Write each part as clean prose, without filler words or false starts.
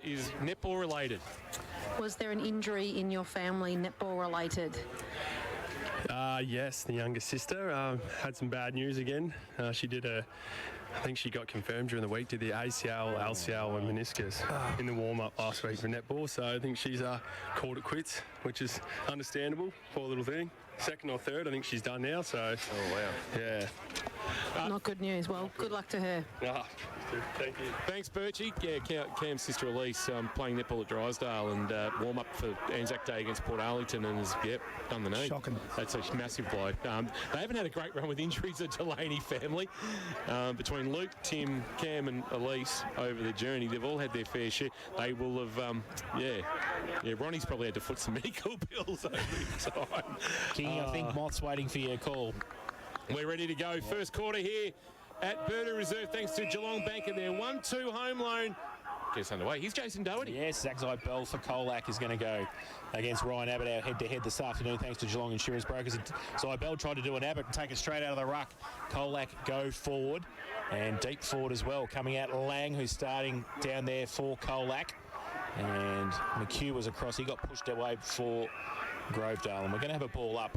is netball related. Was there an injury in your family netball related? Yes, the younger sister had some bad news again. I think she got confirmed during the week, did the ACL, LCL and meniscus in the warm-up last week for netball. So I think she's called it quits, which is understandable. Poor little thing. Second or third, I think she's done now. So, oh wow, yeah. Not good news. Well, good luck to her. Thank you. Thanks, Birchie. Yeah, Cam's sister Elise playing netball at Drysdale and warm up for Anzac Day against Port Arlington and has done the name. Shocking. That's a massive blow. They haven't had a great run with injuries, the Delaney family. Between Luke, Tim, Cam and Elise over the journey, they've all had their fair share. They will have, Ronnie's probably had to foot some medical bills over the time. King, I think Mott's waiting for your call. We're ready to go. First quarter here at Birda Reserve, thanks to Geelong Bank and their 1-2 home loan. Gets underway. Here's Jason Doherty. Yes, Zach Zybell for Colac is going to go against Ryan Abbott, our head-to-head this afternoon, thanks to Geelong Insurance Brokers. Zybell tried to do an Abbott and take it straight out of the ruck. Colac go forward and deep forward as well. Coming out Lang, who's starting down there for Colac. And McHugh was across. He got pushed away for Grovedale. And we're going to have a ball up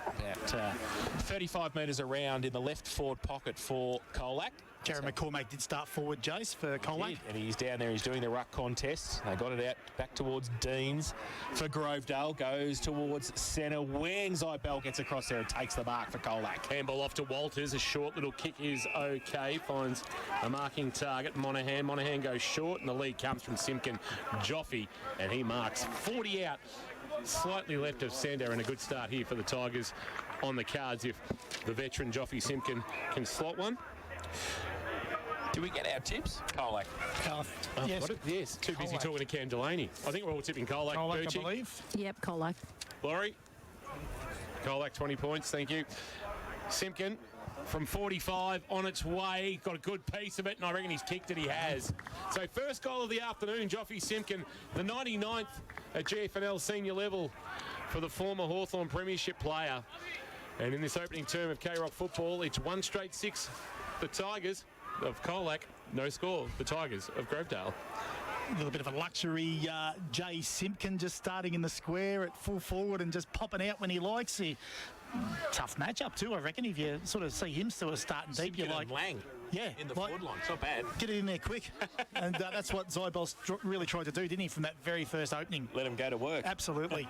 about 35 metres around in the left forward pocket for Colac. Jared McCormack did start forward, Jace, for Colac. And he's down there, he's doing the ruck contest. They got it out back towards Deans for Grovedale. Goes towards centre wing. Zybell gets across there and takes the mark for Colac. Handball off to Walters. A short little kick is okay. Finds a marking target. Monaghan goes short, and the lead comes from Simpkin Joffe, and he marks 40 out. Slightly left of Sandow, and a good start here for the Tigers on the cards if the veteran Joffe Simpkin can slot one. Do we get our tips? Colac. Yes. Too busy talking to Cam Delaney. I think we're all tipping Colac. Colac, Birchie. I believe. Yep, Colac. Laurie? Colac, 20 points. Thank you. Simpkin from 45 on its way. Got a good piece of it, and I reckon he's kicked it. He has. So first goal of the afternoon, Joffe Simpkin, the 99th at GFL senior level for the former Hawthorn Premiership player. And in this opening term of K-Rock football, it's 1 straight 6. The Tigers of Colac, no score. The Tigers of Grovedale. A little bit of a luxury. Jay Simpkin just starting in the square at full forward and just popping out when he likes it. Tough matchup too, I reckon. If you sort of see him sort of starting deep, you're like, Lang. Yeah, in the forward line. It's not bad. Get it in there quick. And that's what Zybell really tried to do, didn't he, from that very first opening? Let him go to work. Absolutely.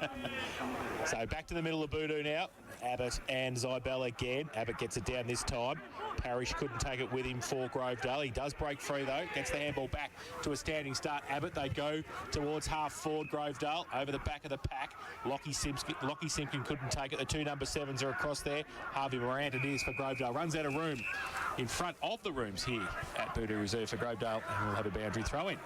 So back to the middle of Boodoo now. Abbott and Zybell again. Abbott gets it down this time. Parrish couldn't take it with him for Grovedale. He does break free though. Gets the handball back to a standing start. Abbott, they go towards half forward. Grovedale over the back of the pack. Lockie Simpkin couldn't take it. The 2 number 7s are across there. Harvey Morant it is for Grovedale. Runs out of room in front of the rooms here at Boodoo Reserve for Grovedale, and we'll have a boundary throw in.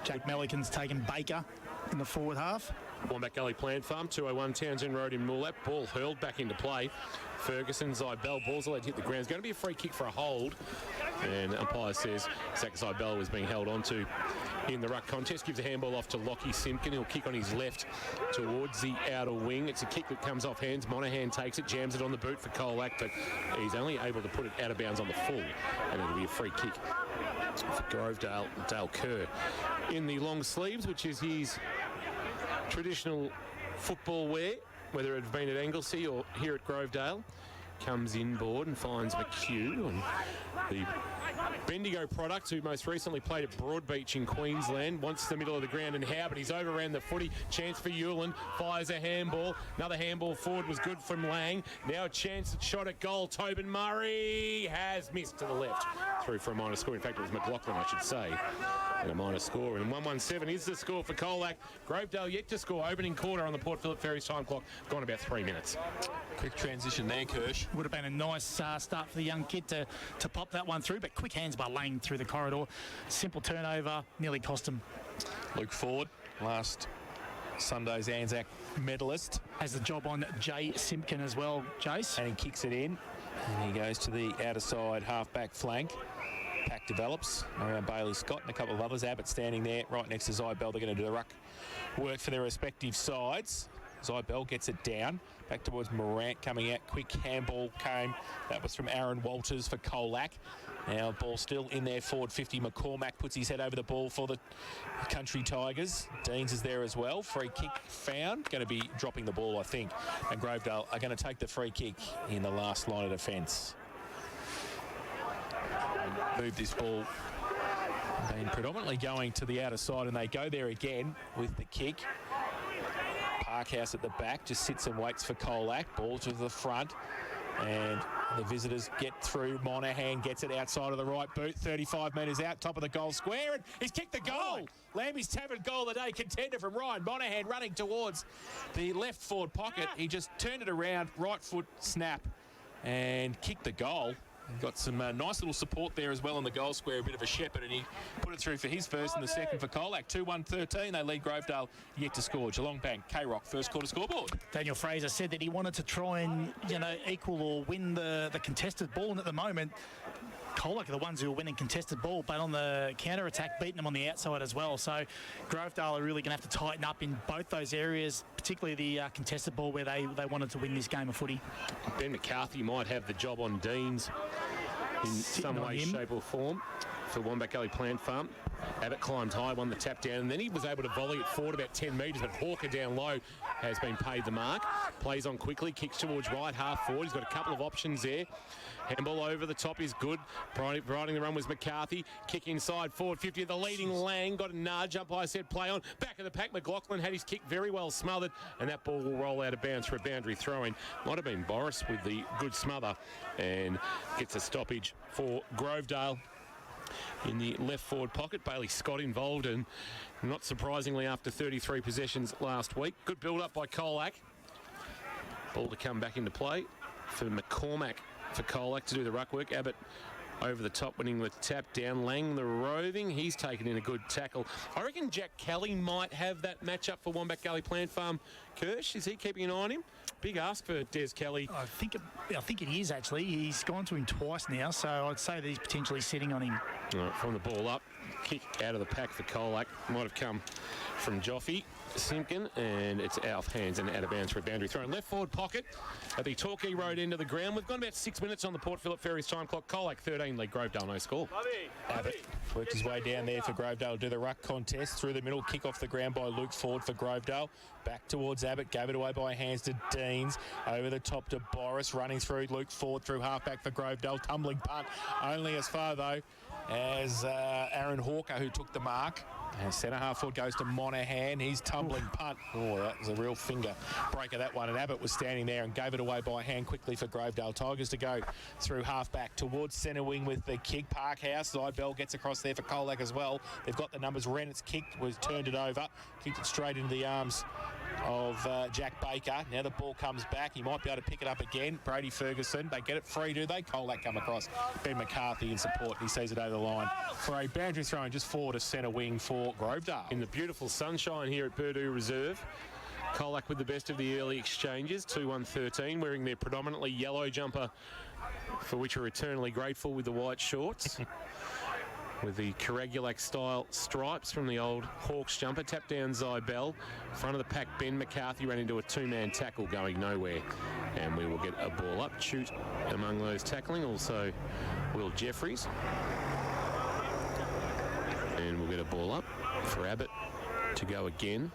Jack Mellican's taken Baker in the forward half. Wombat Gully Plant Farm, 201 Townsend Road in Moolap. Ball hurled back into play. Ferguson, Zybell, ball's allowed to hit the ground. It's going to be a free kick for a hold. And the umpire says Zach Zybell was being held onto in the ruck contest. Gives a handball off to Lockie Simpkin. He'll kick on his left towards the outer wing. It's a kick that comes off hands. Monaghan takes it, jams it on the boot for Colac, but he's only able to put it out of bounds on the full. And it'll be a free kick for Grovedale, Dale Kerr. In the long sleeves, which is his traditional football wear, whether it had been at Anglesey or here at Grovedale, comes inboard and finds McHugh, and the Bendigo product, who most recently played at Broadbeach in Queensland, wants the middle of the ground, and how, but he's overran the footy. Chance for Hewlin, fires a handball. Another handball forward was good from Lang. Now a chance at shot at goal. Tobin Murray has missed to the left. Through for a minor score. In fact, it was McLaughlin, I should say. And a minor score. And 117 is the score for Colac. Grovedale yet to score. Opening quarter on the Port Phillip Ferries time clock. Gone about 3 minutes. Quick transition there, Kirsch. Would have been a nice start for the young kid to pop that one through, but quick hands by Lang through the corridor. Simple turnover, nearly cost him. Luke Ford, last Sunday's Anzac medalist. Has the job on Jay Simpkin as well, Jace. And he kicks it in, and he goes to the outer side half-back flank. Pack develops around Bailey Scott and a couple of others. Abbott standing there right next to Zybell. They're going to do the ruck work for their respective sides. Zybell gets it down. Back towards Morant coming out. Quick handball came. That was from Aaron Walters for Colac. Now ball still in there, forward 50. McCormack puts his head over the ball for the Country Tigers. Deans is there as well. Free kick found. Going to be dropping the ball, I think. And Grovedale are going to take the free kick in the last line of defence. Move this ball. Been predominantly going to the outer side, and they go there again with the kick. Parkhouse at the back just sits and waits for Colac. Ball to the front, and the visitors get through. Monahan gets it outside of the right boot, 35 metres out, top of the goal square, and he's kicked the goal. Lammy's Tavern goal of the day, contender from Ryan Monahan, running towards the left forward pocket. He just turned it around, right foot snap, and kicked the goal. Got some nice little support there as well on the goal square, a bit of a shepherd, and he put it through for his first and the second for Colac. 2-1-13, they lead Grovedale yet to score. Geelong Bank, K-Rock, first quarter scoreboard. Daniel Fraser said that he wanted to try and, equal or win the contested ball, and at the moment, Colac are the ones who are winning contested ball, but on the counter-attack, beating them on the outside as well. So Grovedale are really going to have to tighten up in both those areas, particularly the contested ball where they wanted to win this game of footy. Ben McCarthy might have the job on Deans in some way, shape or form for Wombat Gully Plant Farm. Abbott climbed high, won the tap down, and then he was able to volley it forward about 10 metres, but Hawker down low has been paid the mark. Plays on quickly, kicks towards right half forward. He's got a couple of options there. Handball over the top is good. Riding the run was McCarthy. Kick inside, forward 50 of the leading Lang. Got a nudge, umpire said play on. Back of the pack, McLaughlin had his kick very well smothered, and that ball will roll out of bounds for a boundary throw-in. Might have been Boris with the good smother, and gets a stoppage for Grovedale. In the left forward pocket, Bailey Scott involved, and not surprisingly after 33 possessions last week. Good build-up by Colac. Ball to come back into play for McCormack for Colac to do the ruck work. Abbott over the top, winning the tap down. Lang the roving, he's taken in a good tackle. I reckon Jack Kelly might have that matchup for Wombat Gully Plant Farm. Kirsch, is he keeping an eye on him? Big ask for Des Kelly. I think it is, actually. He's gone to him twice now, so I'd say that he's potentially sitting on him. From the ball up, kick out of the pack for Colac. Might have come from Joffy Simpkin, and it's out of hands and out of bounds for a boundary throw. In left forward pocket at the Torquay Road end of the ground. We've got about 6 minutes on the Port Phillip Ferries time clock. Colac 13, lead Grovedale, no score. Abbott worked his way down there for Grovedale to do the ruck contest. Through the middle, kick off the ground by Luke Ford for Grovedale. Back towards Abbott, gave it away by hands to Deans. Over the top to Boris, running through Luke Ford through halfback for Grovedale. Tumbling punt, only as far though as Aaron Hawker, who took the mark. And centre half forward goes to Monahan. He's tumbling punt. Oh, that was a real finger breaker, that one. And Abbott was standing there and gave it away by hand quickly for Grovedale Tigers to go through half back towards centre wing with the kick. Parkhouse, Zybell gets across there for Colac as well. They've got the numbers. Rennett's kicked, was turned it over, kicked it straight into the arms of Jack Baker. Now the ball comes back. He might be able to pick it up again. Brady Ferguson. They get it free, do they? Colac come across. Ben McCarthy in support. He sees it over the line for a boundary throw just forward to centre wing for Grovedale. In the beautiful sunshine here at Purdue Reserve. Colac with the best of the early exchanges. 2-1-13, wearing their predominantly yellow jumper, for which we're eternally grateful, with the white shorts. With the Caragulac style stripes from the old Hawks jumper. Tap down Zybell. Front of the pack, Ben McCarthy ran into a two-man tackle going nowhere. And we will get a ball up. Shoot among those tackling. Also Will Jeffries. And we'll get a ball up for Abbott to go again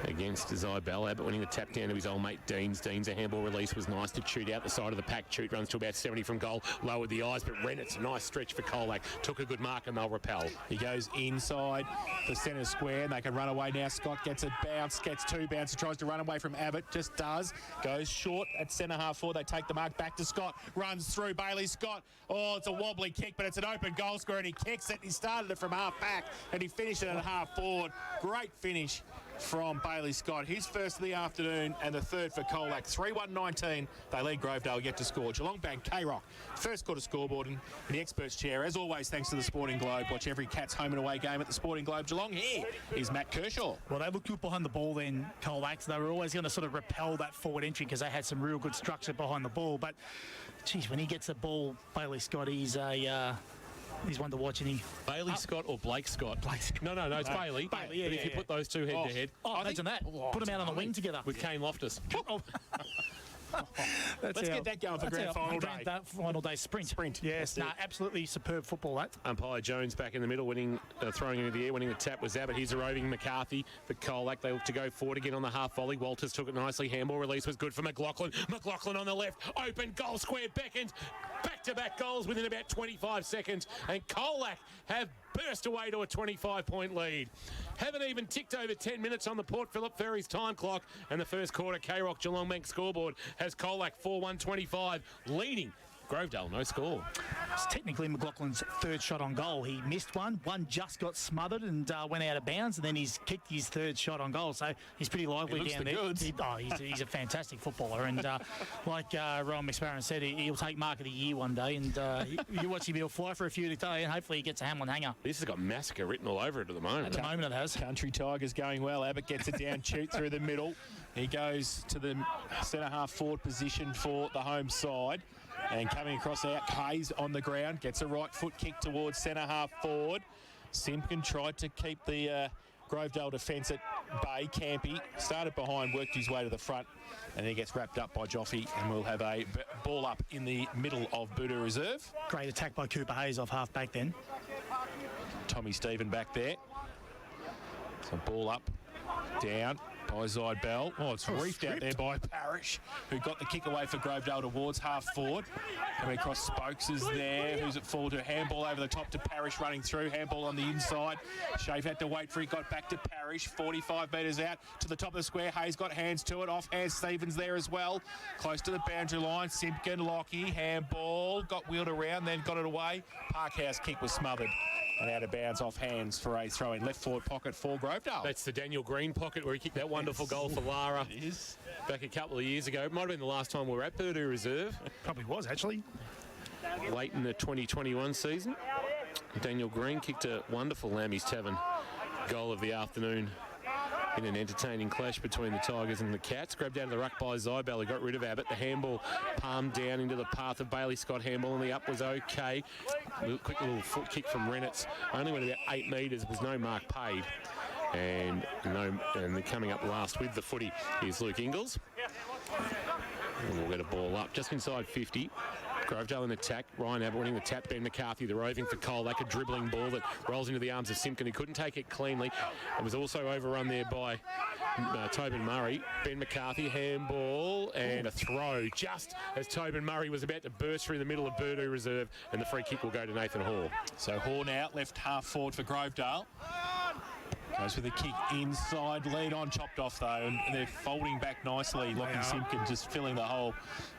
against Zybell. Abbott winning the tap down to his old mate Deans. Deans, a handball release was nice to Chute out the side of the pack. Chute runs to about 70 from goal, lowered the eyes, but Rennett's a nice stretch for Colac. Took a good mark and they'll repel. He goes inside the centre square and they can run away now. Scott gets a bounce, gets two bounces, tries to run away from Abbott, just does. Goes short at centre half forward. They take the mark back to Scott. Runs through Bailey Scott. Oh, it's a wobbly kick, but it's an open goal square and he kicks it. He started it from half back and he finished it at half forward. Great finish from Bailey Scott. His first of the afternoon and the third for Colac. 3-1-19. They lead Grovedale yet to score. Geelong Bank, K-Rock. First quarter scoreboard in the experts chair. As always, thanks to the Sporting Globe. Watch every Cats home and away game at the Sporting Globe. Geelong, here is Matt Kershaw. Well, they looked good behind the ball then, Colac. They were always going to sort of repel that forward entry because they had some real good structure behind the ball. But, geez, when he gets the ball, Bailey Scott, he's one to watch, and he... Bailey Scott or Blake Scott? Blake Scott. No, it's Bailey. Bailey, yeah, but if you put those two head to head... imagine that. Put them out on the wing together. With Kane Loftus. Let's get that going for grand final day. Final day sprint. Yes, absolutely superb football, that. Umpire Jones back in the middle, throwing into the air, winning the tap was Abbott. Here's a roving McCarthy for Colac. They look to go forward again on the half volley. Walters took it nicely. Handball release was good for McLaughlin. McLaughlin on the left, open goal square, beckons. Back-to-back goals within about 25 seconds, and Colac have burst away to a 25-point lead. Haven't even ticked over 10 minutes on the Port Phillip Ferries time clock, and the first quarter K-Rock Geelong Bank scoreboard has Colac 4-1-25 leading. Grovedale, no score. It's technically McLaughlin's third shot on goal. He missed one just got smothered and went out of bounds, and then he's kicked his third shot on goal. So he's pretty lively down there. He's a fantastic footballer, and like Rowan McSparron said, he'll take Mark of the Year one day, and you watch him, he'll fly for a few today, and hopefully he gets a Hamlin hanger. This has got massacre written all over it at the moment. At the moment it has. Country Tigers going well. Abbott gets it down, shoot through the middle. He goes to the centre-half forward position for the home side. And coming across out, Hayes on the ground, gets a right foot kick towards centre-half forward. Simpkin tried to keep the Grovedale defence at bay. Campy started behind, worked his way to the front, and then gets wrapped up by Joffe, and we'll have a ball up in the middle of Buddha Reserve. Great attack by Cooper Hayes off half-back then. Tommy Stephen back there. So ball up, down by Zide Bell. Oh, it's reefed out there by Parrish, who got the kick away for Grovedale towards half forward. Coming across, Spokes is there, who's at full to handball over the top to Parrish, running through. Handball on the inside. Shave had to wait for it, got back to Parrish. 45 metres out to the top of the square. Hayes got hands to it. Off hands, Stevens there as well. Close to the boundary line. Simpkin, Lockie, handball. Got wheeled around, then got it away. Parkhouse kick was smothered. And out of bounds off hands for a throw in left forward pocket for Grovedale. That's the Daniel Green pocket where he kicked that wonderful goal for Lara back a couple of years ago. It might have been the last time we were at Purdue Reserve. Probably was, actually. Late in the 2021 season. Daniel Green kicked a wonderful Lammy's Tavern goal of the afternoon in an entertaining clash between the Tigers and the Cats. Grabbed out of the ruck by Zybel. He got rid of Abbott. The handball palmed down into the path of Bailey Scott. Handball on the up was okay. Quick little foot kick from Renitz. Only went about 8 metres. Was no mark paid. And coming up last with the footy is Luke Ingles. And we'll get a ball up just inside 50. Grovedale in attack. Ryan Abbott winning the tap. Ben McCarthy, the roving for Colac, a dribbling ball that rolls into the arms of Simpkin. He couldn't take it cleanly. It was also overrun there by Tobin Murray. Ben McCarthy, handball and a throw just as Tobin Murray was about to burst through the middle of Purdue Reserve, and the free kick will go to Nathan Hall. So Horn out, left half forward for Grovedale. Goes with a kick inside, lead on, chopped off though, and they're folding back nicely. Lockie Simpkin just filling the hole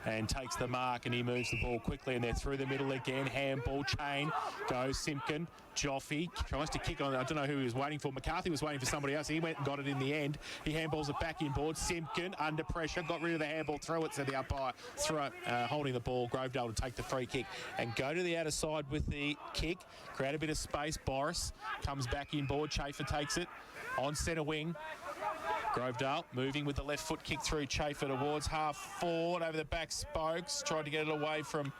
and takes the mark, and he moves the ball quickly, and they're through the middle again. Handball chain goes Simpkin. Joffe tries to kick on. I don't know who he was waiting for. McCarthy was waiting for somebody else. He went and got it in the end. He handballs it back inboard. Simpkin under pressure, got rid of the handball, threw it to the umpire, holding the ball. Grovedale to take the free kick and go to the outer side with the kick. Create a bit of space. Boris comes back inboard. Chafer takes it on centre wing. Grovedale moving with the left foot kick through Chafer towards half forward over the back. Spokes tried to get it away from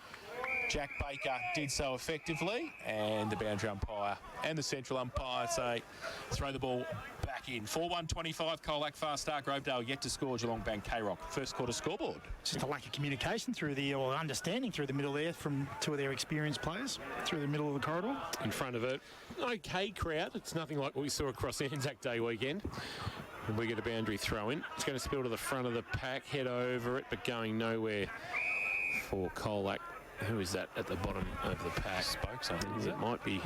Jack Baker, did so effectively, and the boundary umpire and the central umpire say throw the ball back in. 4-1-25, Colac fast start. Grovedale yet to score. Geelong Bank K-Rock first quarter scoreboard. Just a lack of communication or understanding through the middle there from two of their experienced players through the middle of the corridor. In front of it, okay crowd. It's nothing like what we saw across Anzac Day weekend. And we get a boundary throw in. It's going to spill to the front of the pack, head over it, but going nowhere for Colac. Who is that at the bottom of the pack? Spokes, I think. It might be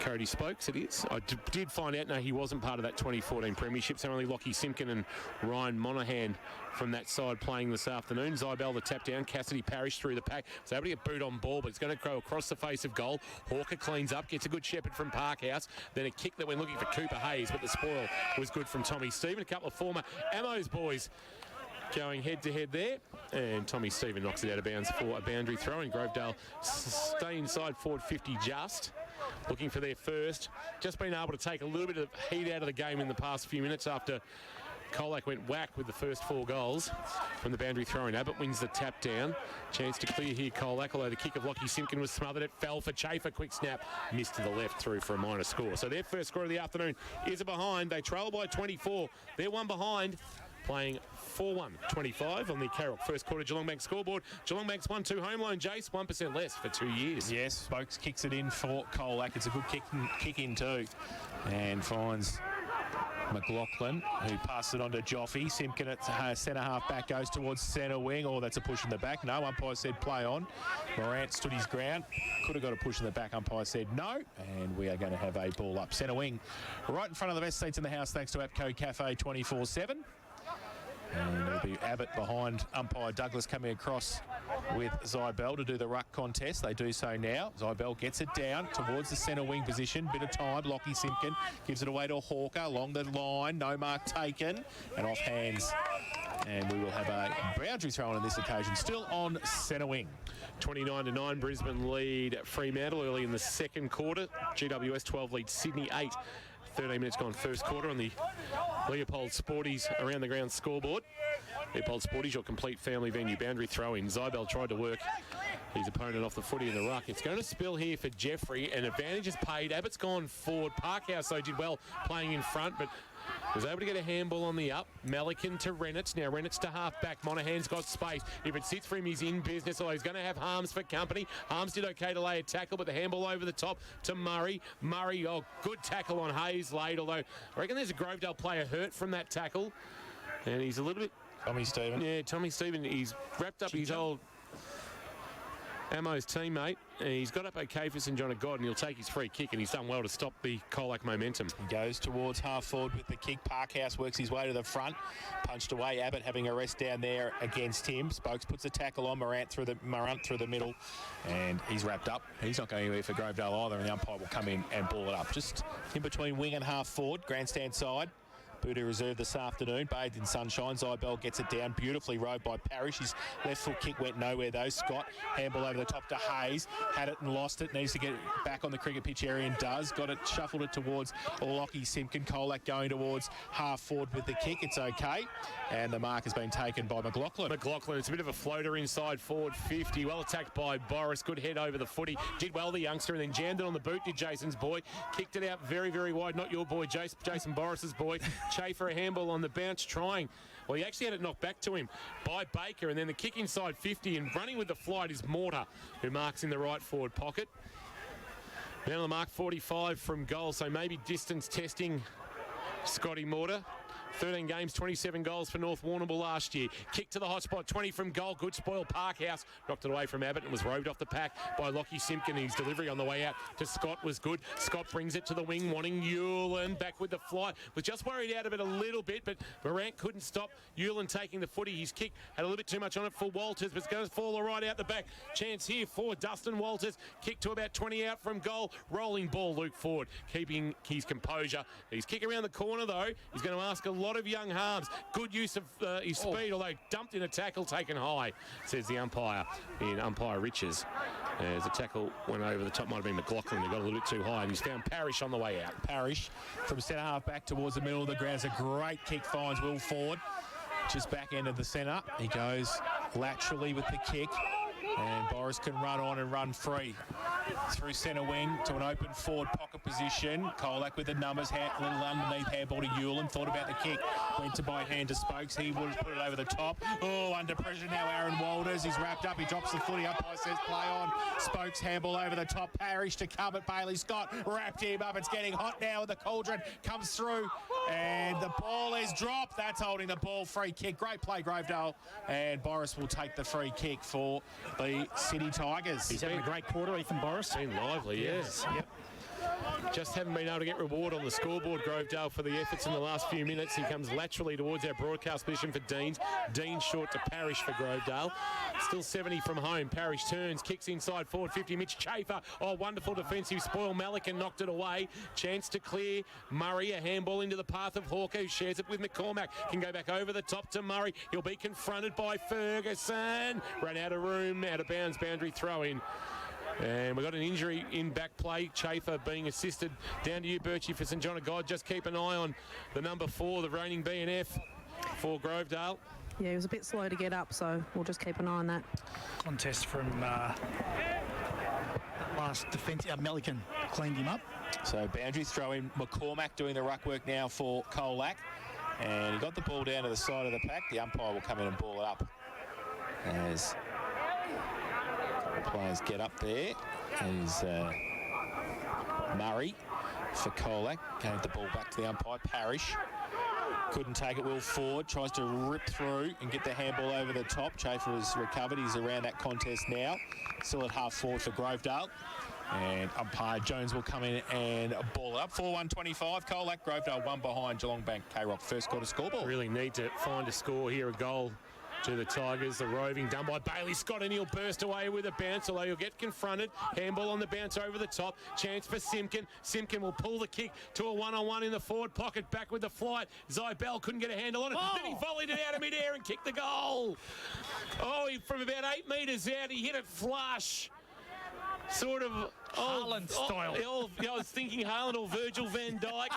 Cody Spokes, it is. I did find out, no, he wasn't part of that 2014 premiership, so only Lockie Simpkin and Ryan Monaghan from that side playing this afternoon. Zybel the tap down, Cassidy Parrish through the pack. So able to get boot on ball, but it's going to go across the face of goal. Hawker cleans up, gets a good shepherd from Parkhouse. Then a kick that went looking for Cooper Hayes, but the spoil was good from Tommy Stephen. A couple of former Ammo's boys going head-to-head there, and Tommy Stephen knocks it out of bounds for a boundary throw, and Grovedale stay inside forward 50 just, looking for their first. Just been able to take a little bit of heat out of the game in the past few minutes after Colac went whack with the first 4 goals from the boundary throw, and Abbott wins the tap down. Chance to clear here Colac, although the kick of Lockie Simpkin was smothered. It fell for Chafer, quick snap, missed to the left through for a minor score. So their first score of the afternoon is a behind. They trail by 24. They're one behind. playing 4-1-25 on the Carroll first quarter Geelong Bank scoreboard. Geelong Bank's 1-2 home loan, Jace, 1% less for 2 years. Yes, Spokes kicks it in for Colac. It's a good kick in too. And finds McLaughlin, who passes it on to Joffy. Simpkin at centre half back goes towards centre wing. Oh, that's a push in the back. No, umpire said play on. Morant stood his ground. Could have got a push in the back. Umpire said no. And we are going to have a ball up. Centre wing right in front of the best seats in the house thanks to APCO Cafe 24/7. And it'll be Abbott behind umpire Douglas coming across with Zybell to do the ruck contest. They do so now. Zybell gets it down towards the centre wing position. Bit of time. Lockie Simpkin gives it away to Hawker along the line. No mark taken. And off hands. And we will have a boundary throw on this occasion. Still on centre wing. 29-9, Brisbane lead Fremantle early in the second quarter. GWS 12 lead Sydney 8. 13 minutes gone first quarter on the Leopold Sporties around the ground scoreboard. Leopold Sporties, your complete family venue. Boundary throw in. Zybell tried to work his opponent off the footy in the ruck. It's going to spill here for Jeffrey. An advantage is paid. Abbott's gone forward. Parkhouse, though, did well playing in front, but was able to get a handball on the up. Melican to Renitz. Now Renitz to half-back. Monahan's got space. If it sits for him, he's in business. Although he's going to have Harms for company. Harms did okay to lay a tackle, but the handball over the top to Murray. Murray, good tackle on Hayes late. Although I reckon there's a Grovedale player hurt from that tackle. And he's a little bit... Tommy Stephen. Yeah, Tommy Stephen. He's wrapped up his old... Ammo's teammate. He's got up okay for St John of God, and he'll take his free kick, and he's done well to stop the Colac momentum. He goes towards half forward with the kick. Parkhouse works his way to the front. Punched away. Abbott having a rest down there against him. Spokes puts a tackle on Morant through the middle, and he's wrapped up. He's not going anywhere for Grovedale either, and the umpire will come in and ball it up. Just in between wing and half forward, grandstand side. Booty reserve this afternoon, bathed in sunshine. Zybell gets it down, beautifully rowed by Parrish. His left foot kick went nowhere though. Scott, handball over the top to Hayes. Had it and lost it, needs to get it back on the cricket pitch area and does. Got it, shuffled it towards Lockie Simpkin. Colac going towards half forward with the kick. It's okay. And the mark has been taken by McLaughlin. McLaughlin, it's a bit of a floater inside forward 50. Well attacked by Boris. Good head over the footy. Did well the youngster and then jammed it on the boot, did Jason's boy. Kicked it out very, very wide. Not your boy, Jason Boris's boy. Chafer a handball on the bounce, trying. Well, he actually had it knocked back to him by Baker, and then the kick inside 50 and running with the flight is Mortar, who marks in the right forward pocket. Down on the mark, 45 from goal, so maybe distance testing Scotty Mortar. 13 games, 27 goals for North Warrnambool last year. Kick to the hot spot, 20 from goal. Good spoil. Parkhouse knocked it away from Abbott and was roved off the pack by Lockie Simpkin. His delivery on the way out to Scott was good. Scott brings it to the wing, wanting Hewlin back with the flight. Was just worried out of it a little bit, but Morant couldn't stop Hewlin taking the footy. His kick had a little bit too much on it for Walters, but it's going to fall right out the back. Chance here for Dustin Walters. Kick to about 20 out from goal. Rolling ball, Luke Ford, keeping his composure. He's kick around the corner, though. He's going to ask a lot of young Harms. Good use of his speed, although dumped in a tackle taken high, says the umpire in umpire Riches. As the tackle went over the top, might have been McLaughlin. He got a little bit too high, and he's found Parrish on the way out. Parrish from centre half back towards the middle of the ground. It's a great kick, finds Will Ford. Just back end of the centre. He goes laterally with the kick, and Boris can run on and run free. Through centre wing to an open forward pocket position. Colac with the numbers, little underneath handball to Hewlin. Thought about the kick, went to by hand to Spokes. He would have put it over the top. Oh, under pressure now, Aaron Walters. He's wrapped up. He drops the footy. Umpire says play on. Spokes handball over the top. Parrish to cover it. Bailey Scott wrapped him up. It's getting hot now with the cauldron. Comes through, and the ball is dropped. That's holding the ball. Free kick. Great play, Grovedale. And Boris will take the free kick for the City Tigers. He's having a great quarter, Ethan Boris. Been lively, yes. Yep. Just haven't been able to get reward on the scoreboard, Grovedale, for the efforts in the last few minutes. He comes laterally towards our broadcast position for Deans. Dean short to Parrish for Grovedale. Still 70 from home. Parrish turns, kicks inside forward 50. Mitch Chafer. Oh, wonderful defensive spoil. Melican knocked it away. Chance to clear. Murray, a handball into the path of Hawker, who shares it with McCormack. Can go back over the top to Murray. He'll be confronted by Ferguson. Run out of room, out of bounds, boundary throw in. And we've got an injury in back play. Chafer being assisted. Down to you, Birchie, for St John of God. Just keep an eye on the number 4, the reigning BNF for Grovedale. Yeah, he was a bit slow to get up, so we'll just keep an eye on that. Contest from last defence. Melican cleaned him up. So boundary throw in. McCormack doing the ruck work now for Colac. And he got the ball down to the side of the pack. The umpire will come in and ball it up as a couple of players get up there. Is Murray for Colac. Gave the ball back to the umpire. Parrish couldn't take it well forward. Tries to rip through and get the handball over the top. Chafer has recovered. He's around that contest now. Still at half forward for Grovedale. And umpire Jones will come in and ball it up. 4-1-25. Colac, Grovedale 1 behind. Geelong Bank, K-Rock first quarter scoreboard. Really need to find a score here. A goal to the Tigers. The roving done by Bailey Scott, and he'll burst away with a bounce, although he'll get confronted. Handball on the bounce over the top. Chance for Simpkin. Simpkin will pull the kick to a one-on-one in the forward pocket. Back with the flight. Zybell couldn't get a handle on it. Then he volleyed it out of midair and kicked the goal. From about 8 metres out, he hit it flush. Sort of Haaland style. I was thinking Haaland or Virgil van Dijk.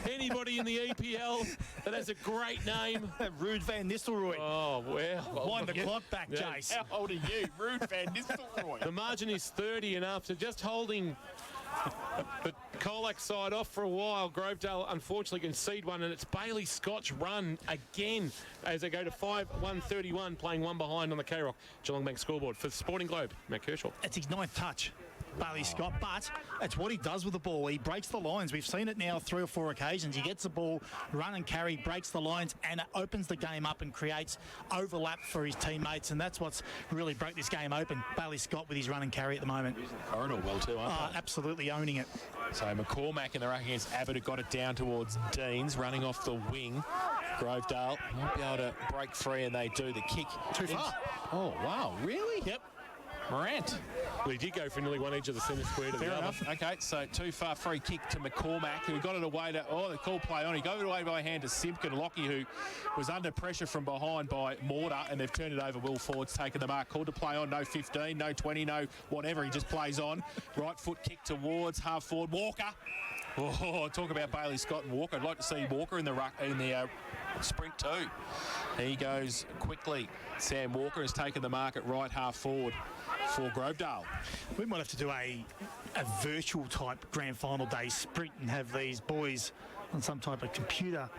Anybody in the EPL that has a great name. Ruud van Nistelrooy. Oh, well. Wind the clock back, Jace. How old are you? Ruud van Nistelrooy. The margin is 30, and after just holding the Colac side off for a while, Grovedale unfortunately concede one, and it's Bailey Scott's run again as they go to 5-1-31, playing 1 behind on the K-Rock Geelong Bank scoreboard. For the Sporting Globe, Matt Kershaw. It's his 9th touch, Bailey Scott, but it's what he does with the ball. He breaks the lines. We've seen it now 3 or 4 occasions. He gets the ball, run and carry, breaks the lines, and it opens the game up and creates overlap for his teammates, and that's what's really broke this game open. Bailey Scott with his run and carry at the moment. Corridor well too, aren't they? Absolutely owning it. So McCormack in the ruck against Abbott, who got it down towards Deans, running off the wing. Grovedale might be able to break free, and they do. The kick Too far. Oh, wow, really? Yep. Morant. Well, he did go for nearly one edge of the centre square to Fair the enough. other. Okay, so too far free kick to McCormack, who got it away to, they call play on. He got it away by hand to Simpkin. Lockie, who was under pressure from behind by Mortar, and they've turned it over. Will Ford's taken the mark. Called to play on. No 15, no 20, no whatever. He just plays on. Right foot kick towards half forward. Walker. Oh, talk about Bailey Scott and Walker. I'd like to see Walker in the sprint too. He goes quickly. Sam Walker has taken the mark at right half forward for Grovedale. We might have to do a virtual type grand final day sprint and have these boys on some type of computer.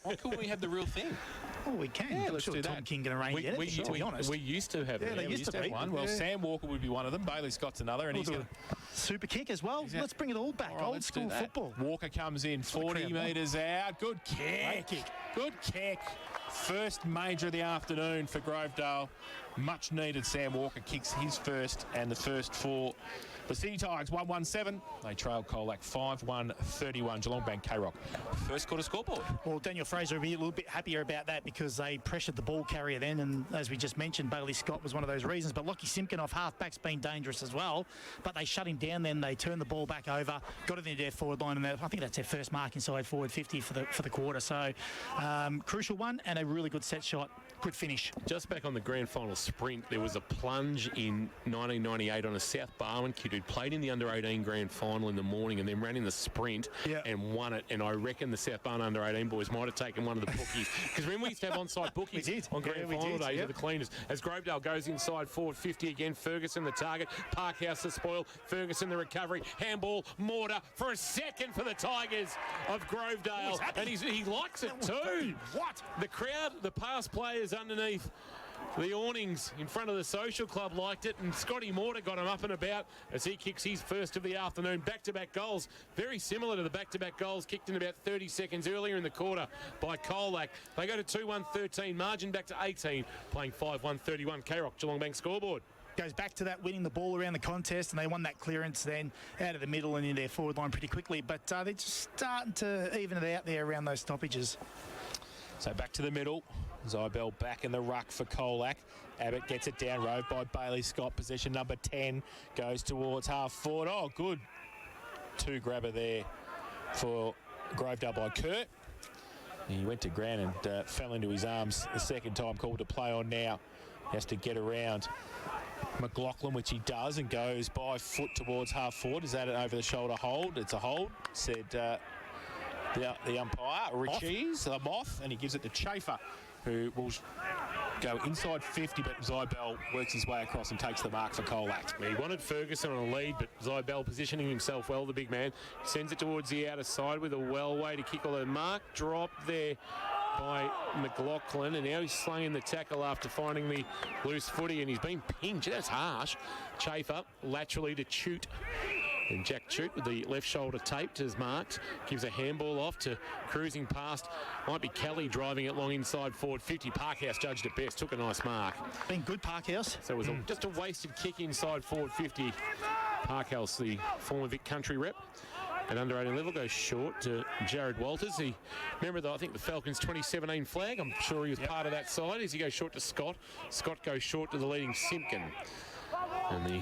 Why couldn't we have the real thing? Oh, we can. Yeah, I'm let's sure do Tom that. King can arrange it, to be honest. We used to have Yeah, it. they used to have be. one. Well, Yeah. Sam Walker would be one of them. Bailey Scott's another, and We'll he's do going a super kick as well. Exactly. Let's bring it all back. All right, Old let's do school that. football. Walker comes in, 40 crowd want. metres out. Good kick. Great kick. Good kick. First major of the afternoon for Grovedale. Much needed. Sam Walker kicks his first, and the first for the City Tigers. 1-1-7. They trail Colac 5-1-31. Geelong Bank, K-Rock. First quarter scoreboard. Well, Daniel Fraser will be a little bit happier about that because they pressured the ball carrier then, and as we just mentioned, Bailey Scott was one of those reasons. But Lockie Simpkin off half-back's been dangerous as well. But they shut him down then. They turned the ball back over, got it into their forward line, and I think that's their first mark inside forward 50 for the quarter. So, crucial one and a really good set shot. Good finish. Just back on the grand final sprint, there was a plunge in 1998 on a South Barwon kid who played in the under-18 grand final in the morning and then ran in the sprint and won it. And I reckon the South Barwon under-18 boys might have taken one of the bookies. Because remember we used to have on-site bookies on grand final days of the cleaners. As Grovedale goes inside forward 50 again, Ferguson the target, Parkhouse the spoil, Ferguson the recovery, handball, Mortar for a second for the Tigers of Grovedale. And he likes it too. What? The crowd, the past players underneath the awnings in front of the social club liked it, and Scotty Mortar got him up and about as he kicks his first of the afternoon. Back-to-back goals, very similar to the back-to-back goals kicked in about 30 seconds earlier in the quarter by Colac. They go to 2-1-13, margin back to 18, playing 5-1-31. K-Rock, Geelong Bank scoreboard. Goes back to that winning the ball around the contest, and they won that clearance then out of the middle and in their forward line pretty quickly. But they're just starting to even it out there around those stoppages. So back to the middle. Zybell back in the ruck for Colac. Abbott gets it down, rode by Bailey Scott. Possession number 10 goes towards half forward. Oh, good. 2 grabber there for Grovedale by Kurt. He went to ground and fell into his arms the second time. Called to play on now. He has to get around McLaughlin, which he does, and goes by foot towards half forward. Is that an over-the-shoulder hold? It's a hold, said the umpire. Richie's the moth, and he gives it to Chafer, who will go inside 50, but Zybel works his way across and takes the mark for Colac. He wanted Ferguson on a lead, but Zybel positioning himself well, the big man. Sends it towards the outer side with a well way to kick. Although mark drop there by McLaughlin, and now he's slinging the tackle after finding the loose footy, and he's been pinched. That's harsh. Chafer laterally to Chute. And Jack Chute with the left shoulder taped as marked. Gives a handball off to cruising past. Might be Kelly driving it long inside forward 50. Parkhouse judged it best. Took a nice mark. Been good, Parkhouse. So it was just a wasted kick inside forward 50. Parkhouse, the former Vic Country rep. At under 18 level, goes short to Jared Walters. Remember, I think the Falcons 2017 flag. I'm sure he was part of that side. As he goes short to Scott. Scott goes short to the leading Simpkin. And the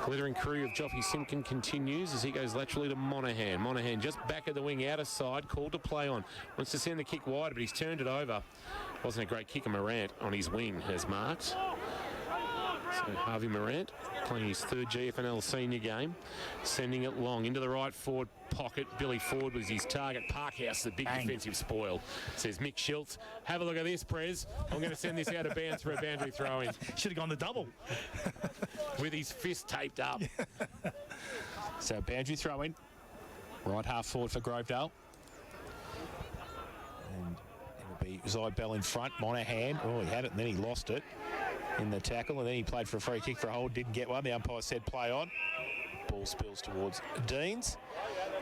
glittering career of Joffy Simpkin continues as he goes laterally to Monahan. Monahan just back of the wing, outer side, called to play on. Wants to send the kick wide, but he's turned it over. Wasn't a great kick of Morant on his wing, has marked. So Harvey Morant playing his third GFL senior game, sending it long into the right forward pocket. Billy Ford was his target. Parkhouse, the big defensive spoil, says Mick Schiltz. Have a look at this, Prez. I'm going to send this out of bounds for a boundary throw in. Should have gone the double. With his fist taped up. So boundary throw in. Right half forward for Grovedale. And it'll be Zybel in front. Monahan. Oh, he had it and then he lost it in the tackle, and then he played for a free kick for a hold, didn't get one. The umpire said play on. Ball spills towards Deans,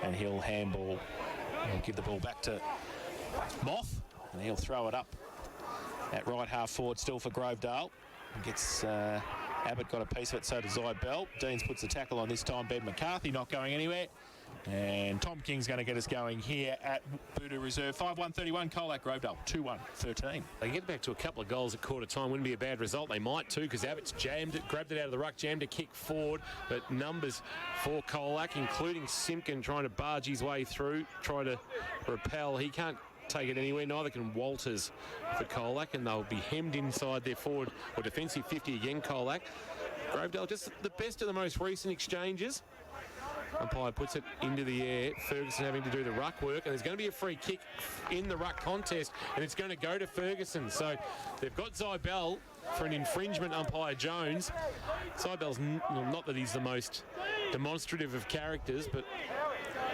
and he'll handball. He'll give the ball back to Moth, and he'll throw it up at right half forward still for Grovedale. Gets Abbott got a piece of it, so does Zybel. Deans puts the tackle on this time. Ben McCarthy not going anywhere. And Tom King's going to get us going here at Voodoo Reserve. 5-1-31, Colac, Grovedale, 2-1-13. They get back to a couple of goals at quarter time. Wouldn't be a bad result. They might too, because Abbott's jammed it, grabbed it out of the ruck, jammed a kick forward. But numbers for Colac, including Simpkin trying to barge his way through, try to repel. He can't take it anywhere. Neither can Walters for Colac, and they'll be hemmed inside their forward or defensive 50 again, Colac. Grovedale, just the best of the most recent exchanges. Umpire puts it into the air. Ferguson having to do the ruck work, and there's going to be a free kick in the ruck contest, and it's going to go to Ferguson. So they've got Zybel for an infringement, umpire Jones. Zybel's not that he's the most demonstrative of characters, but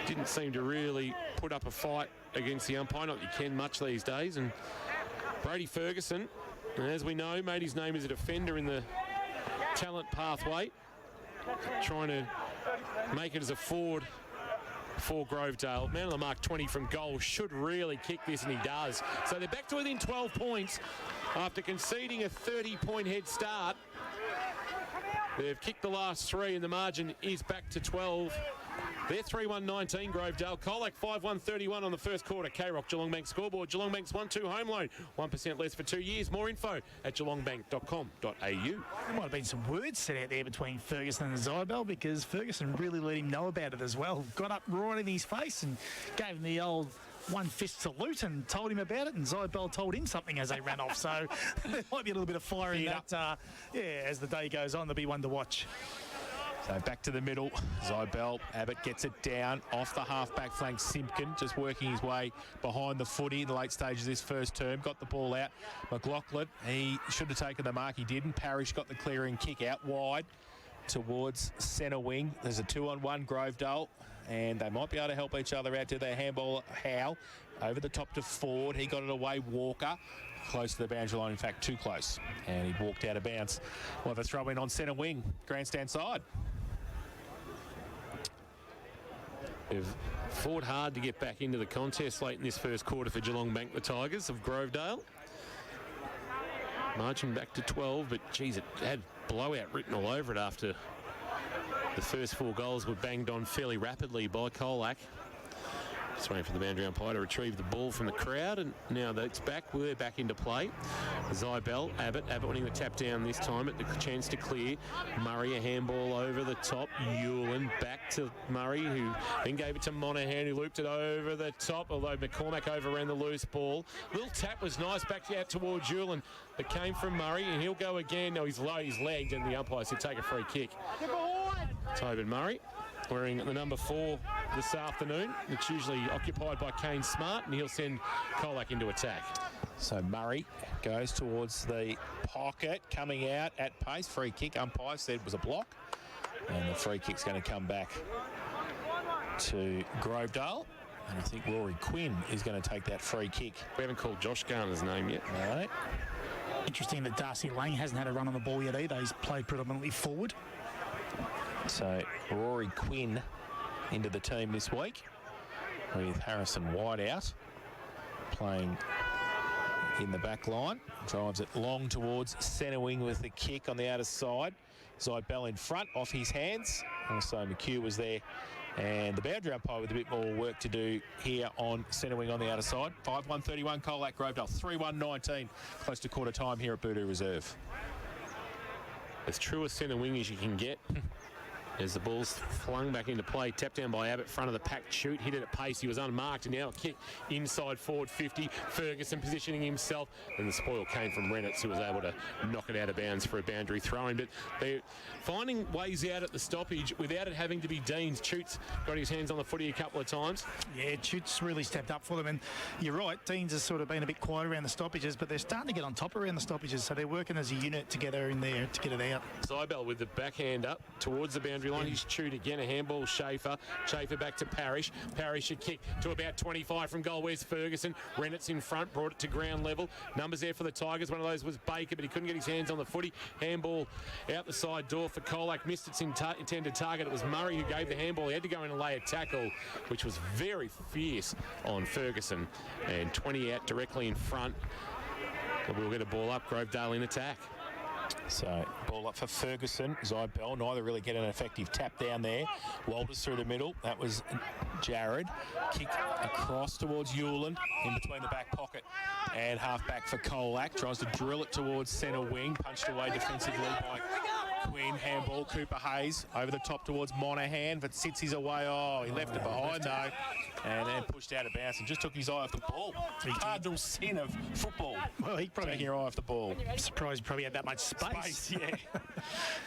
didn't seem to really put up a fight against the umpire. Not that you can much these days. And Brady Ferguson, as we know, made his name as a defender in the talent pathway, trying to make it as a forward for Grovedale. Man of the mark 20 from goal, should really kick this, and he does. So they're back to within 12 points after conceding a 30-point head start. They've kicked the last three, and the margin is back to 12. They're 3-1-19, Grovedale. Colac 5-1-31 on the first quarter. K-Rock, Geelong Bank scoreboard. Geelong Bank's 1-2 home loan. 1% less for 2 years. More info at geelongbank.com.au. There might have been some words said out there between Ferguson and Zybel, because Ferguson really let him know about it as well. Got up right in his face and gave him the old one fist salute and told him about it, and Zybel told him something as they ran off. So there might be a little bit of fire in that. As the day goes on, there'll be one to watch. So back to the middle. Zybel, Abbott gets it down off the half-back flank. Simpkin just working his way behind the footy in the late stages of this first term. Got the ball out. McLaughlin, he should have taken the mark. He didn't. Parrish got the clearing kick out wide towards centre wing. There's a 2-on-1 Grovedale, and they might be able to help each other out to their handball. Howe over the top to Ford. He got it away. Walker close to the boundary line, in fact too close, and he walked out of bounds. We'll have a throw in on centre wing, grandstand side. They've fought hard to get back into the contest late in this first quarter for Geelong Bank, the Tigers of Grovedale. Marching back to 12, but geez, it had blowout written all over it after the first four goals were banged on fairly rapidly by Colac. Just waiting for the boundary umpire to retrieve the ball from the crowd, and now that's back. We're back into play. Zybel, Abbott winning the tap down this time at the chance to clear. Murray, a handball over the top. Hewlin back to Murray, who then gave it to Monahan, who looped it over the top, although McCormack overran the loose ball. Little tap was nice back out towards Hewlin. It came from Murray, and he'll go again. No, he's low, he's legged, and the umpire said take a free kick. Tobin Murray wearing the number 4 this afternoon. It's usually occupied by Kane Smart, and he'll send Colac into attack. So Murray goes towards the pocket, coming out at pace. Free kick, umpire said was a block. And the free kick's going to come back to Grovedale. And I think Rory Quinn is going to take that free kick. We haven't called Josh Garner's name yet. All right. Interesting that Darcy Lang hasn't had a run on the ball yet either. He's played predominantly forward. So Rory Quinn into the team this week with Harrison White out, playing in the back line. Drives it long towards centre wing with the kick on the outer side. Zybell in front, off his hands. Also McHugh was there. And the boundary umpire with a bit more work to do here on centre wing on the outer side. 5-1-31 Colac Grovedale, 3-1-19. Close to quarter time here at Voodoo Reserve. As true a centre wing as you can get. As the ball's flung back into play, tapped down by Abbott, front of the pack, shoot, hit it at pace. He was unmarked, and now a kick inside forward 50. Ferguson positioning himself, and the spoil came from Reynolds, who was able to knock it out of bounds for a boundary throw-in. But they're finding ways out at the stoppage without it having to be Dean's. Choots got his hands on the footy a couple of times. Yeah, Choots really stepped up for them, and you're right, Dean's has sort of been a bit quiet around the stoppages, but they're starting to get on top around the stoppages, so they're working as a unit together in there to get it out. Zybell with the backhand up towards the boundary line. He's chewed again, a handball. Schaefer back to Parrish. Parrish a kick to about 25 from goal. Where's Ferguson? Rennett's in front, brought it to ground level. Numbers there for the Tigers. One of those was Baker, but he couldn't get his hands on the footy. Handball out the side door for Colac. Missed its intended target. It was Murray who gave the handball. He had to go in and lay a tackle, which was very fierce on Ferguson. And 20 out directly in front. But we'll get a ball up. Grovedale in attack. So ball up for Ferguson. Zybell, neither really get an effective tap down there. Walters through the middle. That was Jared. Kick across towards Hewland in between the back pocket and half back for Colac. Tries to drill it towards centre wing. Punched away defensively by Quinn. Handball, Cooper Hayes over the top towards Monaghan, but sits his away. Oh, he left it behind though. And then pushed out of bounds and just took his eye off the ball. The cardinal sin of football. Well, he probably taking your eye off the ball. I'm surprised he probably had that much space. Yeah. And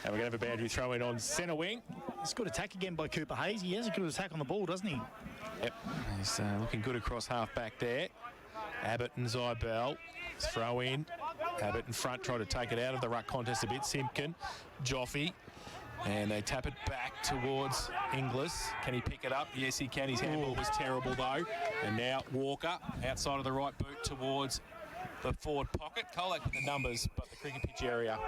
we're going to have a boundary throw in on centre wing. It's a good attack again by Cooper Hayes. He has a good attack on the ball, doesn't he? Yep. He's looking good across half back there. Abbott and Zybell throw in. Abbott in front, try to take it out of the ruck contest a bit. Simpkin, Joffe. And they tap it back towards Inglis. Can he pick it up? Yes, he can. His handball was terrible, though. And now Walker outside of the right boot towards the forward pocket. Colac with the numbers, but the cricket pitch area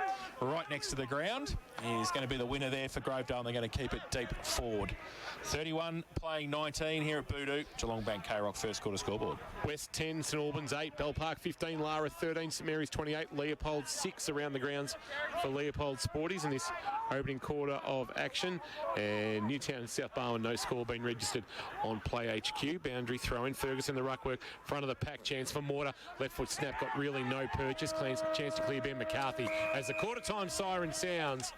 right next to the ground is going to be the winner there for Grovedale. They're going to keep it deep forward. 31 playing 19 here at Voodoo. Geelong Bank K-Rock first quarter scoreboard. West 10, St Albans 8, Bell Park 15, Lara 13, St Mary's 28, Leopold 6 around the grounds for Leopold Sporties in this opening quarter of action. And Newtown and South Barwon, no score being registered on Play HQ. Boundary throw in. Ferguson the ruck work, front of the pack, chance for Mortar. Left foot snap, got really no purchase. Chance to clear Ben McCarthy as the quarter time siren sounds.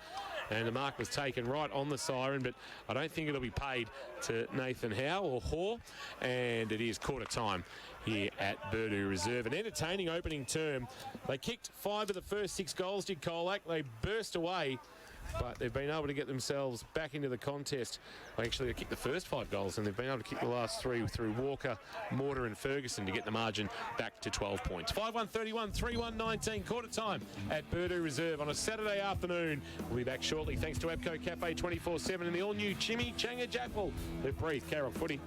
And the mark was taken right on the siren, but I don't think it'll be paid to Nathan Howe or Hoare. And it is quarter time here at Voodoo Reserve. An entertaining opening term. They kicked 5 of the first 6 goals, did Colac. They burst away, but they've been able to get themselves back into the contest. Actually, they kicked the first 5 goals, and they've been able to kick the last 3 through Walker, Mortar and Ferguson to get the margin back to 12 points. 5-1-31, 3-1-19, quarter time at Voodoo Reserve on a Saturday afternoon. We'll be back shortly thanks to Abco Cafe 24/7 and the all-new Chimmy Changa Jackal. Live, breathe, K-Rock footy.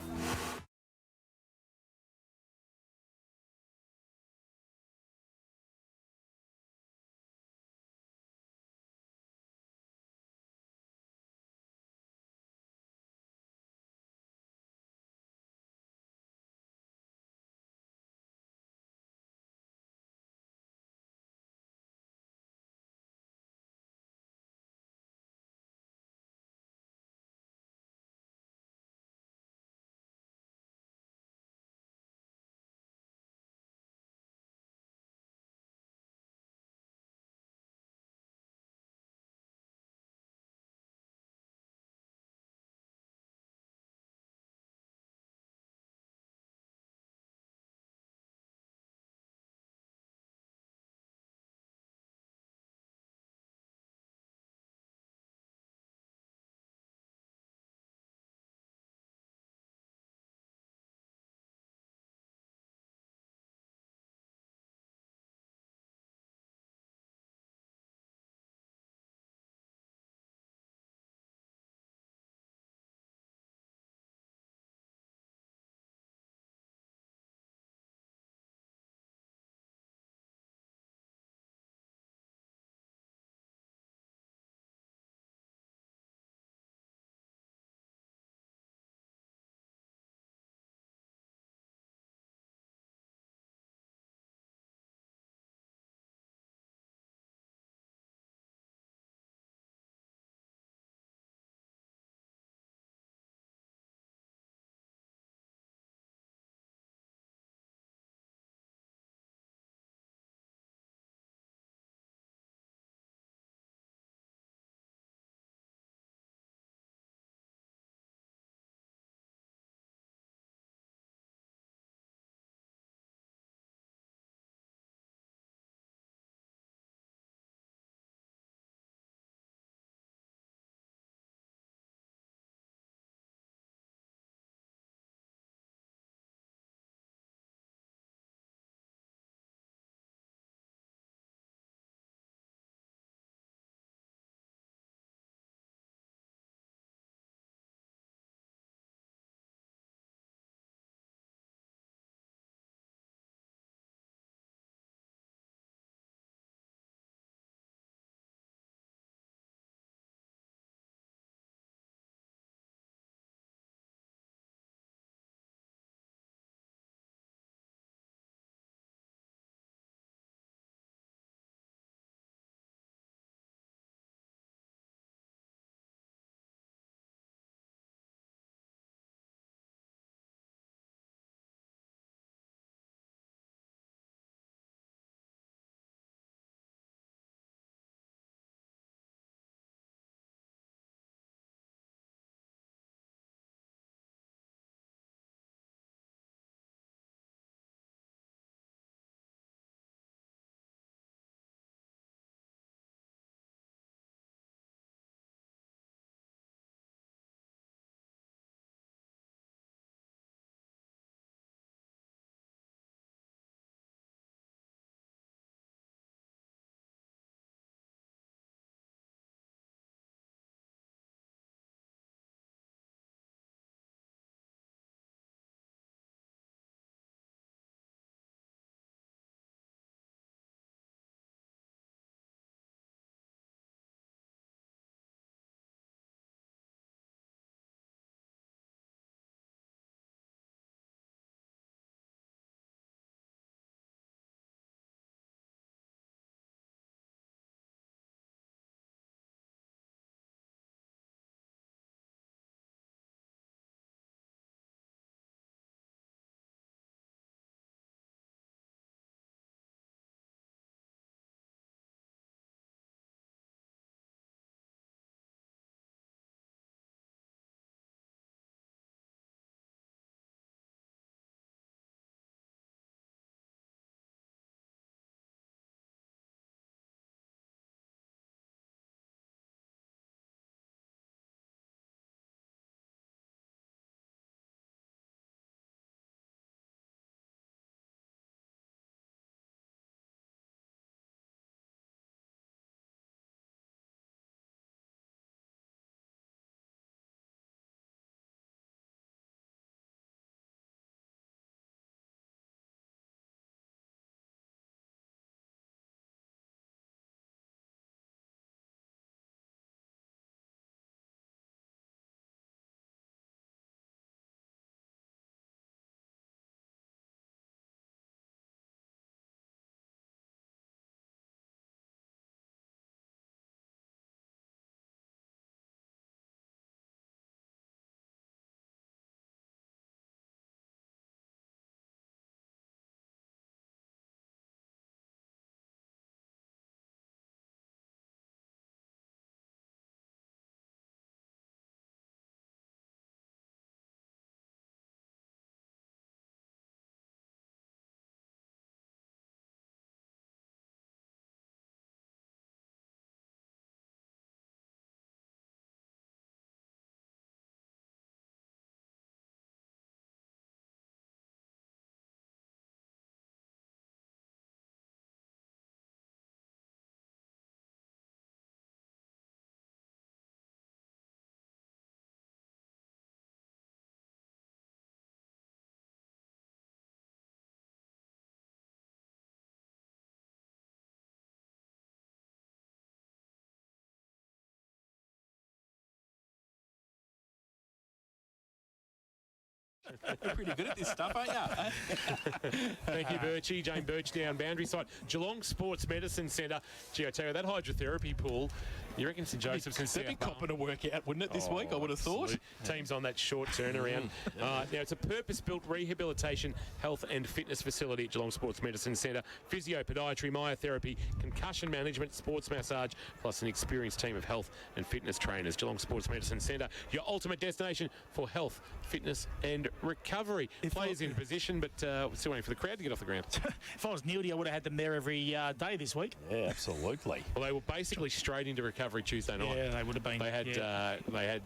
You're pretty good at this stuff, aren't you? Thank you, Birchie. Jane Birch down boundary side. Geelong Sports Medicine Centre. Gee, I tell you, that hydrotherapy pool, you reckon St Joseph's and They'd be copping a workout, wouldn't it, this week? I would have thought. Absolute. Teams on that short turnaround. Now, it's a purpose-built rehabilitation, health and fitness facility at Geelong Sports Medicine Centre. Physio, podiatry, myotherapy, concussion management, sports massage, plus an experienced team of health and fitness trainers. Geelong Sports Medicine Centre, your ultimate destination for health, fitness and recovery. Players in position, but we're still waiting for the crowd to get off the ground. If I was Neildy, I would have had them there every day this week. Yeah, absolutely. Well, they were basically straight into recovery Tuesday night. Yeah, they would have been. They had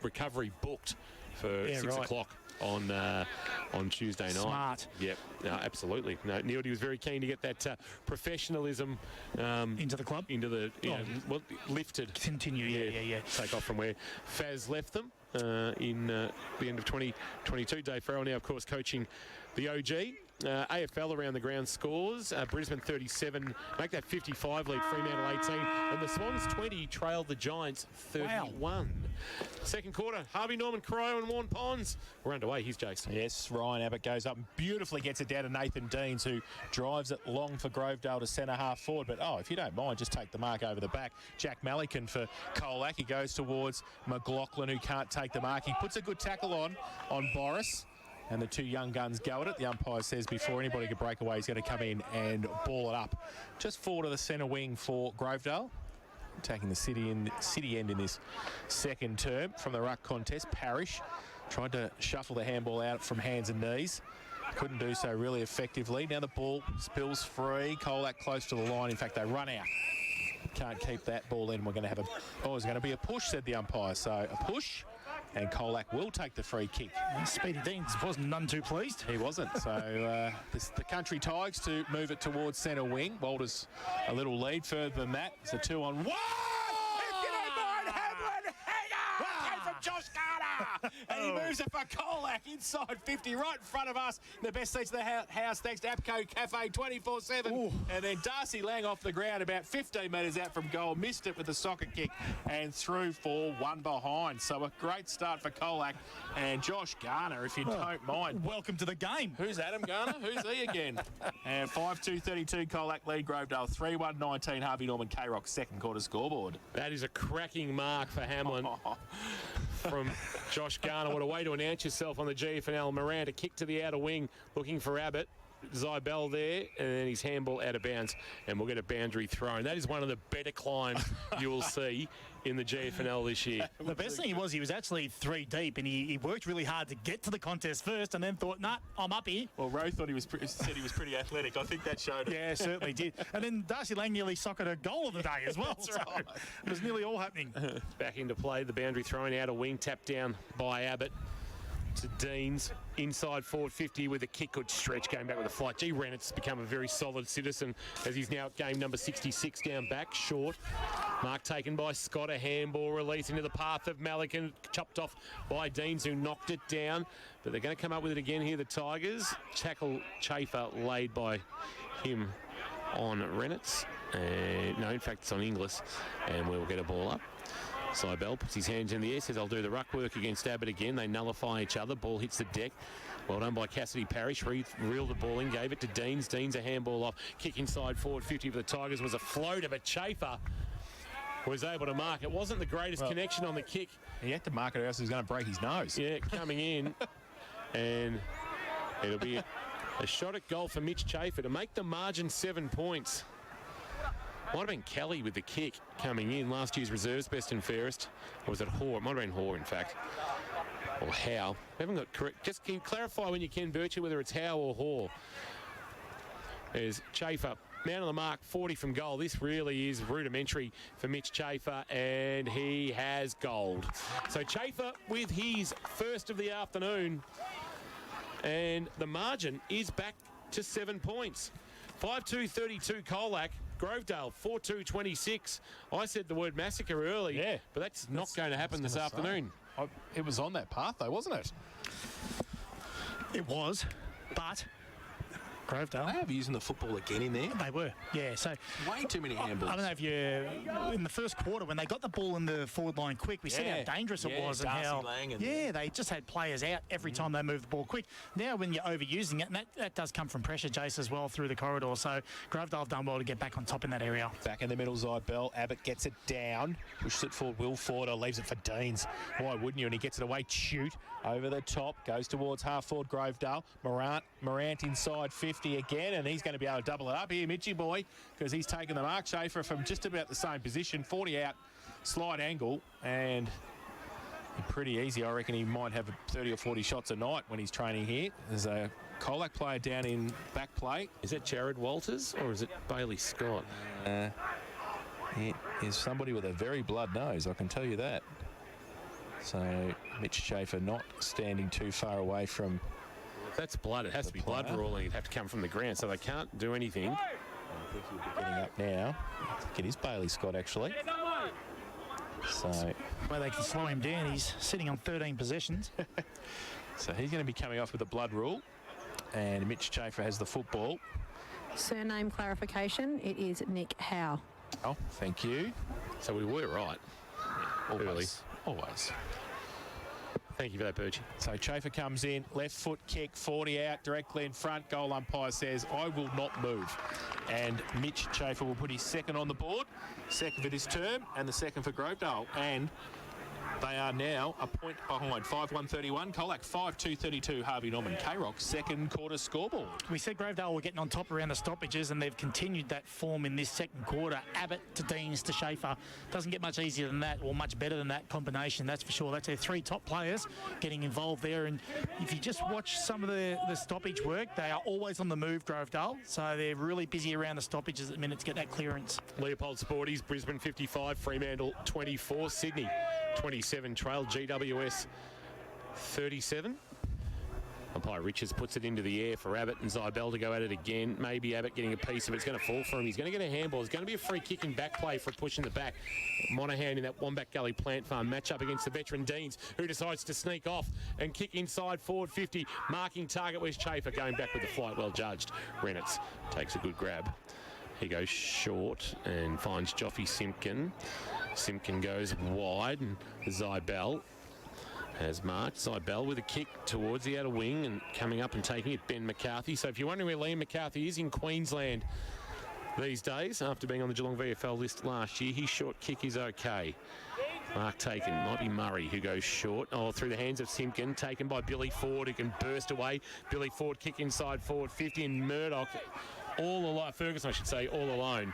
recovery booked for 6 right. o'clock on Tuesday night. Smart. Yep, no, absolutely. No, Neildy was very keen to get that professionalism Into the club? into the lifted. Continue, yeah. Take off from where Faz left them in the end of 2022. Dave Farrell now, of course, coaching the OG. AFL around the ground scores. Brisbane 37, make that 55 lead. Fremantle 18. And the Swans 20 trailed the Giants 31. Wow. Second quarter, Harvey Norman Cryo and Warren Ponds. We're underway. Here's Jason. Yes, Ryan Abbott goes up and beautifully gets it down to Nathan Deans, who drives it long for Grovedale to centre half forward. But, if you don't mind, just take the mark over the back. Jack Malikan for Colac. He goes towards McLaughlin, who can't take the mark. He puts a good tackle on Boris. And the two young guns go at it. The umpire says before anybody could break away, he's going to come in and ball it up. Just forward of the centre wing for Grovedale. Attacking the city end in this second term from the ruck contest. Parrish tried to shuffle the handball out from hands and knees. Couldn't do so really effectively. Now the ball spills free. Colac close to the line. In fact, they run out. Can't keep that ball in. We're going to have it's going to be a push, said the umpire. So a push. And Colac will take the free kick. Speedy Deans wasn't none too pleased. He wasn't. So the Country Tigers to move it towards centre wing. Walters a little lead further than that. It's a 2-on-1. If you don't mind, Hamlin, hanger! From Josh Garner! And he moves it for Colac inside 50, right in front of us. The best seats of the house thanks to Apco Cafe 24/7. And then Darcy Lang off the ground about 15 metres out from goal. Missed it with a soccer kick and through for one behind. So a great start for Colac. And Josh Garner, if you don't mind. Welcome to the game. Who's Adam Garner? Who's he again? And 5-2-32 Colac lead Grovedale 3-1-19 Harvey Norman K-Rock second quarter scoreboard. That is a cracking mark for Hamlin from Josh Garner. What a way to announce yourself on the GFL. Miranda kick to the outer wing looking for Abbott. Zybel there, and then his handball out of bounds, and we'll get a boundary thrown. That is one of the better climbs you will see in the GFL this year. The best thing he was actually 3 deep, and he worked really hard to get to the contest first, and then thought, nah, I'm up here. Well, Rowe thought said he was pretty athletic. I think that showed it. Yeah, certainly did. And then Darcy Lang nearly socketed a goal of the day as well. That's right. It was nearly all happening. Back into play, the boundary thrown out a wing, tapped down by Abbott to Deans, inside forward 50 with a kick. Good stretch, going back with a flight. G. Rennett's become a very solid citizen as he's now at game number 66 down back, short. Mark taken by Scott, a handball release into the path of Malikan, chopped off by Deans, who knocked it down. But they're going to come up with it again here, the Tigers. Tackle Chafer laid by him on Rennett's. No, in fact, it's on Inglis, and we'll get a ball up. Zybel puts his hands in the air, says, I'll do the ruck work against Abbott again. They nullify each other. Ball hits the deck. Well done by Cassidy Parrish. Reeled the ball in, gave it to Deans. Deans a handball off. Kick inside forward 50 for the Tigers was a floater, but Chafer was able to mark. It wasn't the greatest connection on the kick. He had to mark it or else he was going to break his nose. Yeah, coming in. And it'll be a shot at goal for Mitch Chafer to make the margin 7 points. Might have been Kelly with the kick coming in. Last year's reserves, best and fairest. Or was it Hoare? It might have been Hoare, in fact. Or Howe. We haven't got correct. Just can you clarify when you can, Birchie, whether it's Howe or Hoare. There's Chafer. Man on the mark, 40 from goal. This really is rudimentary for Mitch Chafer, and he has gold. So Chafer with his first of the afternoon, and the margin is back to 7 points. 5-2-32 Colac. Grovedale 4-2-26. I said the word massacre early, but that's not going to happen this afternoon. It was on that path, though, wasn't it? It was, but Grovedale. They have using the football again in there. They were, yeah. So Way too many handballs. I don't know if you, in the first quarter, when they got the ball in the forward line quick, we said how dangerous it was and Darcy how, Lang and they just had players out every time they moved the ball quick. Now, when you're overusing it, and that does come from pressure, Jace, as well through the corridor. So Grovedale have done well to get back on top in that area. Back in the middle, Zybell. Abbott gets it down, pushes it forward. Will Ford leaves it for Deans. Why wouldn't you? And he gets it away. Shoot over the top, goes towards half forward Grovedale. Morant inside 50 again, and he's going to be able to double it up here, Mitchie boy, because he's taken the mark. Schaefer from just about the same position, 40 out, slide angle, and pretty easy. I reckon he might have 30 or 40 shots a night when he's training here. There's a Colac player down in back play. Is it Jared Walters or is it Bailey Scott? It is somebody with a very blood nose, I can tell you that. So Mitch Schaefer not standing too far away from... If that's blood, it has to be blood ruling. It'd have to come from the ground, so they can't do anything. I think he'll be getting up now. I think it is Bailey Scott, actually. So Where they can slow him down, he's sitting on 13 possessions. so he's going to be coming off with a blood rule. And Mitch Schaefer has the football. Surname clarification, it is Nick Howe. Oh, thank you. So we were right. Always. Always. Thank you for that, Birchie. So Schaefer comes in, left foot kick, 40 out, directly in front. Goal umpire says, I will not move. And Mitch Schaefer will put his second on the board, second for this term, and the second for Grovedale. And they are now a point behind. 5-1-31, Colac 5-2-32, Harvey Norman. K-Rock, second quarter scoreboard. We said Grovedale were getting on top around the stoppages, and they've continued that form in this second quarter. Abbott to Deans to Schaefer. Doesn't get much easier than that, or much better than that combination, that's for sure. That's their three top players getting involved there. And if you just watch some of the stoppage work, they are always on the move, Grovedale. So they're really busy around the stoppages at the minute to get that clearance. Leopold Sporties, Brisbane 55, Fremantle 24, Sydney 27, trail GWS 37. Umpire Richards puts it into the air for Abbott and Zybell to go at it again. Maybe Abbott getting a piece of it. It's going to fall for him. He's going to get a handball. It's going to be a free kick and back play for a push in the back. Monaghan in that Wombat Gully Plant Farm matchup against the veteran Deans, who decides to sneak off and kick inside forward 50. Marking target was Schaefer, going back with the flight. Well judged. Reynolds takes a good grab. He goes short and finds Joffy Simpkin. Simpkin goes wide, and Zybell has marked. Zybell with a kick towards the outer wing and coming up and taking it, Ben McCarthy. So if you're wondering where Liam McCarthy is in Queensland these days, after being on the Geelong VFL list last year, his short kick is okay. Mark taken, might be Murray who goes short. Oh, through the hands of Simpkin, taken by Billy Ford, who can burst away. Billy Ford kick inside forward 50, and Murdoch all alone, Ferguson I should say, all alone.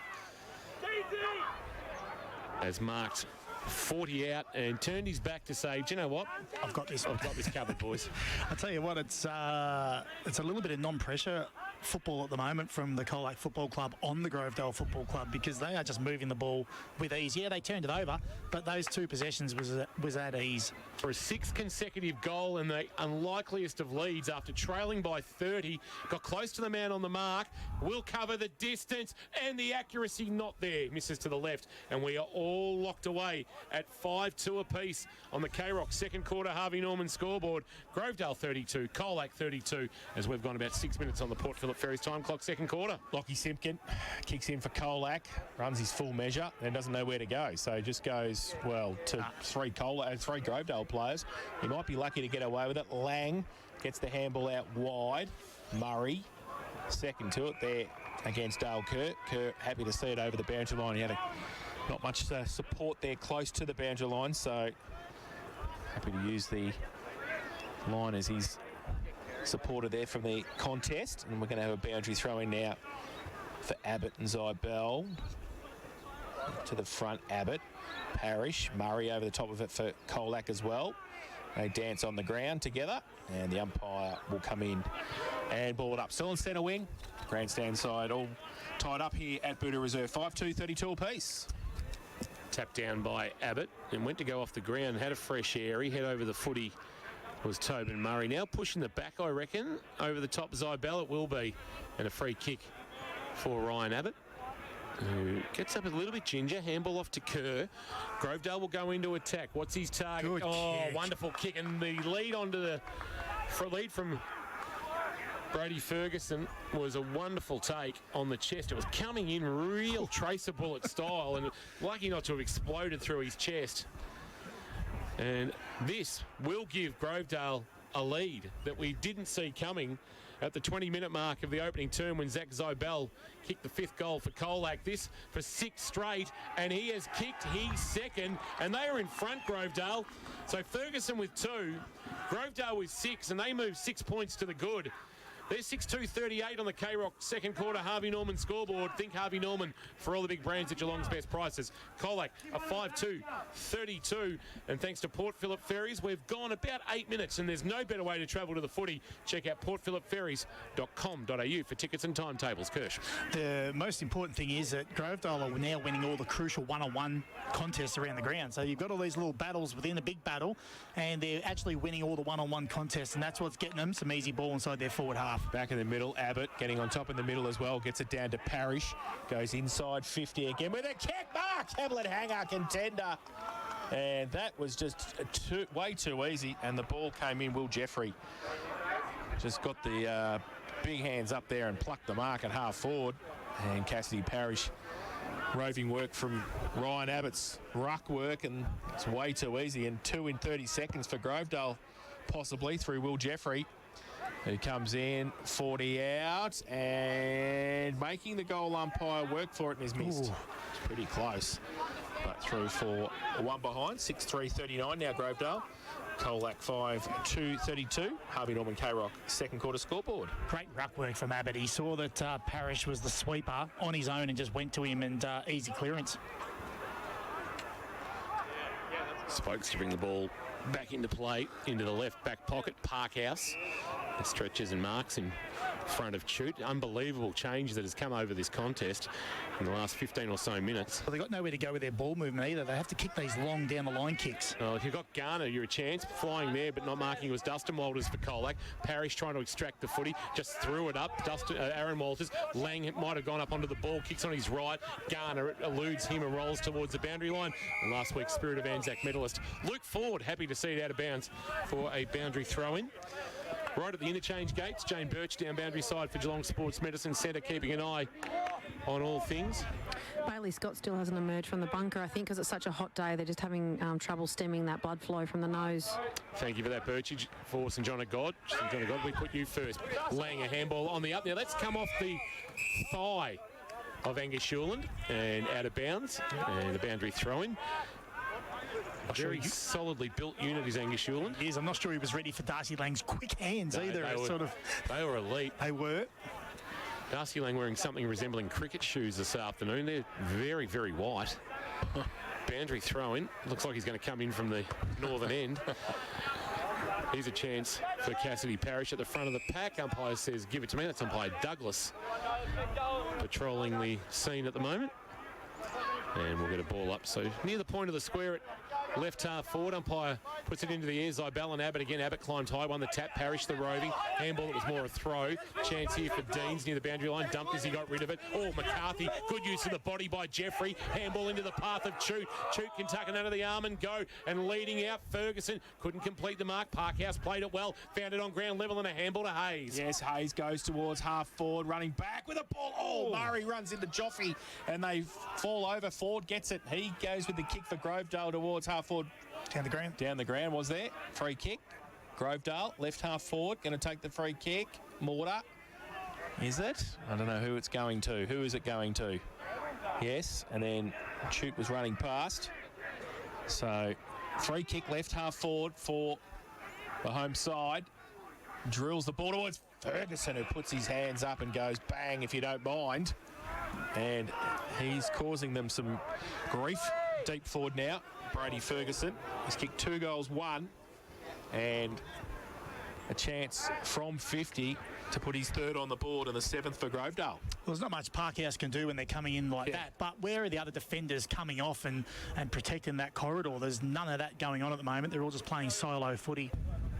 Has marked 40 out and turned his back to say, do you know what? I've got this covered, boys. I'll tell you what, it's a little bit of non-pressure football at the moment from the Colac Football Club on the Grovedale Football Club, because they are just moving the ball with ease. Yeah, they turned it over, but those two possessions was at ease. For a sixth consecutive goal and the unlikeliest of leads after trailing by 30, got close to the man on the mark, will cover the distance, and the accuracy not there. Misses to the left, and we are all locked away at 5-2 apiece on the K-Rock second quarter Harvey Norman scoreboard. Grovedale 32, Colac 32, as we've gone about 6 minutes on the Port Phillip Ferries time clock, second quarter. Lockie Simpkin kicks in for Colac, runs his full measure, and doesn't know where to go. So just goes, well, to three Grovedale players. He might be lucky to get away with it. Lang gets the handball out wide. Murray, second to it there against Dale Kerr. Kerr happy to see it over the boundary line. He had not much support there close to the boundary line, so happy to use the line as his supporter there from the contest. And we're going to have a boundary throw in now for Abbott and Zybell. To the front, Abbott. Parrish, Murray over the top of it for Colac as well. They dance on the ground together, and the umpire will come in and ball it up. Still in centre wing. Grandstand side all tied up here at Buddha Reserve. 5-2, 32 apiece. Tapped down by Abbott and went to go off the ground, had a fresh air. He head over the footy was Tobin Murray. Now pushing the back, I reckon, over the top Zybell it will be. And a free kick for Ryan Abbott, who gets up a little bit ginger. Handball off to Kerr. Grovedale will go into attack. What's his target? Good kick. Wonderful Wonderful kick. And the lead onto the lead from Brody Ferguson was a wonderful take on the chest. It was coming in real tracer bullet style and lucky not to have exploded through his chest. And this will give Grovedale a lead that we didn't see coming at the 20-minute mark of the opening term when Zach Zybell kicked the 5th goal for Colac. This for 6 straight, and he has kicked his 2nd, and they are in front, Grovedale. So Ferguson with 2, Grovedale with 6, and they move 6 points to the good. They're 6-2-38 on the K-Rock second quarter Harvey Norman scoreboard. Think Harvey Norman for all the big brands at Geelong's best prices. Colac a 5-2-32. And thanks to Port Phillip Ferries, we've gone about 8 minutes and there's no better way to travel to the footy. Check out portphillipferries.com.au for tickets and timetables. Kirsch. The most important thing is that Grovedale are now winning all the crucial one-on-one contests around the ground. So you've got all these little battles within a big battle and they're actually winning all the one-on-one contests, and that's what's getting them some easy ball inside their forward half. Back in the middle, Abbott getting on top in the middle as well. Gets it down to Parrish. Goes inside 50 again with a kick mark. Hamlet hanger contender. And that was just way too easy. And the ball came in. Will Jeffrey just got the big hands up there and plucked the mark at half forward. And Cassidy Parrish, roving work from Ryan Abbott's ruck work. And it's way too easy. And 2 in 30 seconds for Grovedale, possibly through Will Jeffrey, who comes in, 40 out, and making the goal umpire work for it and is missed. Ooh. It's pretty close, but through for 1 behind, 6-3-39 now Grovedale. Colac 5-2-32. Harvey Norman K-Rock second quarter scoreboard. Great ruck work from Abbott. He saw that Parrish was the sweeper on his own and just went to him and easy clearance. Spokes to bring the ball back into play, into the left back pocket. Parkhouse stretches and marks in front of Chute. Unbelievable change that has come over this contest in the last 15 or so minutes. Well, they've got nowhere to go with their ball movement either. They have to kick these long down the line kicks. Well, if you've got Garner, you're a chance. Flying there, but not marking. It was Dustin Walters for Colac. Parrish trying to extract the footy, just threw it up. Aaron Walters. Lang might have gone up onto the ball, kicks on his right. Garner eludes him and rolls towards the boundary line. And last week's Spirit of Anzac medalist Luke Ford, happy to see it out of bounds for a boundary throw-in. Right at the interchange gates, Jane Birch down boundary side for Geelong Sports Medicine Centre, keeping an eye on all things. Bailey Scott still hasn't emerged from the bunker, I think, because it's such a hot day. They're just having trouble stemming that blood flow from the nose. Thank you for that, Birchage, for St John of God. St John of God, we put you first. Lang a handball on the up. Now, let's come off the thigh of Angus Shuland and out of bounds, and a boundary throw-in. A very solidly built unit is Angus Shuland. He is. I'm not sure he was ready for Darcy Lang's quick hands either. They were elite. They were. Darcy Lang wearing something resembling cricket shoes this afternoon. They're very, very white. Boundary throw-in. Looks like he's going to come in from the northern end. Here's a chance for Cassidy Parrish at the front of the pack. Umpire says, give it to me. That's umpire Douglas patrolling the scene at the moment. And we'll get a ball up. So near the point of the square at left half forward. Umpire puts it into the air. Zybell and Abbott again. Abbott climbed high, won the tap. Parrish the roving. Handball that was more a throw. Chance here for Deans near the boundary line. Dumped as he got rid of it. Oh, McCarthy. Good use of the body by Jeffrey. Handball into the path of Chute. Chute can tuck it under the arm and go. And leading out Ferguson. Couldn't complete the mark. Parkhouse played it well. Found it on ground level and a handball to Hayes. Yes, Hayes goes towards half forward, running back with a ball. Oh, Murray runs into Joffe and they fall over. Ford gets it. He goes with the kick for Grovedale towards half forward. Down the ground. Down the ground was there. Free kick. Grovedale, left half forward, going to take the free kick. Mortar. Is it? I don't know who it's going to. Who is it going to? Yes, and then Chute was running past. So, free kick left half forward for the home side. Drills the ball towards Ferguson, who puts his hands up and goes, bang, if you don't mind. And he's causing them some grief. Deep forward now, Brody Ferguson. He's kicked 2 goals, 1, and a chance from 50 to put his 3rd on the board and the 7th for Grovedale. Well, there's not much Parkhouse can do when they're coming in like that, but where are the other defenders coming off and protecting that corridor? There's none of that going on at the moment. They're all just playing solo footy.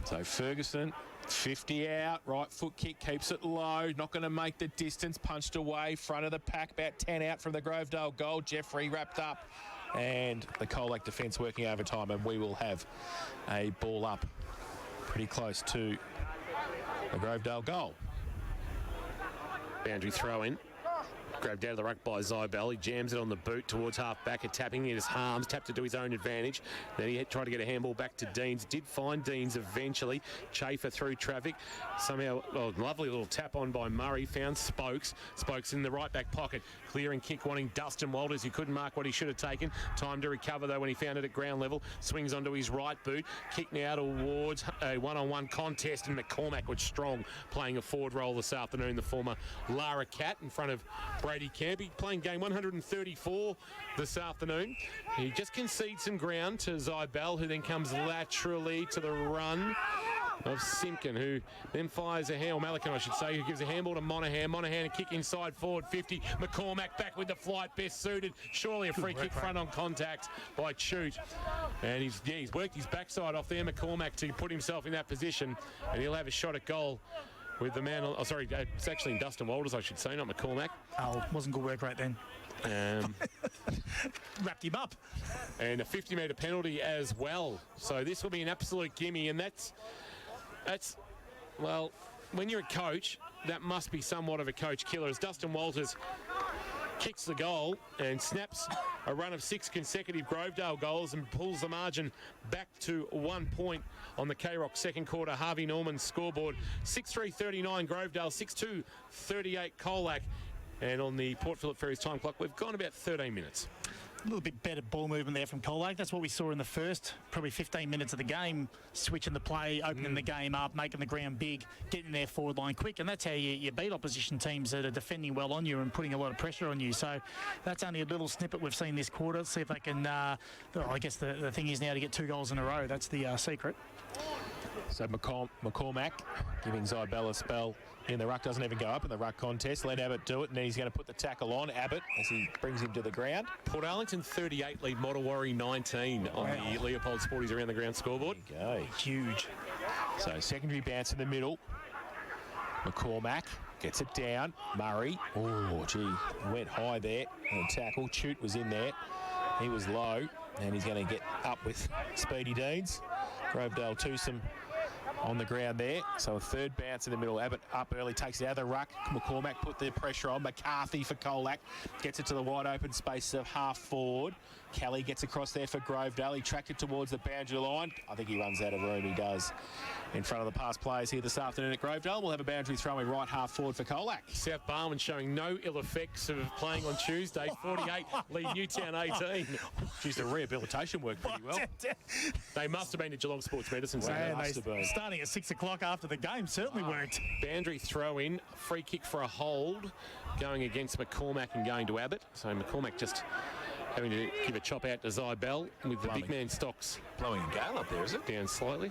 So Ferguson, 50 out, right foot kick, keeps it low, not going to make the distance, punched away, front of the pack, about 10 out from the Grovedale goal. Jeffrey wrapped up, and the Colac defence working overtime, and we will have a ball up pretty close to the Grovedale goal. Boundary throw in. Grabbed out of the ruck by Zybel. He jams it on the boot towards half-back. Tapping it as Harms. Tapped it to his own advantage. Then he tried to get a handball back to Deans. Did find Deans eventually. Chafer through traffic. Somehow, lovely little tap on by Murray. Found Spokes. Spokes in the right-back pocket. Clearing kick wanting Dustin Walters. He couldn't mark what he should have taken. Time to recover, though, when he found it at ground level. Swings onto his right boot. Kick now towards a one-on-one contest. And McCormack was strong, playing a forward role this afternoon. The former Lara Cat in front of Brady Campy, playing game 134 this afternoon. He just concedes some ground to Zybel, who then comes laterally to the run of Simpkin, who then fires a handball, Malakan I should say, who gives a handball to Monaghan. Monaghan a kick inside forward 50. McCormack back with the flight, best suited. Surely a free kick front on contact by Chute. And he's worked his backside off there, McCormack, to put himself in that position, and he'll have a shot at goal with the man, it's actually Dustin Walters, I should say, not McCormack. Oh, wasn't good work right then. Wrapped him up. And a 50-metre penalty as well. So this will be an absolute gimme, and that's well, when you're a coach, that must be somewhat of a coach killer, as Dustin Walters kicks the goal and snaps a run of 6 consecutive Grovedale goals and pulls the margin back to 1 point on the K-Rock second quarter Harvey Norman scoreboard. 6-3-39 Grovedale, 6-2-38 Colac. And on the Port Phillip Ferries time clock, we've gone about 13 minutes. A little bit better ball movement there from Colac. That's what we saw in the first, probably 15 minutes of the game, switching the play, opening the game up, making the ground big, getting their forward line quick, and that's how you beat opposition teams that are defending well on you and putting a lot of pressure on you. So that's only a little snippet we've seen this quarter. See if they can, I guess the thing is now to get 2 goals in a row. That's the secret. So McCormack giving Zybel a spell in the ruck, doesn't even go up in the ruck contest. Let Abbott do it, and then he's going to put the tackle on Abbott as he brings him to the ground. Port Arlington 38 lead Mottawarri 19 on the Leopold Sporties around the ground scoreboard. There you go. Huge. So secondary bounce in the middle. McCormack gets it down. Murray, oh gee, went high there on the tackle. Chute was in there. He was low, and he's going to get up with Speedy Deans. Grovedale twosome on the ground there. So a third bounce in the middle. Abbott up early, takes it out of the ruck. McCormack put the pressure on. McCarthy for Colac. Gets it to the wide open space of half forward. Kelly gets across there for Grovedale. He tracked it towards the boundary line. I think he runs out of room. He does. In front of the past players here this afternoon at Grovedale. We'll have a boundary throw in right half forward for Colac. South Barwon showing no ill effects of playing on Tuesday. 48 lead Newtown 18. Geez, the rehabilitation worked pretty well. They must have been at Geelong Sports Medicine Centre. must have been. Starting at 6 o'clock after the game certainly worked. Boundary throw in, free kick for a hold, going against McCormack and going to Abbott. So McCormack just having to give a chop out to Zybel with the big man stocks. Blowing a gale up there, is it? Down slightly.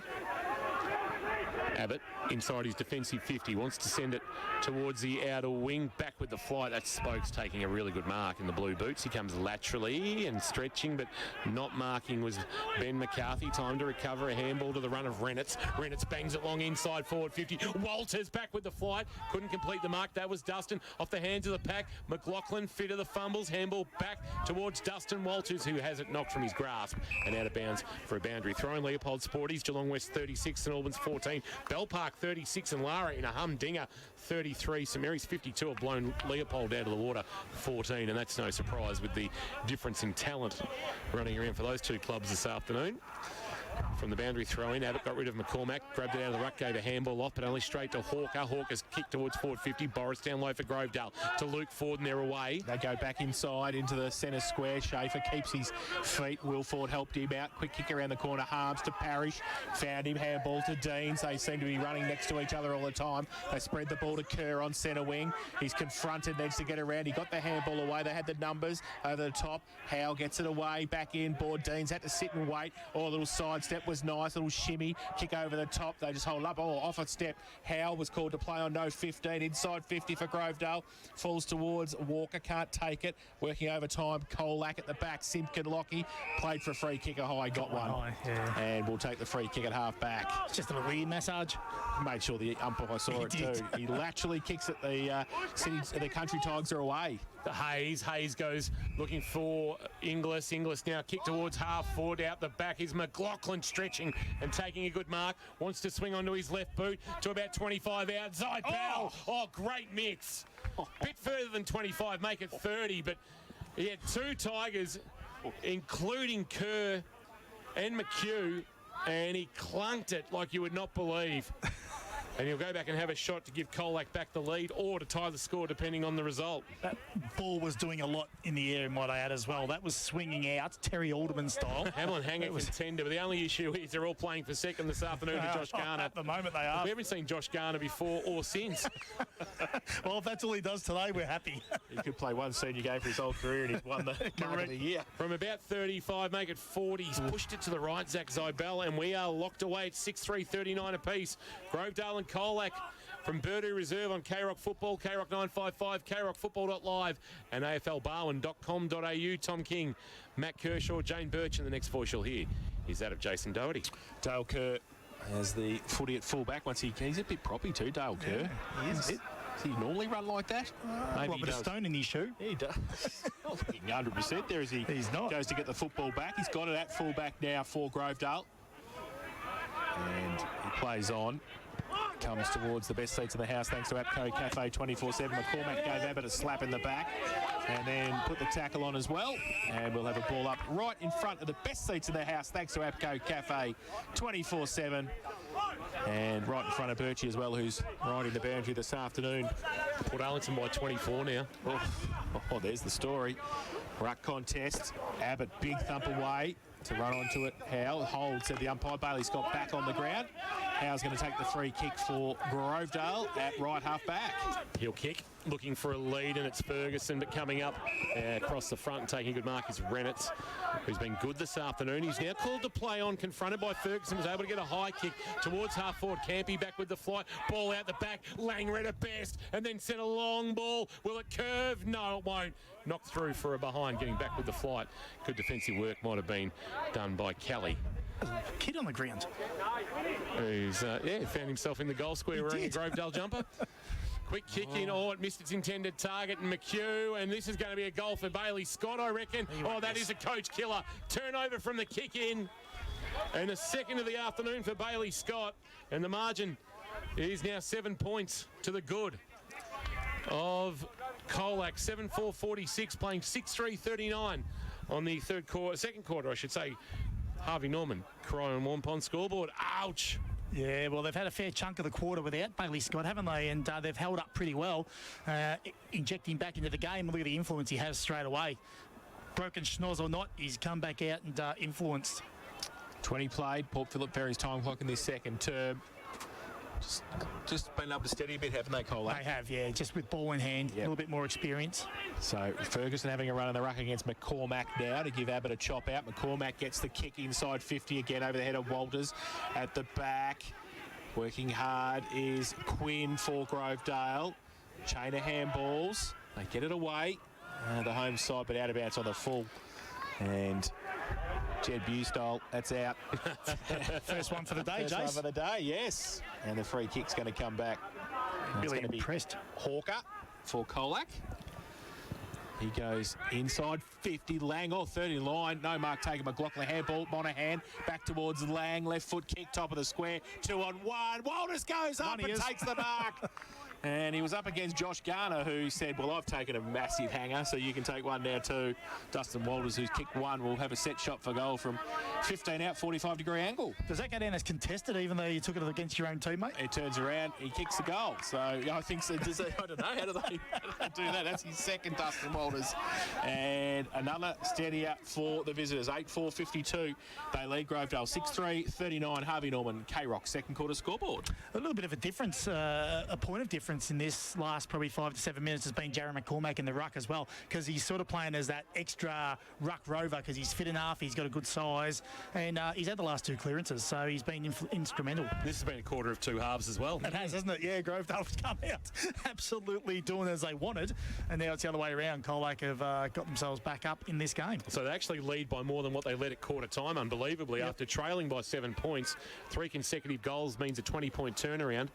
Abbott inside his defensive 50 wants to send it towards the outer wing, back with the flight. That's Spokes taking a really good mark in the blue boots. He comes laterally and stretching, but not marking was Ben McCarthy. Time to recover, a handball to the run of Renitz. Renitz bangs it long inside forward 50. Walters back with the flight, couldn't complete the mark. That was Dustin off the hands of the pack. McLaughlin fit of the fumbles, handball back towards Dustin Walters, who has it knocked from his grasp and out of bounds for a boundary throw. Leopold Sporties, Geelong West 36, St Albans 14, Bell Park 36, and Lara in a humdinger 33. St Mary's 52 have blown Leopold out of the water 14, and that's no surprise with the difference in talent running around for those two clubs this afternoon. From the boundary throw-in, Abbott got rid of McCormack, grabbed it out of the ruck, gave a handball off, but only straight to Hawker. Hawker's kicked towards forward 50. Boris down low for Grovedale. To Luke Ford, and they're away. They go back inside into the centre square. Schaefer keeps his feet. Will Ford helped him out. Quick kick around the corner. Harms to Parrish. Found him. Handball to Deans. They seem to be running next to each other all the time. They spread the ball to Kerr on centre wing. He's confronted, needs to get around. He got the handball away. They had the numbers over the top. Howe gets it away. Back in. Board Deans had to sit and wait. Oh, a little sidestep was nice. Little shimmy. Kick over the top. They just hold up. Oh, off a step. Howe was called to play on no 15. Inside 50 for Grovedale. Falls towards Walker. Can't take it. Working overtime. Colac at the back. Simpkin Lockie played for a free kick. A high. Got one. High, yeah. And we'll take the free kick at half back. Just a little ear massage. Made sure the umpire saw it did. too. He laterally kicks it. The Country Tigers are away. Hayes goes looking for Inglis. Inglis now kicked towards half forward. Out the back is McLaughlin. Franklin stretching and taking a good mark. Wants to swing onto his left boot to about 25 out. Zybel. Oh, great mix. Bit further than 25, make it 30, but he had 2 Tigers, including Kerr and McHugh, and he clunked it like you would not believe. And he'll go back and have a shot to give Colac back the lead or to tie the score depending on the result. That ball was doing a lot in the air, might I add, as well. That was swinging out, Terry Alderman style. Hamlin Hanger contender, but the only issue is they're all playing for second this afternoon to Josh Garner. At the moment they are. We haven't seen Josh Garner before or since. Well, if that's all he does today, we're happy. He could play one senior game for his whole career and he's won the Mark of the Year. From about 35, make it 40. He's pushed it to the right, Zach Zybel, and we are locked away at 6-3, 39 apiece. Grovedale and Colac from Birdoo Reserve on K-Rock Football, K-Rock 955, krockfootball.live and aflbarwin.com.au. Tom King, Matt Kershaw, Jane Birch, and the next voice you'll hear is that of Jason Doherty. Dale Kerr has the footy at full-back. He's a bit proppy too, Dale Kerr. He is. Does he normally run like that? Maybe a stone in his shoe. He does. Not looking 100% there as he goes to get the football back. He's got it at full-back now for Grovedale. And he plays on. Comes towards the best seats in the house thanks to APCO Cafe 24/7. McCormack gave Abbott a slap in the back and then put the tackle on as well. And we'll have a ball up right in front of the best seats in the house thanks to APCO Cafe 24/7. And right in front of Birchie as well, who's riding the boundary this afternoon. Port Arlington by 24 now. Oh, there's the story. Ruck contest. Abbott big thump away to run onto it. Howe holds, said the umpire. Bailey Scott back on the ground. Howe's going to take the free kick for Grovedale at right half back. He'll kick, looking for a lead, and it's Ferguson, but coming up across the front and taking a good mark is Rennett, who's been good this afternoon. He's now called to play on, confronted by Ferguson, was able to get a high kick towards half forward. Campy back with the flight, ball out the back, Langred at best, and then sent a long ball. Will it curve? No, it won't. Knocked through for a behind, getting back with the flight. Good defensive work might have been done by Kelly. Kid on the ground. Who's found himself in the goal square wearing a Grovedale jumper. Quick kick in. Oh, it missed its intended target. And McHugh, and this is going to be a goal for Bailey Scott, I reckon. Oh, that is a coach killer. Turnover from the kick in. And the second of the afternoon for Bailey Scott. And the margin is now 7 points to the good of Colac. 7-4-46, playing 6-3-39 on the second quarter, I should say. Harvey Norman, Cry on Warm Pond scoreboard. Ouch! Yeah, well, they've had a fair chunk of the quarter without Bailey Scott, haven't they? And they've held up pretty well, injecting back into the game. Look at the influence he has straight away. Broken schnoz or not, he's come back out and influenced. 20 played. Port Phillip Ferry's time clock in this second term. Just been able to steady a bit, haven't they, Colac? They have, yeah, just with ball in hand, a little bit more experience. So Ferguson having a run in the ruck against McCormack now to give Abbott a chop out. McCormack gets the kick inside 50 again over the head of Walters at the back. Working hard is Quinn for Grovedale. Chain of handballs. They get it away. The home side, but out of bounds on the full. And Jed Bustyle, that's out. First one for the day, First Jace. one for the day, yes. And the free kick's going to come back. Really impressed. Hawker for Colac. He goes inside 50. Lang, 30 line. No mark taken. McLaughlin handball. Monahan back towards Lang. Left foot kick, top of the square. 2-on-1. Walters goes up and takes the mark. And he was up against Josh Garner, who said, well, I've taken a massive hanger, so you can take one now too. Dustin Walters, who's kicked one, will have a set shot for goal from 15 out, 45-degree angle. Does that go down as contested, even though you took it against your own teammate? He turns around, he kicks the goal. So I think so. I don't know, how do they do that? That's his second, Dustin Walters. And another steadier for the visitors. 8-4-52. They lead Grovedale 6-3-39. Harvey Norman, K-Rock, second quarter scoreboard. A little bit of a difference, a point of difference in this last probably 5 to 7 minutes has been Jared McCormack in the ruck as well, because he's sort of playing as that extra ruck rover because he's fit enough, he's got a good size, and he's had the last 2 clearances, so he's been instrumental. This has been a quarter of 2 halves as well. It has, hasn't it? Yeah, Grovedale's come out absolutely doing as they wanted, and now it's the other way around. Colac have got themselves back up in this game. So they actually lead by more than what they led at quarter time, unbelievably, after trailing by 7 points. 3 consecutive goals means a 20-point turnaround.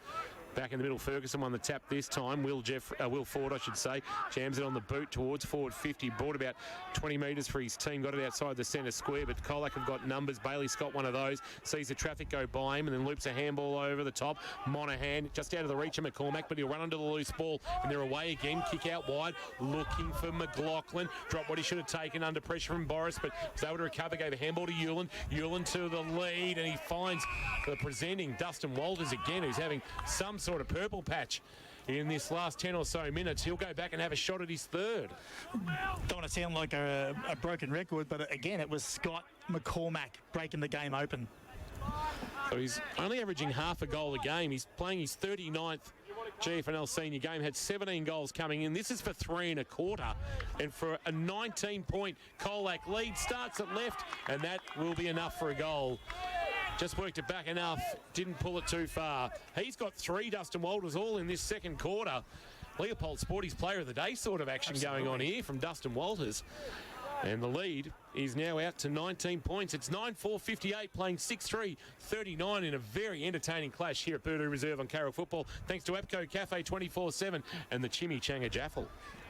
Back in the middle, Ferguson won the tap this time. Will Ford, I should say, jams it on the boot towards forward 50. Brought about 20 metres for his team. Got it outside the centre square, but Colac have got numbers. Bailey Scott, one of those. Sees the traffic go by him and then loops a handball over the top. Monahan just out of the reach of McCormack, but he'll run under the loose ball and they're away again. Kick out wide, looking for McLaughlin. Dropped what he should have taken under pressure from Boris, but was able to recover. Gave a handball to Hewlin. Hewlin to the lead, and he finds the presenting Dustin Walters again, who's having some sort of purple patch in this last 10 or so minutes. He'll go back and have a shot at his third. Don't want to sound like a broken record, but again, it was Scott McCormack breaking the game open. So he's only averaging half a goal a game. He's playing his 39th GFL senior game, had 17 goals coming in. This is for 3 1/4, and for a 19-point Colac lead. Starts at left, and that will be enough for a goal. Just worked it back enough, didn't pull it too far. He's got 3, Dustin Walters, all in this second quarter. Leopold Sporty's player of the day sort of action going on here from Dustin Walters. And the lead is now out to 19 points. It's 9-4-58, playing 6-3-39 in a very entertaining clash here at Purdue Reserve on Carroll Football. Thanks to Apco Cafe 24/7 and the Chimichanga Jaffle.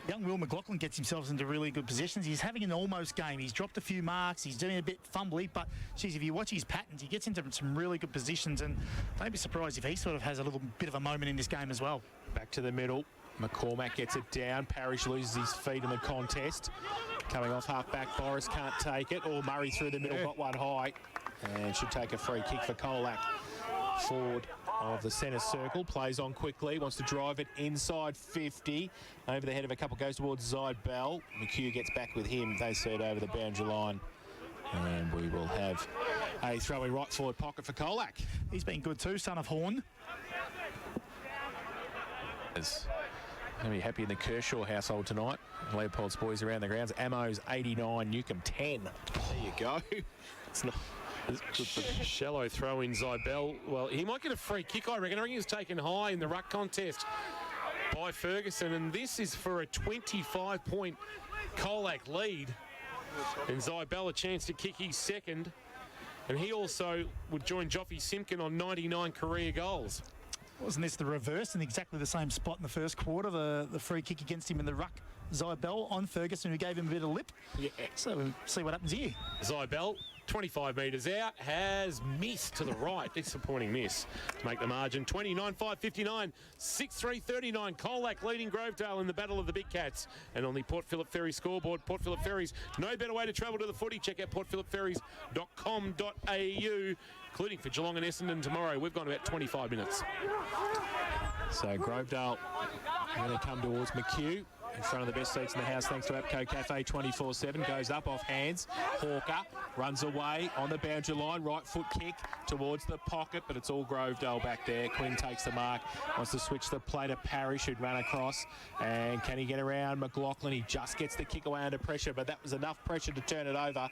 Young Will McLaughlin gets himself into really good positions. He's having an almost game. He's dropped a few marks. He's doing a bit fumbly, but geez, if you watch his patterns, he gets into some really good positions, and don't be surprised if he sort of has a little bit of a moment in this game as well. Back to the middle. McCormack gets it down. Parrish loses his feet in the contest. Coming off half-back, Boris can't take it. Or Murray through the middle, got one high. And should take a free kick for Colac. Forward of the centre circle, plays on quickly, wants to drive it inside 50. Over the head of a couple, goes towards Zybell. McHugh gets back with him. They see it over the boundary line. And we will have a throw in right forward pocket for Colac. He's been good too, son of Horn. Going to be happy in the Kershaw household tonight. Leopold's boys around the grounds. Ammo's 89, Newcomb 10. There you go. It's not... Shallow throw in Zybell. Well, he might get a free kick, I reckon. I reckon he was taken high in the ruck contest by Ferguson, and this is for a 25-point Colac lead. And Zybell a chance to kick his second, and he also would join Joffy Simpkin on 99 career goals. Wasn't this the reverse in exactly the same spot in the first quarter? The free kick against him in the ruck. Zybell on Ferguson, who gave him a bit of lip. Yeah. So we'll see what happens here. Zybell, 25 metres out, has missed to the right. Disappointing miss to make the margin. 29-5-59, 6-3-39. Colac leading Grovedale in the Battle of the Big Cats. And on the Port Phillip Ferry scoreboard, Port Phillip Ferries, no better way to travel to the footy. Check out portphillipferries.com.au, including for Geelong and Essendon tomorrow. We've gone about 25 minutes. So Grovedale going to come towards McHugh. In front of the best seats in the house, thanks to Apco Cafe 24/7. Goes up off hands. Hawker runs away on the boundary line. Right foot kick towards the pocket, but it's all Grovedale back there. Quinn takes the mark. Wants to switch the play to Parrish, who'd run across. And can he get around McLaughlin? He just gets the kick away under pressure, but that was enough pressure to turn it over.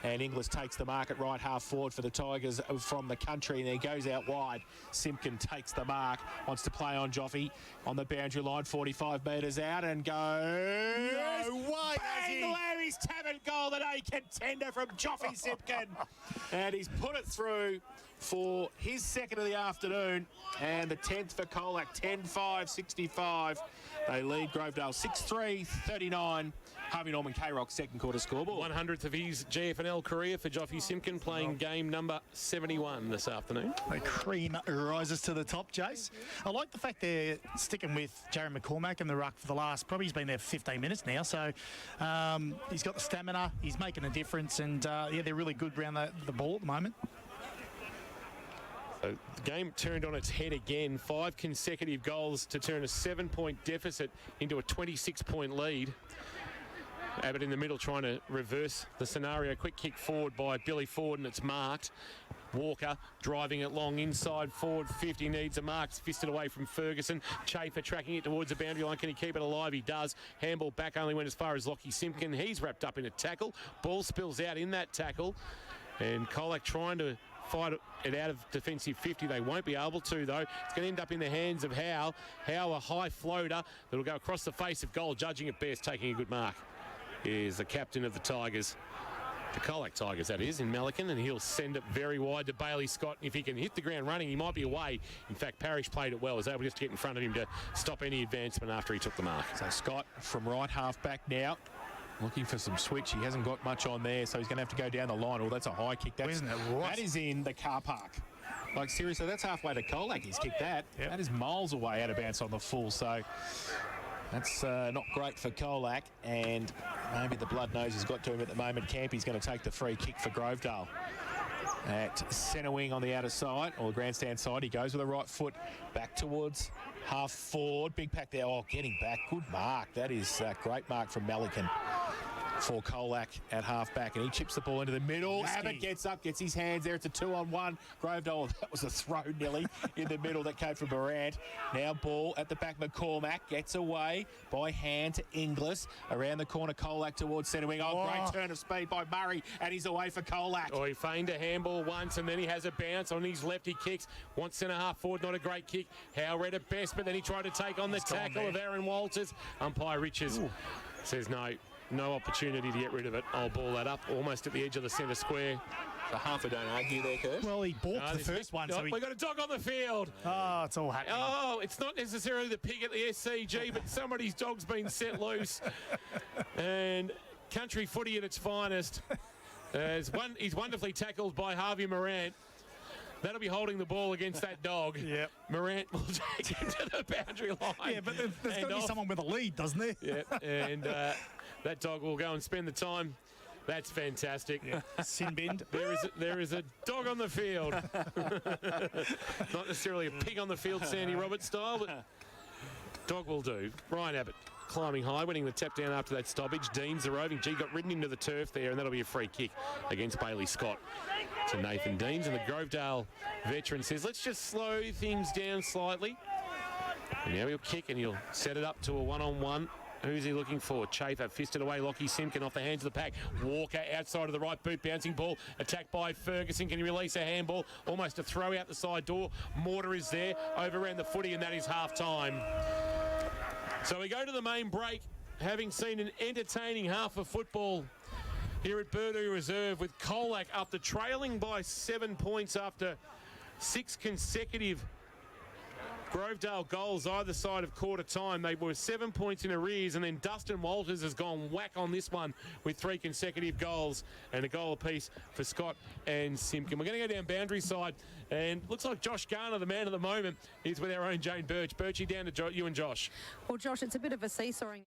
And Inglis takes the mark at right half forward for the Tigers from the country, and he goes out wide. Simpkin takes the mark, wants to play on Joffy on the boundary line, 45 metres out, and goes. No way! Bang! Larry's Tavern goal, the day contender from Joffy Simpkin. And he's put it through for his second of the afternoon, and the 10th for Colac, 10-5-65. They lead Grovedale 6-3-39. Harvey Norman K-Rock's second quarter scoreboard. 100th of his GFNL career for Joffy Simpkin, playing game number 71 this afternoon. The cream rises to the top, Jace. I like the fact they're sticking with Jared McCormack in the ruck for the last, probably he's been there for 15 minutes now, so he's got the stamina, he's making a difference, and yeah, they're really good around the ball at the moment. So the game turned on its head again. 5 consecutive goals to turn a 7-point deficit into a 26-point lead. Abbott in the middle trying to reverse the scenario. Quick kick forward by Billy Ford, and it's marked. Walker driving it long inside forward 50, needs a mark. It's fisted away from Ferguson. Chafer tracking it towards the boundary line. Can he keep it alive? He does. Handball back only went as far as Lockie Simpkin. He's wrapped up in a tackle. Ball spills out in that tackle. And Colac trying to fight it out of defensive 50. They won't be able to, though. It's going to end up in the hands of Howe. Howe, a high floater that'll go across the face of goal, judging it best, taking a good mark. Is the captain of the Tigers. The Colac Tigers, that is, in Melican, and he'll send it very wide to Bailey Scott. If he can hit the ground running, he might be away. In fact, Parrish played it well. Was able just to get in front of him to stop any advancement after he took the mark. So Scott from right half back now, looking for some switch. He hasn't got much on there, so he's going to have to go down the line. Oh, that's a high kick. Isn't it right? That is in the car park. Like, seriously, that's halfway to Colac. He's kicked that. Yep. That is miles away out of bounds on the full, so that's not great for Colac, and maybe the blood nose has got to him at the moment. Campy's going to take the free kick for Grovedale. At centre wing on the outer side, or the grandstand side, he goes with the right foot back towards half forward. Big pack there. Oh, getting back. Good mark. That is a great mark from Melican for Colac at half back, and he chips the ball into the middle. Abbott gets up, gets his hands there. It's a 2-on-1. Grovedale, that was a throw nearly in the middle that came from Morant. Now ball at the back. McCormack gets away by hand to Inglis. Around the corner, Colac towards centre wing. Oh, great turn of speed by Murray, and he's away for Colac. Oh, he feigned a handball once, and then he has a bounce on his left. He kicks. Wants centre half forward. Not a great kick. Howard at best, but then he tried to take on the tackle of Aaron Walters. Umpire Richards says no opportunity to get rid of it. I'll ball that up almost at the edge of the centre square. So half a don't argue there, Kurt. Well, he balked the first one. So we got a dog on the field. Oh, it's all happening. Oh, it's not necessarily the pig at the SCG, but somebody's dog's been set loose. And country footy at its finest. He's wonderfully tackled by Harvey Morant. That'll be holding the ball against that dog. Yep. Morant will take him to the boundary line. Yeah, but there's got to be someone with a lead, doesn't there? Yeah, and that dog will go and spend the time. That's fantastic. Yeah. Sin binned. There is a dog on the field. Not necessarily a pig on the field, Sandy Roberts style, but dog will do. Ryan Abbott climbing high, winning the tap down after that stoppage. Deans, the roving G, got ridden into the turf there, and that'll be a free kick against Bailey Scott to Nathan Deans. And the Grovedale veteran says, let's just slow things down slightly. And now he'll kick and he'll set it up to a one-on-one. Who's he looking for? Chafer fisted away. Lockie Simpkin off the hands of the pack. Walker outside of the right boot. Bouncing ball. Attacked by Ferguson. Can he release a handball? Almost a throw out the side door. Mortar is there. Overran the footy, and that is half time. So we go to the main break, having seen an entertaining half of football here at Burdew Reserve, with Colac up to trailing by 7 points after 6 consecutive Grovedale goals either side of quarter time. They were 7 points in arrears, and then Dustin Walters has gone whack on this one with 3 consecutive goals and a goal apiece for Scott and Simpkin. We're going to go down boundary side, and looks like Josh Garner, the man of the moment, is with our own Jane Birch. Birchie, down to you and Josh. Well, Josh, it's a bit of a seesawing.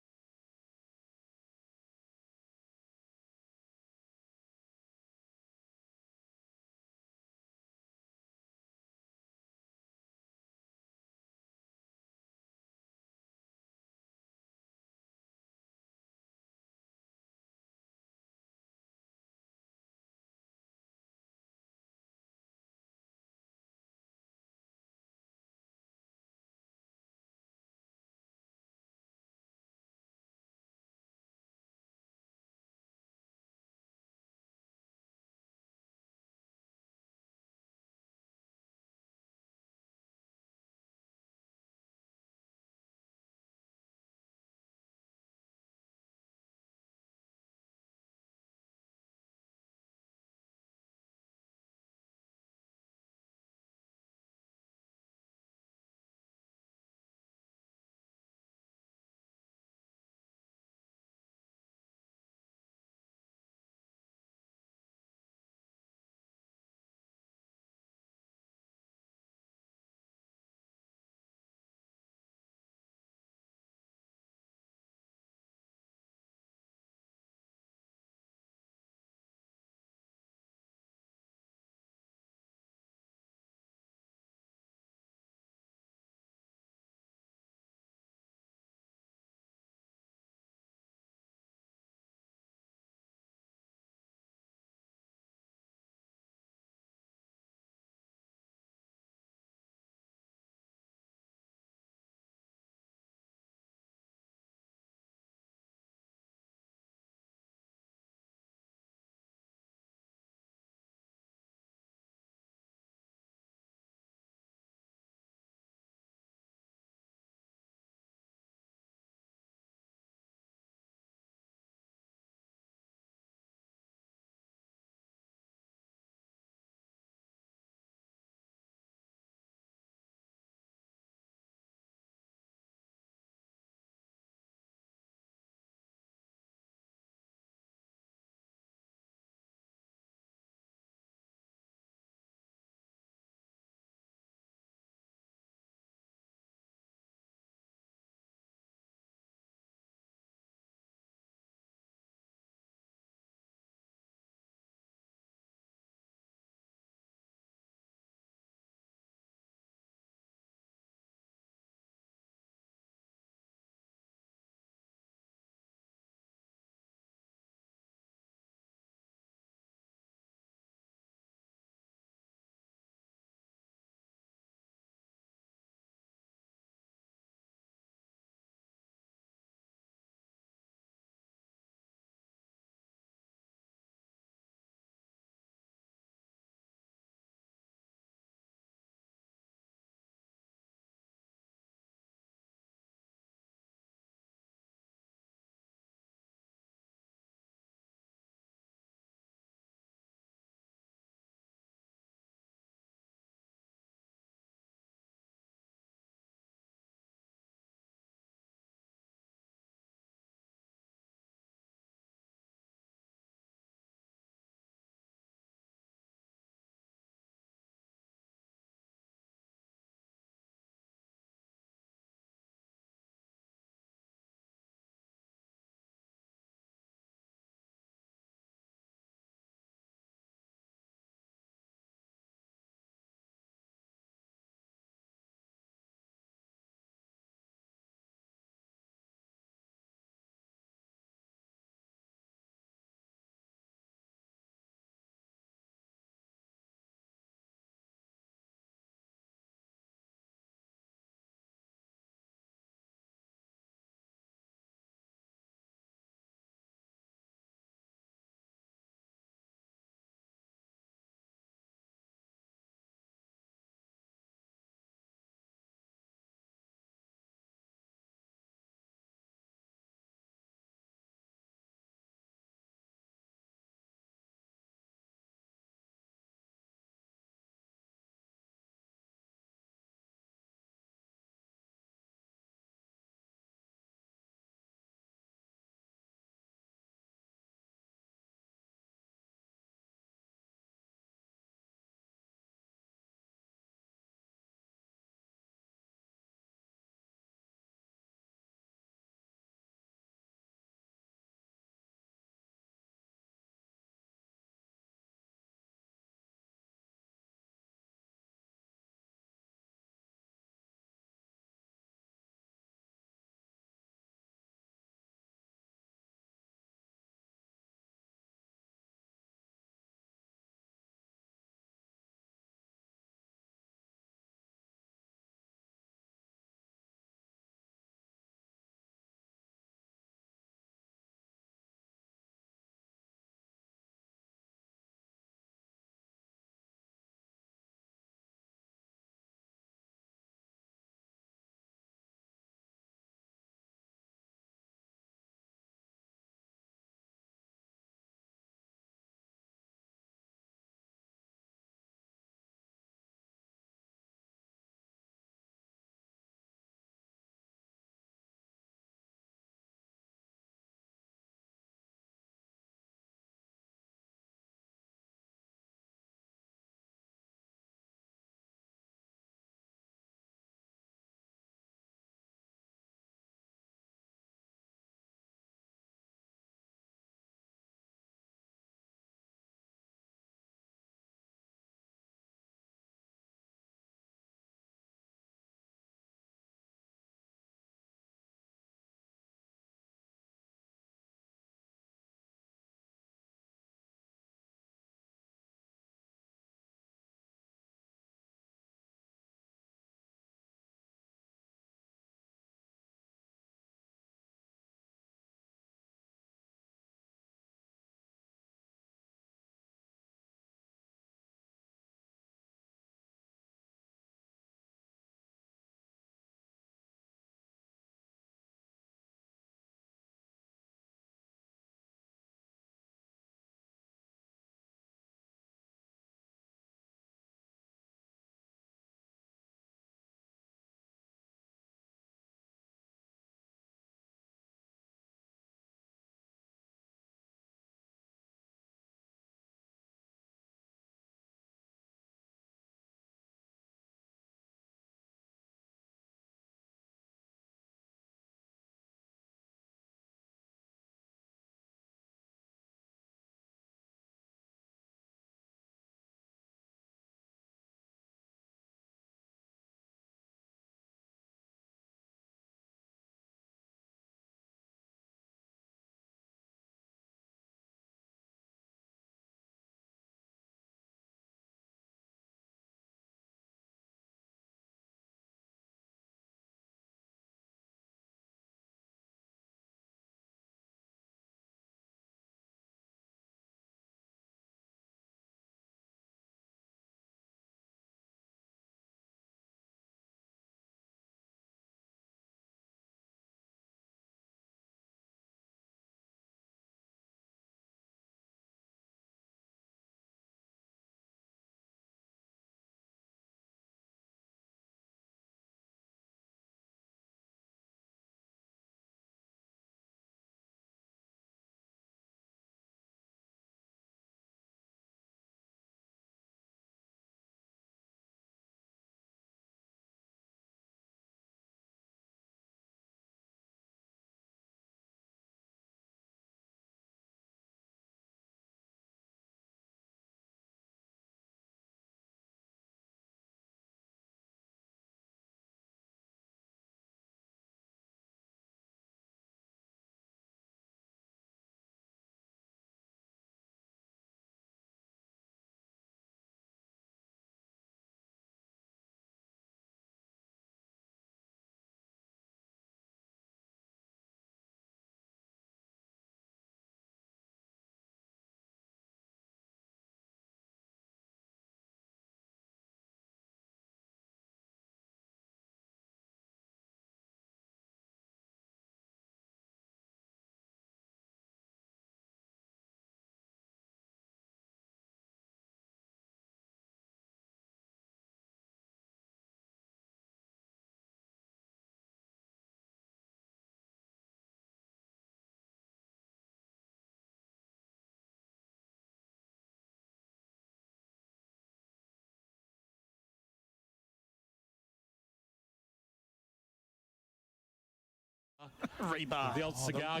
Rebar. The old cigar.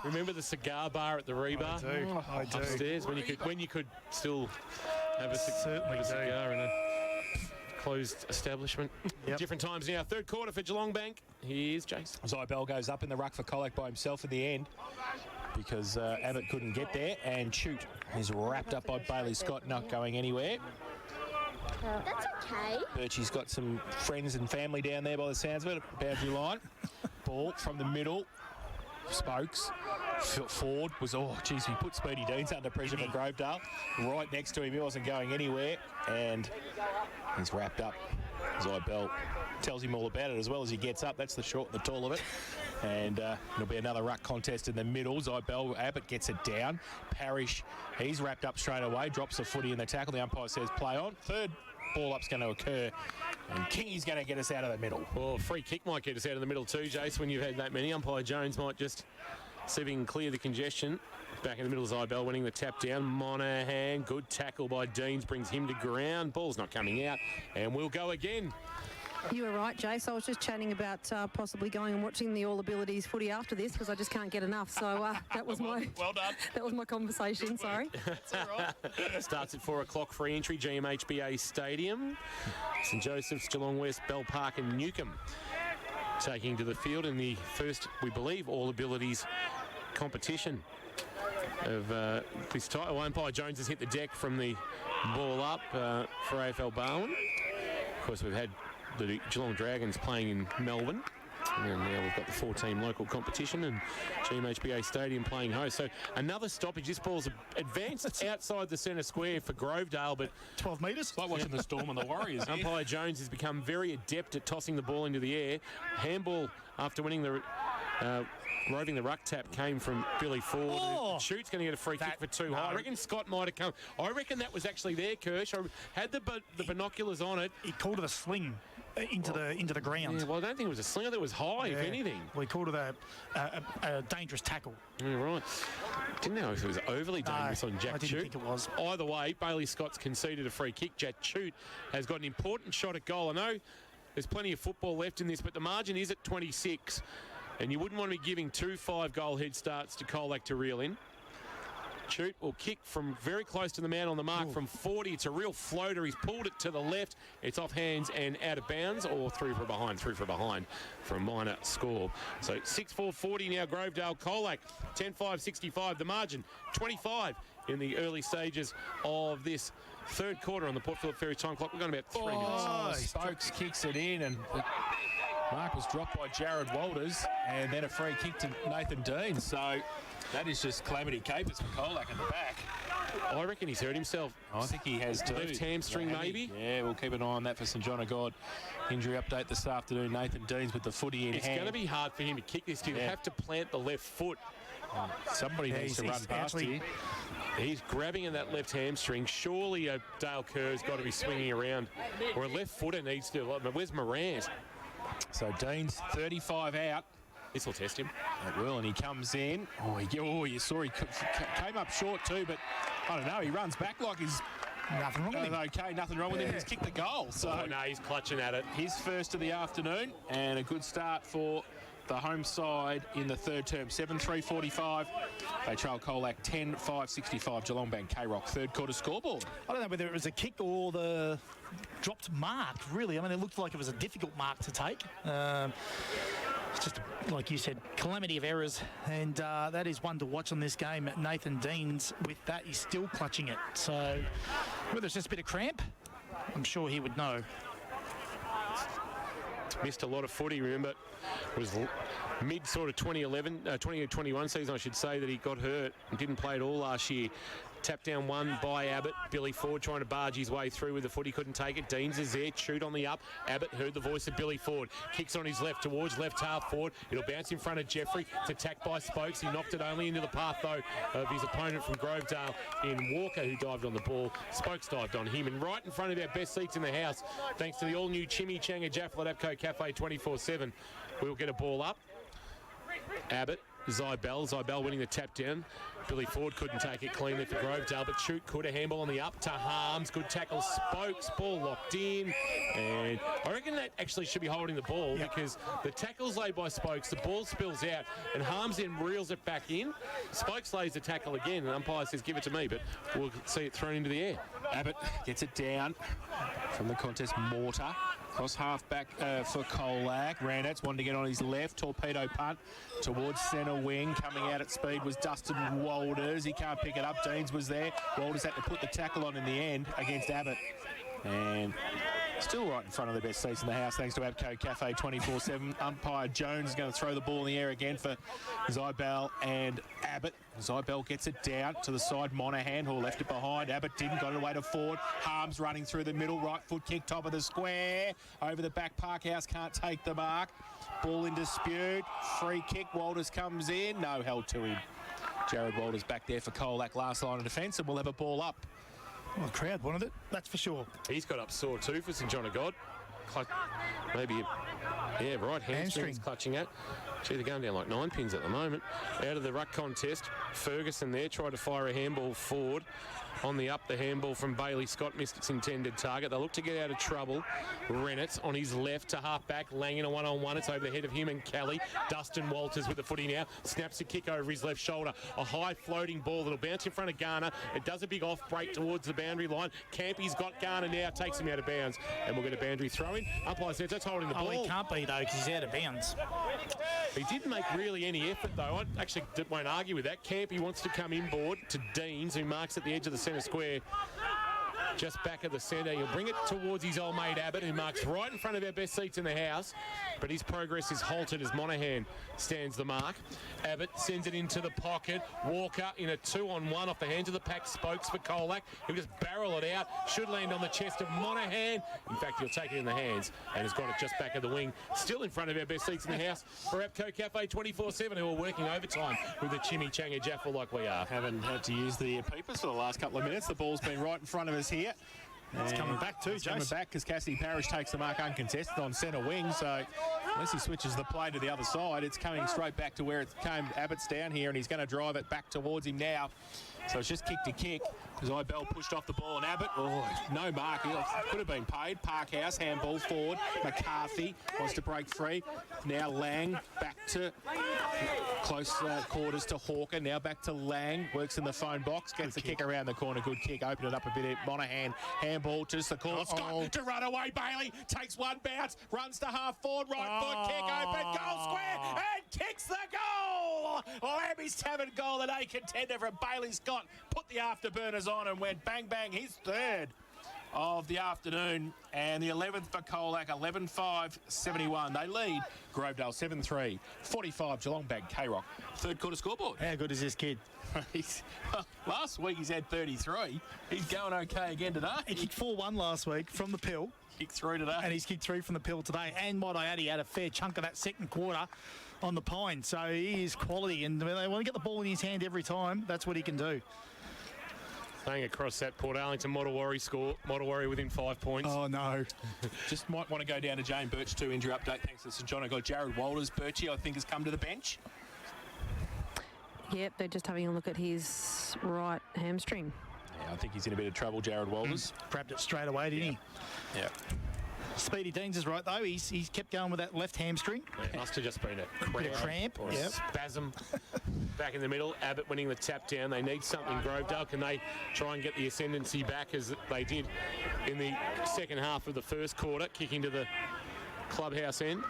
Remember the cigar bar at the Rebar? I do. Upstairs when you could still have a cigar in a closed establishment. Yep. Different times now. Third quarter for Geelong Bank. Here's Jason. Zybell goes up in the ruck for Colac by himself at the end because Abbott couldn't get there, and Shoot is wrapped up by Bailey Scott, not going anywhere. That's okay. Birchie's got some friends and family down there by the sounds of it, boundary line. Ball from the middle. Spokes. Ford was, he put Speedy Deans under pressure for Grovedale. Right next to him, he wasn't going anywhere, and he's wrapped up. Zybell tells him all about it as well as he gets up. That's the short and the tall of it. And it'll be another ruck contest in the middle. Zybell, Abbott gets it down. Parrish, he's wrapped up straight away, drops the footy in the tackle. The umpire says play on. Third ball up's going to occur, and Kingy's going to get us out of the middle. Well, free kick might get us out of the middle too, Jace, when you've had that many. Umpire Jones might just see if he can clear the congestion. Back in the middle, Zybell winning the tap down. Monahan, good tackle by Deans, brings him to ground. Ball's not coming out, and we'll go again. You were right, Jace. I was just chatting about possibly going and watching the All Abilities footy after this because I just can't get enough. So that was my Well done. that was my conversation. Sorry. That's all right. Starts at 4 o'clock, free entry, GMHBA Stadium. St Joseph's, Geelong West, Bell Park and Newcombe taking to the field in the first, we believe, All Abilities competition of this title. Umpire Jones has hit the deck from the ball up for AFL Barwon. Of course, we've had the Geelong Dragons playing in Melbourne, and now we've got the 4-team local competition and GMHBA Stadium playing host. So another stoppage. This ball's advanced outside the centre square for Grovedale, but 12 metres. It's like watching the Storm and the Warriors. umpire Jones has become very adept at tossing the ball into the air. Handball after winning the roving the ruck tap came from Billy Ford. Shoot's going to get a free kick for too high. I reckon Scott might have come. I reckon that was actually there, Kirsch. I had the binoculars on it. He called it a sling into the ground. Yeah, well, I don't think it was a sling. I think it was high, if anything. Well, he called it a dangerous tackle. Yeah, right. Didn't know if it was overly dangerous on Jack I didn't Chute. think it was. Either way, Bailey Scott's conceded a free kick. Jack Chute has got an important shot at goal. I know there's plenty of football left in this, but the margin is at 26, and you wouldn't want to be giving 2 5-goal head starts to Colac to reel in. Chute will kick from very close to the man on the mark from 40. It's a real floater. He's pulled it to the left. It's off hands and out of bounds, or through for behind for a minor score. So 6-4-40 now, Grovedale. Colac 10-5-65. The margin 25 in the early stages of this third quarter on the Port Phillip Ferry time clock. We've got about 3 minutes. Spokes kicks it in, and the mark was dropped by Jared Walters, and then a free kick to Nathan Dean. So that is just calamity capers for Colac in the back. I reckon he's hurt himself. I think he has too. Left hamstring, maybe? Yeah, we'll keep an eye on that for St John of God. Injury update this afternoon. Nathan Deans with the footy in hand. It's going to be hard for him to kick this. He'll have to plant the left foot. Somebody needs to run past here. He's grabbing in that left hamstring. Surely a Dale Kerr's got to be swinging around. Or a left footer needs to. Where's Morant? So Dean's 35 out. This will test him. It will, and he comes in. You saw he came up short too, but I don't know. He runs back like he's Nothing wrong with him. Okay, nothing wrong with him. He's kicked the goal. So no, he's clutching at it. His first of the afternoon, and a good start for the home side in the third term. 7-3-45. They trail Colac 10-5-65. Geelong Bank K-Rock third quarter scoreboard. I don't know whether it was a kick or the dropped mark, really. I mean, it looked like it was a difficult mark to take. It's just, like you said, calamity of errors, and that is one to watch on this game. Nathan Deans, with that, he's still clutching it. So whether it's just a bit of cramp, I'm sure he would know. Missed a lot of footy, remember. It was mid sort of 2021 season, I should say, that he got hurt and didn't play at all last year. Tap down one by Abbott. Billy Ford trying to barge his way through with the foot. He couldn't take it. Deans is there. Shoot on the up. Abbott heard the voice of Billy Ford. Kicks on his left towards left half forward. It'll bounce in front of Jeffrey. It's attacked by Spokes. He knocked it only into the path, though, of his opponent from Grovedale in Walker, who dived on the ball. Spokes dived on him. And right in front of our best seats in the house, thanks to the all-new Chimichanga Jafflet Apco Cafe 24/7, we'll get a ball up. Abbott. Zybell winning the tap down. Billy Ford couldn't take it cleanly for Grovedale, but Shoot could. A handball on the up to Harms. Good tackle, Spokes. Ball locked in. And I reckon that actually should be holding the ball because the tackle's laid by Spokes. The ball spills out and Harms then reels it back in. Spokes lays the tackle again and umpire says give it to me, but we'll see it thrown into the air. Abbott gets it down from the contest. Mortar. Cross half back for Colac. Randats wanted to get on his left. Torpedo punt towards centre wing. Coming out at speed was Dustin Walters. He can't pick it up. Deans was there. Walters had to put the tackle on in the end against Abbott. And still right in front of the best seats in the house thanks to Abco Cafe 24/7. Umpire Jones is going to throw the ball in the air again for Zybel and Abbott. Zybel gets it down to the side. Monahan, who left it behind. Abbott didn't. Got it away to Ford. Harms running through the middle. Right foot kick, top of the square. Over the back. Parkhouse can't take the mark. Ball in dispute. Free kick. Walters comes in. No, held to him. Jared Walters back there for Colac. Last line of defence, and we'll have a ball up. Well, the crowd wanted it, that's for sure. He's got up sore too for St John of God. Maybe, right hamstring's clutching at. Gee, they're going down like 9 pins at the moment. Out of the ruck contest, Ferguson there tried to fire a handball forward. On the up, the handball from Bailey Scott missed its intended target. They look to get out of trouble. Rennett on his left to half-back, laying in a one-on-one. It's over the head of him and Kelly. Dustin Walters with the footy now. Snaps a kick over his left shoulder. A high floating ball that'll bounce in front of Garner. It does a big off-break towards the boundary line. Campy's got Garner now, takes him out of bounds. And we'll get a boundary throw-in. Umpire says that's holding the ball. Oh, he can't be, though, because he's out of bounds. He didn't make really any effort, though. I actually won't argue with that. Campy wants to come inboard to Deans, who marks at the edge of the centre square. Just back of the centre. He'll bring it towards his old mate Abbott, who marks right in front of our best seats in the house. But his progress is halted as Monahan stands the mark. Abbott sends it into the pocket. Walker in a 2-on-1 off the hands of the pack. Spokes for Colac. He'll just barrel it out. Should land on the chest of Monahan. In fact, he'll take it in the hands and has got it just back of the wing. Still in front of our best seats in the house for Abco Cafe 24/7, who are working overtime with the chimichanga jaffle like we are. Haven't had to use the peepers for the last couple of minutes. The ball's been right in front of us here. It's coming back too, It's coming back because Cassidy Parrish takes the mark uncontested on centre wing. So unless he switches the play to the other side, it's coming straight back to where it came. Abbott's down here and he's going to drive it back towards him now. So it's just kick to kick. Zybel pushed off the ball and Abbott, no mark. He could have been paid. Parkhouse, handball forward. McCarthy wants to break free. Now Lang back to close quarters to Hawker. Now back to Lang. Works in the phone box. Gets the kick around the corner. Good kick. Open it up a bit. Monahan, handball to Sakura. Scott to run away. Bailey takes one bounce. Runs to half forward. Right foot kick open. Goal square. And kicks the goal. Lammy's Tavern goal today. Contender from Bailey Scott. Put the afterburners on and went bang bang. His third of the afternoon, and the 11th for Colac, 11-5-71. They lead Grovedale 7-3, 45 Geelong Bag K-Rock. Third quarter scoreboard. How good is this kid? Last week he's had 33. He's going okay again today. He kicked 4-1 last week from the pill. Kicked through today. And he's kicked 3 from the pill today. And might I add, he had a fair chunk of that second quarter on the pine. So he is quality. And when they want to get the ball in his hand every time, that's what he can do. Playing across that Port Arlington Mottawarri score. Mottawarri within 5 points. Oh, no. Just might want to go down to Jane Birch too. Injury update thanks to St John. I got Jared Walters. Birchie, I think, has come to the bench. Yep, they're just having a look at his right hamstring. Yeah, I think he's in a bit of trouble, Jared Walters. Grabbed it straight away, didn't he? Yeah. Speedy Deans is right, though. He's kept going with that left hamstring. It must have just been a cramp or a spasm. Back in the middle, Abbott winning the tap down. They need something. Grovedale, can they try and get the ascendancy back as they did in the second half of the first quarter, kicking to the clubhouse end?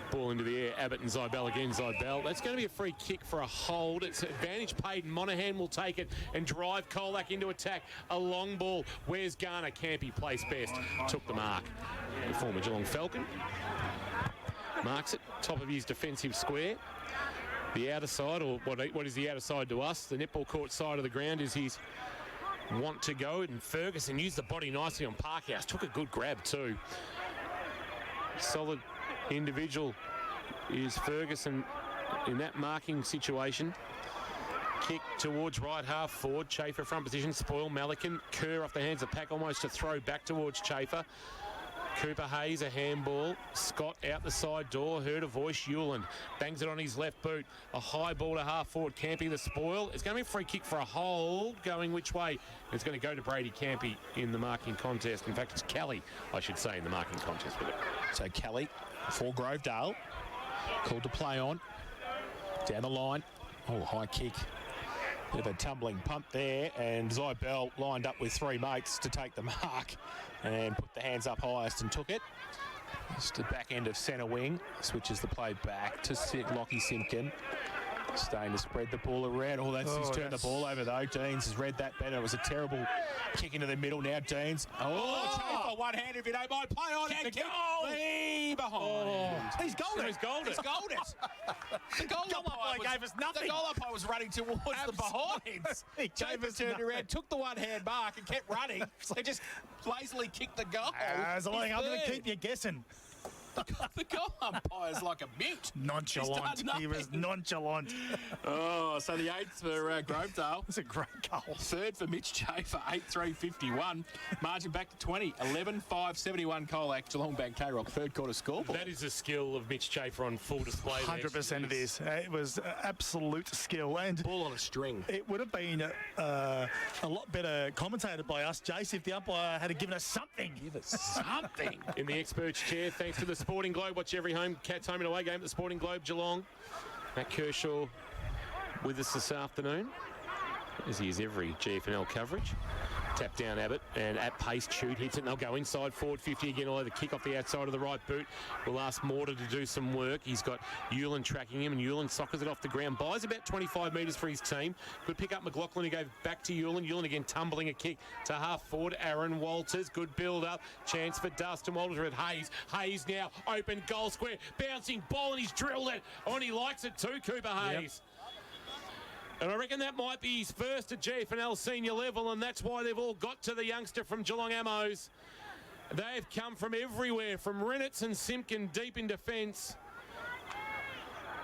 Ball into the air. Abbott and Zybel again. Zybel. That's going to be a free kick for a hold. It's advantage paid. Monahan will take it and drive Colac into attack. A long ball. Where's Garner? Campy plays best. Took the mark. The former Geelong Falcon marks it. Top of his defensive square. The outer side, or what is the outer side to us? The netball court side of the ground is his want to go. And Ferguson used the body nicely on Parkhouse. Took a good grab too. Solid individual is Ferguson in that marking situation. Kick towards right half forward. Chafer front position. Spoil Malikan. Kerr off the hands of Pack almost to throw back towards Chafer. Cooper Hayes, a handball. Scott out the side door. Heard a voice. Hewland bangs it on his left boot. A high ball to half forward. Campy the spoil. It's going to be a free kick for a hold. Going which way? It's going to go to Brady Campy in the marking contest. In fact, it's Kelly, I should say, in the marking contest with it. So Kelly for Grovedale. Called to play on. Down the line. Oh, high kick. Bit of a tumbling punt there, and Zybell lined up with three mates to take the mark and put the hands up highest and took it. Just the back end of centre wing. Switches the play back to Lockie Simpkin. Staying to spread the ball around. Oh, he's turned the ball over though. Deans has read that better. It was a terrible kick into the middle now. Deans. Chafer, one hand if you don't mind. Play on and kick. Behind. He's goaled it. He's goaled it. The goal umpire gave us nothing. The goal umpire was running towards the behinds. Chafer turned around, took the one-hand mark and kept running. They just lazily kicked the goal. I'm going to keep you guessing. The goal umpire's like a mute. Nonchalant. He was nonchalant. Oh, so the 8th for Grovedale. It's a great goal. 3rd for Mitch Chafer, 8-3-51. Margin back to 20, 11-5-71 Colac, Geelong Bank K-Rock, 3rd quarter scoreboard. That is a skill of Mitch Chafer on full display. 100% it is. It was absolute skill. And ball on a string. It would have been a lot better commentated by us, Jace, if the umpire had given us something. Give us something. In the experts' chair, thanks to the Sporting Globe. Watch every Cats home and away game at the Sporting Globe, Geelong. Matt Kershaw with us this afternoon, as he is every GFL coverage. Tap down Abbott, and at pace, Chute hits it, and they'll go inside forward 50 again, although the kick off the outside of the right boot will ask Mortar to do some work. He's got Hewland tracking him, and Hewland soccers it off the ground, buys about 25 metres for his team. Good pick up McLaughlin, who goes back to Hewland. Hewland again tumbling a kick to half forward. Aaron Walters, good build up, chance for Dustin Walters with Hayes. Hayes now open goal square, bouncing ball, and he's drilled it. Oh, and he likes it too, Cooper Hayes. And I reckon that might be his first at GFL senior level, and that's why they've all got to the youngster from Geelong Ammos. They've come from everywhere, from Reynolds and Simpkin deep in defence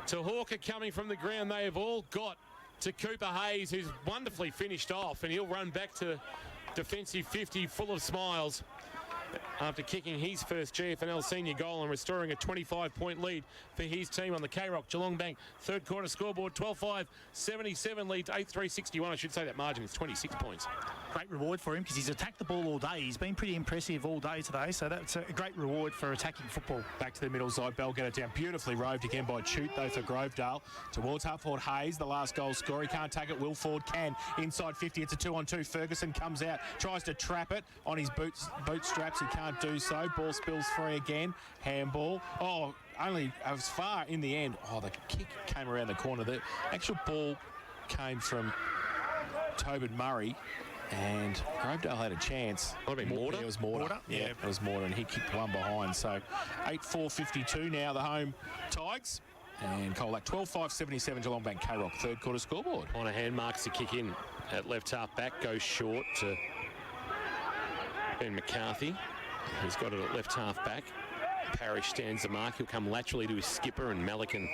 to Hawker coming from the ground. They have all got to Cooper Hayes, who's wonderfully finished off, and he'll run back to defensive 50 full of smiles after kicking his first GFL senior goal and restoring a 25-point lead for his team on the K-Rock Geelong Bank 3rd quarter scoreboard. 12-5-77 leads 8-3-61. I should say that margin is 26 points. Great reward for him because he's attacked the ball all day. He's been pretty impressive all day today, so that's a great reward for attacking football. Back to the middle, Zybell get it down. Beautifully roved again by Chute, though, for Grovedale. Towards half forward Hayes, the last goal scorer. He can't take it. Will Ford can. Inside 50, it's a 2-on-2. Ferguson comes out, tries to trap it on his bootstraps. He can't do so. Ball spills free again. Handball. Oh, only as far in the end. Oh, the kick came around the corner. The actual ball came from Tobin Murray, and Grovedale had a chance. Might have been Mortar. Yeah, it was Mortar. Yeah, it was Mortar, and he kicked one behind. So 8-4-52 now, the home Tigers. And Colac 12-5-77 Geelong Bank K-Rock 3rd quarter scoreboard. On a hand marks the kick in at left half back, goes short to Ben McCarthy. He's got it at left half back. Parrish stands the mark. He'll come laterally to his skipper, and Malikan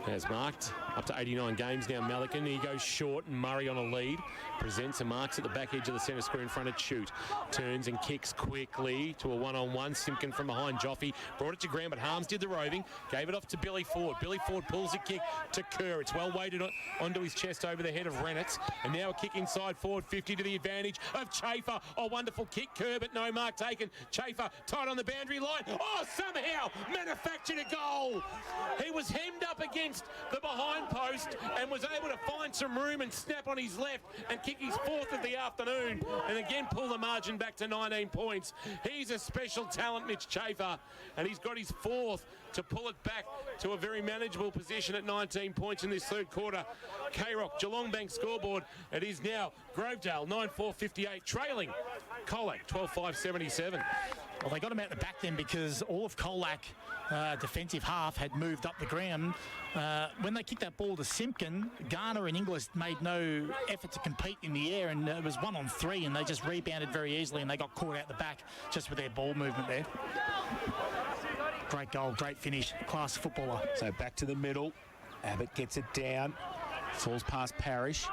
has marked. Up to 89 games now, Malikan. He goes short, and Murray on a lead. Presents and marks at the back edge of the centre square in front of Chute. Turns and kicks quickly to a one-on-one. Simpkin from behind Joffe. Brought it to ground, but Harms did the roving. Gave it off to Billy Ford. Billy Ford pulls a kick to Kerr. It's well weighted onto his chest over the head of Reynolds. And now a kick inside forward 50 to the advantage of Chafer. Oh, wonderful kick, Kerr, but no mark taken. Chafer tight on the boundary line. Oh, somehow manufactured a goal. He was hemmed up against the behind post and was able to find some room and snap on his left and kick his 4th of the afternoon, and again pull the margin back to 19 points. He's a special talent, Mitch Chafer, and he's got his 4th to pull it back to a very manageable position at 19 points in this 3rd quarter. K-Rock Geelong Bank scoreboard. It is now Grovedale 9-4-58 trailing Colac 12-5-77. Well, they got him out the back then because all of Colac defensive half had moved up the ground. When they kicked that ball to Simpkin, Garner and Inglis made no effort to compete in the air, and it was 1-on-3, and they just rebounded very easily, and they got caught out the back just with their ball movement there. Great goal, great finish, class footballer. So back to the middle. Abbott gets it down. Falls past Parrish.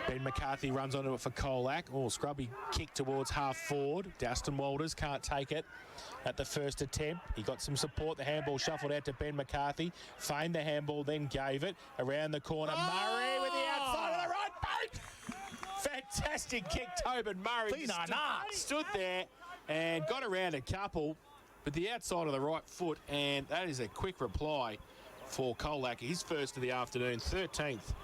Ben McCarthy runs onto it for Colac. Oh, scrubby kick towards half forward. Dustin Walters can't take it at the first attempt. He got some support. The handball shuffled out to Ben McCarthy. Feigned the handball, then gave it. Around the corner, Murray with the outside of the right boot. Fantastic kick, Tobin Murray. Stood there and got around a couple with the outside of the right foot, and that is a quick reply for Colac. His first of the afternoon, 13th.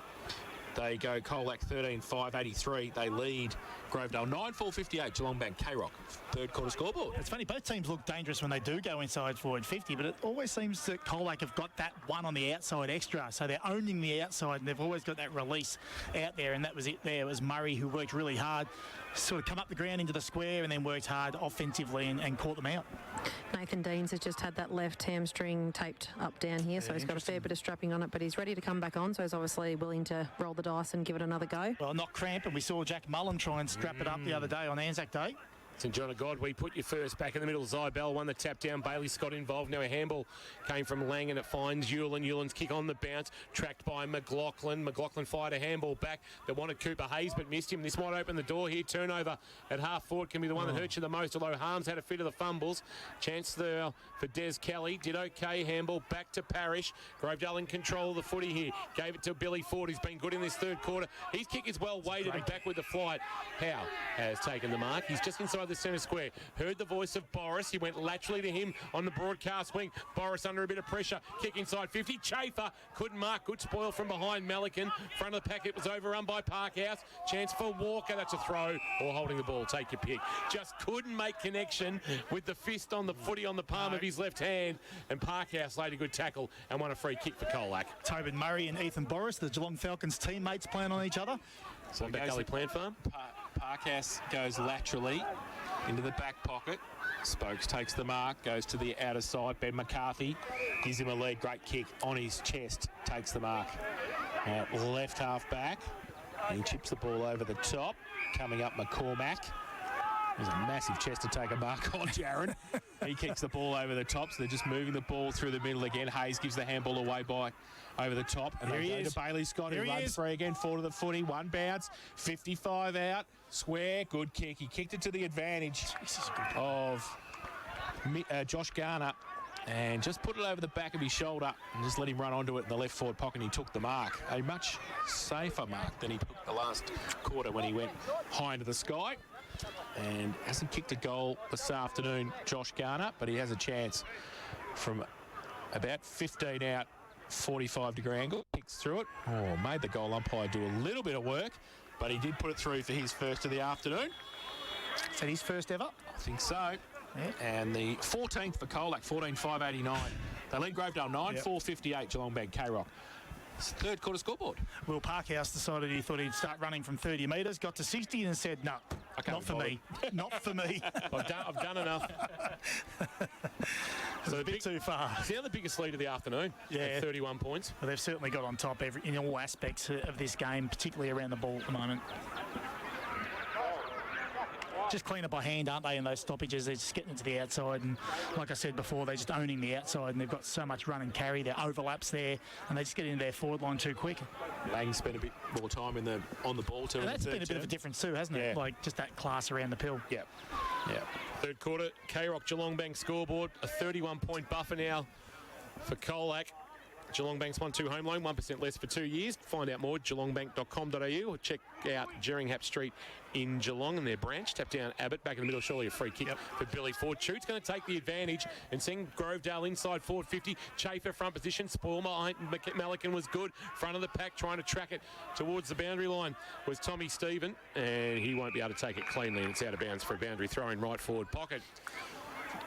They go Colac 13-5-83. They lead Grovedale 9-4-58. Geelong Bank K-Rock. Third quarter scoreboard. It's funny, both teams look dangerous when they do go inside forward 50, but it always seems that Colac have got that one on the outside extra, so they're owning the outside, and they've always got that release out there, and that was it there. It was Murray who worked really hard, sort of come up the ground into the square and then worked hard offensively and caught them out. Nathan Deans has just had that left hamstring taped up down here, so he's got a fair bit of strapping on it, but he's ready to come back on, so he's obviously willing to roll the dice and give it another go. Well, not cramp, and we saw Jack Mullen try and strap it up the other day on Anzac Day. St John of God, we put you first back in the middle. Zybell won the tap down. Bailey Scott involved. Now a handball came from Lang and it finds Hewlin. Hewlin's kick on the bounce, tracked by McLaughlin. McLaughlin fired a handball back that wanted Cooper Hayes but missed him. This might open the door here. Turnover at half forward can be the one that hurts you the most, although Harms had a fit of the fumbles. Chance there for Des Kelly. Did okay. Handball back to Parrish. Grovedale in control of the footy here. Gave it to Billy Ford, who's been good in this third quarter. His kick is well weighted and back with the flight. Howe has taken the mark. He's just inside the centre square. Heard the voice of Boris. He went laterally to him on the broadcast wing. Boris under a bit of pressure. Kick inside 50. Chafer couldn't mark. Good spoil from behind Melican. Front of the packet was overrun by Parkhouse. Chance for Walker. That's a throw or holding the ball. Take your pick. Just couldn't make connection with the fist on the footy on the palm of his left hand. And Parkhouse laid a good tackle and won a free kick for Colac. Tobin Murray and Ethan Boris, the Geelong Falcons teammates, playing on each other. So back Gully Plant Farm. Parkhouse goes laterally into the back pocket. Spokes takes the mark, goes to the outer side. Ben McCarthy gives him a lead. Great kick on his chest, takes the mark. Left half back. He chips the ball over the top. Coming up, McCormack. There's a massive chest to take a mark on, Jaron. He kicks the ball over the top, so they're just moving the ball through the middle again. Hayes gives the handball away by over the top. And Here they he go is. to Bailey Scott, who runs free again, forward to the footy. One bounce, 55 out. Swear, good kick. He kicked it to the advantage of Josh Garner and just put it over the back of his shoulder and just let him run onto it in the left forward pocket, and he took the mark. A much safer mark than he took the last quarter when he went high into the sky. And hasn't kicked a goal this afternoon, Josh Garner, but he has a chance from about 15 out, 45-degree angle. Kicks through it. Oh, made the goal umpire do a little bit of work, but he did put it through for his first of the afternoon. Is that his first ever? I think so. Yeah. And the 14th for Colac, 14-5-89. They lead Grovedale 9-4-58, Geelong Bank K-Rock. Third quarter scoreboard. Will Parkhouse decided he thought he'd start running from 30 metres, got to 60 and said, no, not for me. Not for me. I've done enough. So a bit too far. It's now the biggest lead of the afternoon. Yeah. At 31 points. Well, they've certainly got on top in all aspects of this game, particularly around the ball at the moment. Just clean up by hand, aren't they, in those stoppages? They're just getting into the outside, and like I said before, they're just owning the outside, and they've got so much run and carry. There are overlaps there, and they just get into their forward line too quick. Lang spent a bit more time on the ball too. And that's been a bit of a difference too, hasn't it? Yeah. Like just that class around the pill. Yeah. Third quarter, K-Rock Geelong Bank scoreboard. A 31-point buffer now for Colac. Geelong Bank's 1-2 home loan, 1% less for 2 years. Find out more at geelongbank.com.au or check out Jeringhap Street in Geelong and their branch. Tap down Abbott, back in the middle, surely a free kick for Billy Ford. Shoot's going to take the advantage and send Grovedale inside forward 50. Chafer front position, spoil behind Melican was good. Front of the pack trying to track it towards the boundary line was Tommy Stephen, and he won't be able to take it cleanly, and it's out of bounds for a boundary throw in right forward pocket.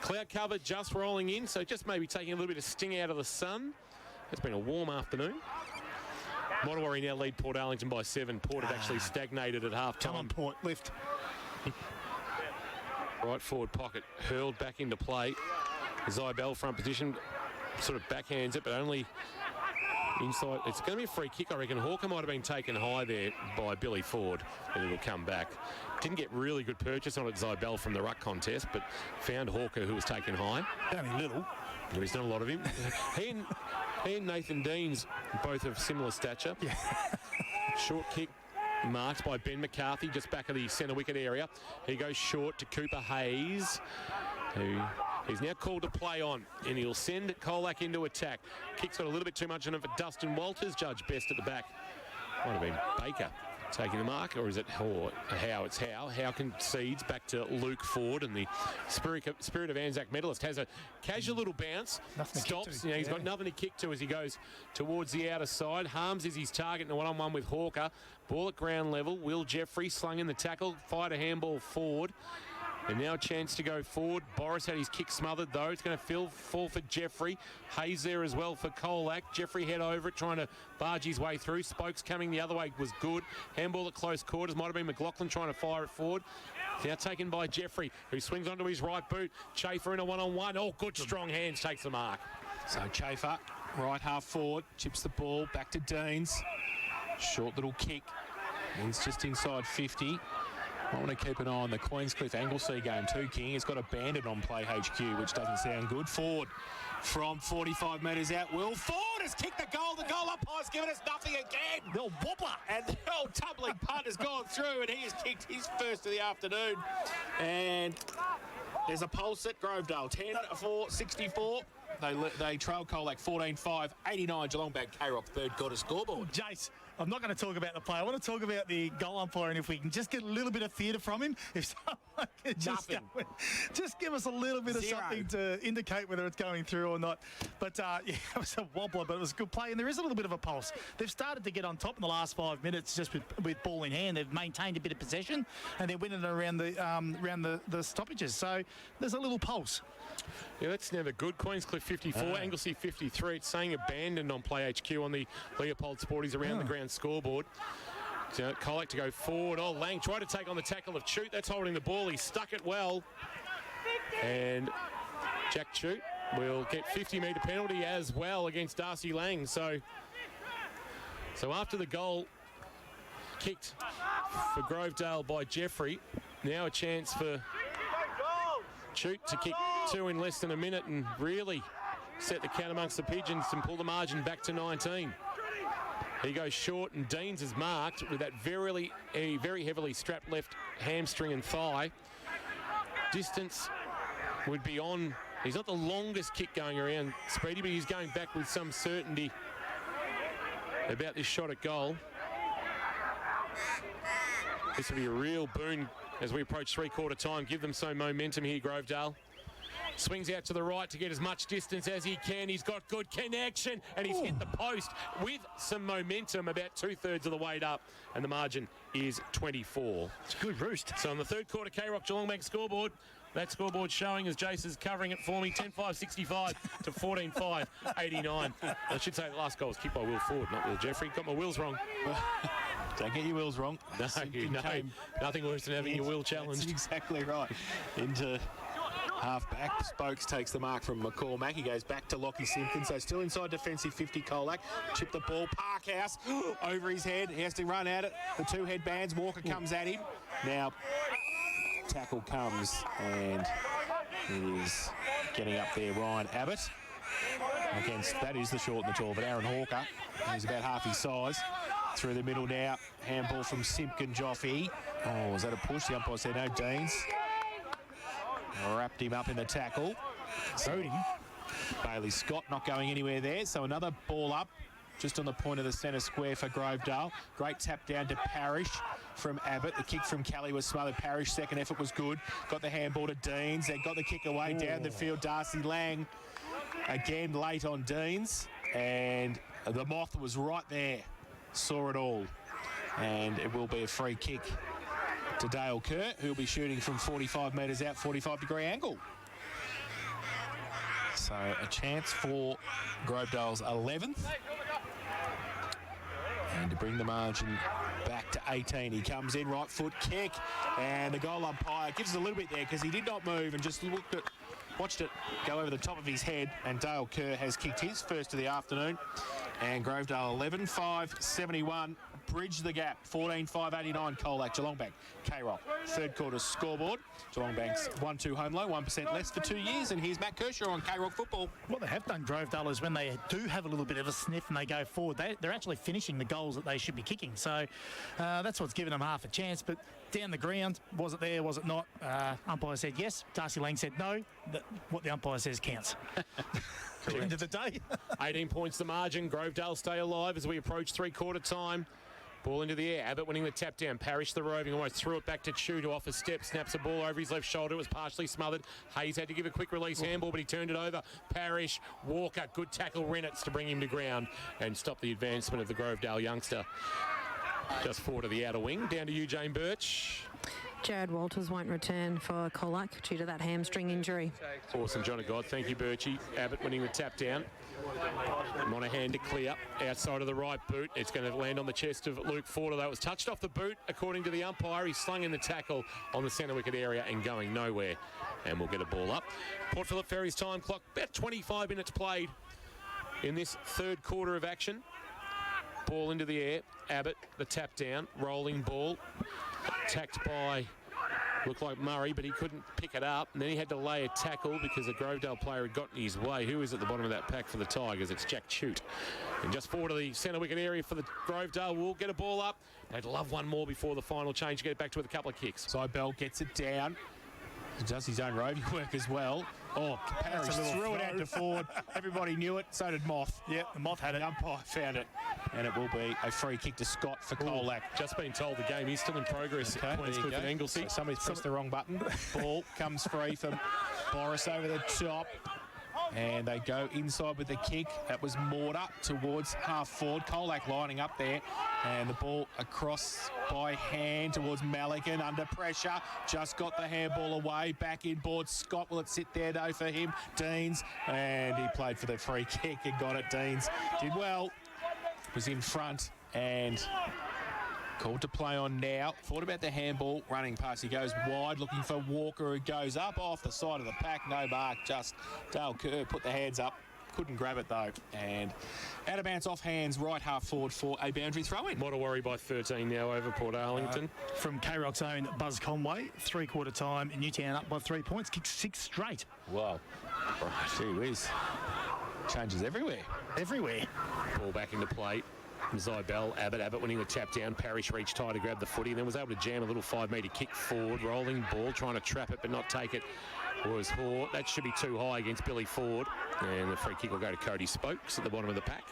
Cloud cover just rolling in, so just maybe taking a little bit of sting out of the sun. It's been a warm afternoon. Montawari now lead Port Arlington by 7. Port have actually stagnated at half time. Come on, Port, lift. Right forward pocket hurled back into play. Zybell front position sort of backhands it, but only inside. It's going to be a free kick, I reckon. Hawker might have been taken high there by Billy Ford, and it'll come back. Didn't get really good purchase on it, Zybell, from the ruck contest, but found Hawker, who was taken high. Only little. He's done a lot of him. He and Nathan Deans both of similar stature. Yeah. Short kick marked by Ben McCarthy, just back of the centre wicket area. He goes short to Cooper Hayes, who he's now called to play on, and he'll send Colac into attack. Kick's got a little bit too much on it for Dustin Walters, judge best at the back. Might have been Baker taking the mark, or is it Howe? It's Howe. Howe concedes back to Luke Ford, and the Spirit of Anzac medalist has a casual little bounce, stops. He's got nothing to kick to as he goes towards the outer side. Harms is his target in a one-on-one with Hawker. Ball at ground level. Will Jeffrey slung in the tackle, fired a handball forward. And now a chance to go forward. Boris had his kick smothered, though. It's going to fall for Jeffrey. Hayes there as well for Colac. Jeffrey head over it, trying to barge his way through. Spokes coming the other way was good. Handball at close quarters. Might have been McLaughlin trying to fire it forward. Now taken by Jeffrey, who swings onto his right boot. Chafer in a one-on-one. Oh, good strong hands, takes the mark. So Chafer, right half forward, chips the ball back to Deans. Short little kick. He's just inside 50. I want to keep an eye on the Queenscliff Anglesea game too, King. It's got a bandit on Play HQ, which doesn't sound good. Ford from 45 metres out. Will Ford has kicked the goal. The goal umpire's given us nothing again. The wobbler. And the old tumbling punt has gone through, and he has kicked his first of the afternoon. And there's a pulse at Grovedale. 10-4-64. They trail Colac 14-5, 89. Geelong back K-Rock third quarter scoreboard. Jace, I'm not going to talk about the play. I want to talk about the goal umpire, and if we can just get a little bit of theatre from him, if someone could just give us a little bit of something to indicate whether it's going through or not. But yeah, it was a wobbler, but it was a good play, and there is a little bit of a pulse. They've started to get on top in the last 5 minutes just with ball in hand. They've maintained a bit of possession, and they're winning around the stoppages. So there's a little pulse. Yeah, that's never good. Queenscliff 54, Anglesea 53. It's saying abandoned on Play HQ on the Leopold Sporties around the ground scoreboard. So Colac to go forward. Oh, Lang tried to take on the tackle of Chute. That's holding the ball. He stuck it well. And Jack Chute will get 50-metre penalty as well against Darcy Lang. So after the goal kicked for Grovedale by Jeffrey, now a chance for Chute to kick two in less than a minute and really set the count amongst the Pigeons and pull the margin back to 19. He goes short, and Deans is marked with that very heavily strapped left hamstring and thigh. Distance would be on. He's not the longest kick going around, Speedy, but he's going back with some certainty about this shot at goal. This will be a real boon as we approach three-quarter time. Give them some momentum here, Grovedale. Swings out to the right to get as much distance as he can. He's got good connection, and he's hit the post with some momentum about two-thirds of the way up, and the margin is 24. It's a good roost. So in the third quarter, K-Rock Geelong Bank scoreboard. That scoreboard showing as Jace is covering it for me, 10-5-65 to 14-5-89. I should say the last goal was kicked by Will Ford, not Will Jeffrey. Got my wheels wrong. Don't get your wheels wrong. No, nothing worse than having your wheel challenged. That's exactly right. Into half-back. Spokes takes the mark from McCormack. He goes back to Lockie Simpkins. So still inside defensive 50, Colac. Chip the ball. Parkhouse over his head. He has to run at it. The two headbands. Walker comes at him. Now, tackle comes, and it is getting up there. Ryan Abbott against, that is the short and the tall, but Aaron Hawker, he's about half his size. Through the middle now. Handball from Simpkin Joffe. Oh, is that a push? The umpire said no. Deans wrapped him up in the tackle. Rode him. Bailey Scott not going anywhere there. So another ball up just on the point of the centre square for Grovedale. Great tap down to Parrish from Abbott. The kick from Kelly was smothered. Parrish, second effort was good. Got the handball to Deans. They got the kick away down the field. Darcy Lang again late on Deans. And the moth was right there. Saw it all. And it will be a free kick to Dale Kerr, who'll be shooting from 45 metres out, 45-degree angle. So a chance for Grovedale's 11th. And to bring the margin back to 18. He comes in, right foot kick, and the goal umpire gives us a little bit there because he did not move and just watched it go over the top of his head, and Dale Kerr has kicked his first of the afternoon. And Grovedale 11-5-71 bridge the gap. 14-5-89 Colac, Geelong Bank, K-Rock. Third quarter scoreboard. Geelong Bank's 1-2 home low, 1% less for 2 years. And here's Matt Kershaw on K-Rock football. What they have done, Grovedale, is when they do have a little bit of a sniff and they go forward, they're actually finishing the goals that they should be kicking. So that's what's given them half a chance. But down the ground, was it there, was it not? Umpire said yes. Darcy Lang said no. What the umpire says counts. At the end of the day. 18 points the margin. Grovedale stay alive as we approach three-quarter time. Ball into the air. Abbott winning the tap down. Parrish the roving. Almost threw it back to Chu to off a step. Snaps a ball over his left shoulder. It was partially smothered. Hayes had to give a quick release handball, but he turned it over. Parrish, Walker, good tackle. Rennetts to bring him to ground and stop the advancement of the Grovedale youngster. Just forward to the outer wing. Down to Eugene Birch. Jared Walters won't return for Colac due to that hamstring injury. Awesome, John of God. Thank you, Birchie. Abbott winning the tap down. Monahan to clear outside of the right boot. It's going to land on the chest of Luke Ford, although it was touched off the boot. According to the umpire, he slung in the tackle on the centre wicket area and going nowhere. And we'll get a ball up. Port Phillip Ferry's time clock, about 25 minutes played in this third quarter of action. Ball into the air. Abbott, the tap down. Rolling ball. Tacked by, looked like Murray, but he couldn't pick it up. And then he had to lay a tackle because a Grovedale player had gotten his way. Who is at the bottom of that pack for the Tigers? It's Jack Chute. And just forward to the centre wicket area for the Grovedale. We'll get a ball up. They'd love one more before the final change. Get it back to with a couple of kicks. Zybell gets it down. He does his own roving work as well. Oh, Parrish threw it out to Ford. Everybody knew it. So did Moth. Yeah, the Moth had it. The umpire found it. And it will be a free kick to Scott for Colac. Just been told the game is still in progress. Okay, Points there you Cliff go. and Anglesey. So somebody's pressed the wrong button. Ball comes free from Boris over the top. And they go inside with the kick. That was Mortar towards half forward. Colac lining up there. And the ball across by hand towards Malikan under pressure. Just got the handball away. Back inboard. Scott, will it sit there though for him? Deans. And he played for the free kick and got it. Deans did well. Was in front and called to play on now. Thought about the handball. Running pass. He goes wide looking for Walker, who goes up off the side of the pack. No mark. Just Dale Kerr put the hands up. Couldn't grab it though. And out of bounds off hands, right half forward for a boundary throw in. Not a worry by 13 now over Port Arlington. From K-Rock's own Buzz Conway, three-quarter time, Newtown up by 3 points, kicked 6 straight. Wow. Gee whiz. Changes everywhere. Everywhere. Ball back into play. Zybell, Abbott winning the tap down. Parrish reached high to grab the footy and then was able to jam a little 5-metre kick forward. Rolling ball, trying to trap it but not take it. Was Hort. That should be too high against Billy Ford. And the free kick will go to Cody Spokes at the bottom of the pack.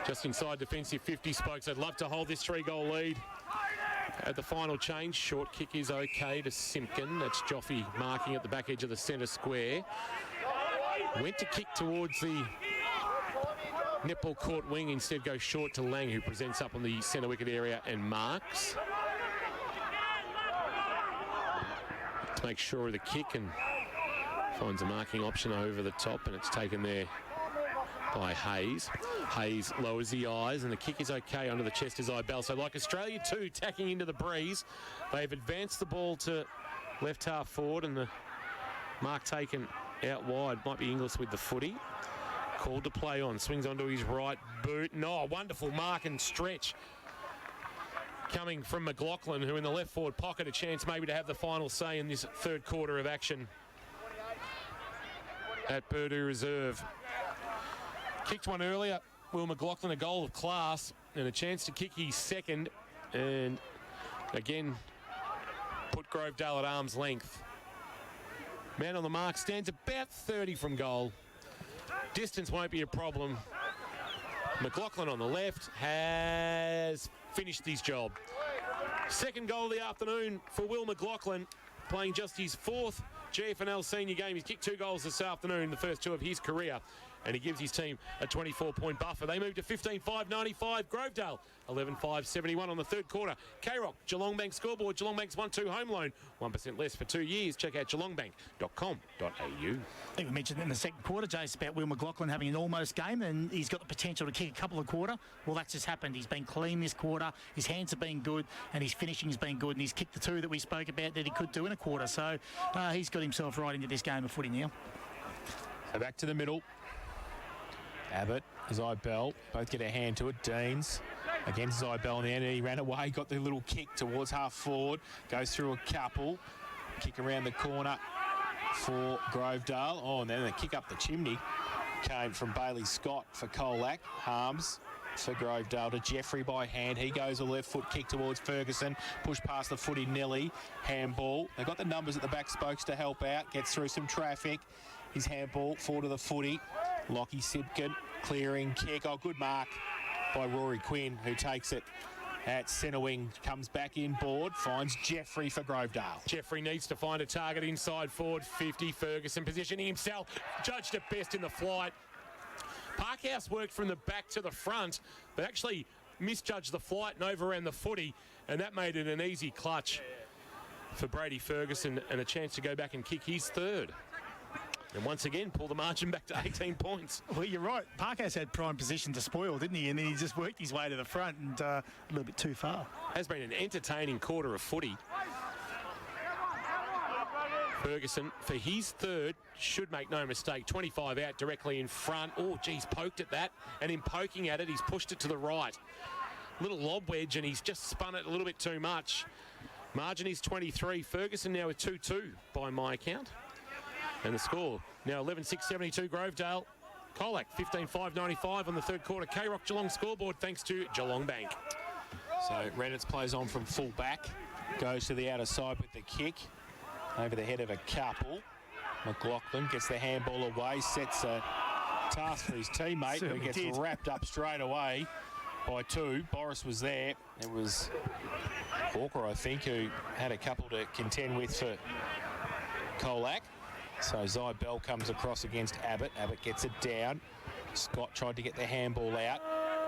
Just inside defensive 50 Spokes. I'd love to hold this 3-goal lead. At the final change, short kick is okay to Simpkin. That's Joffe marking at the back edge of the centre square. Went to kick towards the netball court wing, instead goes short to Lang, who presents up on the centre wicket area and marks. To make sure of the kick and finds a marking option over the top, and it's taken there by Hayes. Hayes lowers the eyes and the kick is okay under the chest as Ibell. So like Australia 2 tacking into the breeze, they've advanced the ball to left half forward and the mark taken out wide. Might be Inglis with the footy. Called to play on, swings onto his right boot. No, wonderful mark and stretch coming from McLaughlin, who in the left forward pocket a chance maybe to have the final say in this third quarter of action at Purdue Reserve. Kicked one earlier, Will McLaughlin, a goal of class and a chance to kick his second, and again put Grovedale at arm's length. Man on the mark stands about 30 from goal. Distance won't be a problem. McLaughlin on the left has finished his job. Second goal of the afternoon for Will McLaughlin, playing just his 4th GFL senior game. He's kicked 2 goals this afternoon, the first 2 of his career, and he gives his team a 24-point buffer. They move to 15-5-95. Grovedale 11-5-71 on the third quarter. K-Rock, Geelong Bank scoreboard. Geelong Bank's 1-2 home loan, 1% less for 2 years. Check out geelongbank.com.au. I think we mentioned in the second quarter, Jace, about Will McLaughlin having an almost game, and he's got the potential to kick a couple of quarter. Well, that's just happened. He's been clean this quarter. His hands have been good, and his finishing's been good, and he's kicked the 2 that we spoke about that he could do in a quarter. So he's got himself right into this game of footy now. So back to the middle. Abbott, Zybell, both get a hand to it. Deans against Zybel in the end. He ran away, got the little kick towards half forward, goes through a couple, kick around the corner for Grovedale. Oh, and then the kick up the chimney came from Bailey Scott for Colac. Harms for Grovedale to Jeffrey by hand. He goes a left foot kick towards Ferguson. Push past the footy, Nelly. Handball. They've got the numbers at the back spokes to help out. Gets through some traffic. His handball forward to the footy. Lockie Simpkin clearing kick. Oh, good mark by Rory Quinn, who takes it at centre wing. Comes back inboard. Finds Jeffrey for Grovedale. Jeffrey needs to find a target inside forward 50. Ferguson positioning himself. Judged at best in the flight. Parkhouse worked from the back to the front, but actually misjudged the flight and overran the footy, and that made it an easy clutch for Brady Ferguson and a chance to go back and kick his third. And once again, pull the margin back to 18 points. Well, you're right. Parkhouse had prime position to spoil, didn't he? And then he just worked his way to the front and a little bit too far. Has been an entertaining quarter of footy. Ferguson, for his third, should make no mistake. 25 out directly in front. Oh, geez, poked at that. And in poking at it, he's pushed it to the right. Little lob wedge, and he's just spun it a little bit too much. Margin is 23. Ferguson now with 2-2 by my account. And the score now 11-6-72 Grovedale. Colac 15-5-95 on the third quarter. K-Rock Geelong scoreboard thanks to Geelong Bank. So Redditz plays on from full back. Goes to the outer side with the kick. Over the head of a couple. McLaughlin gets the handball away, sets a task for his teammate, who gets wrapped up straight away by two. Boris was there. It was Walker, I think, who had a couple to contend with for Colac. So Zybel comes across against Abbott. Abbott gets it down. Scott tried to get the handball out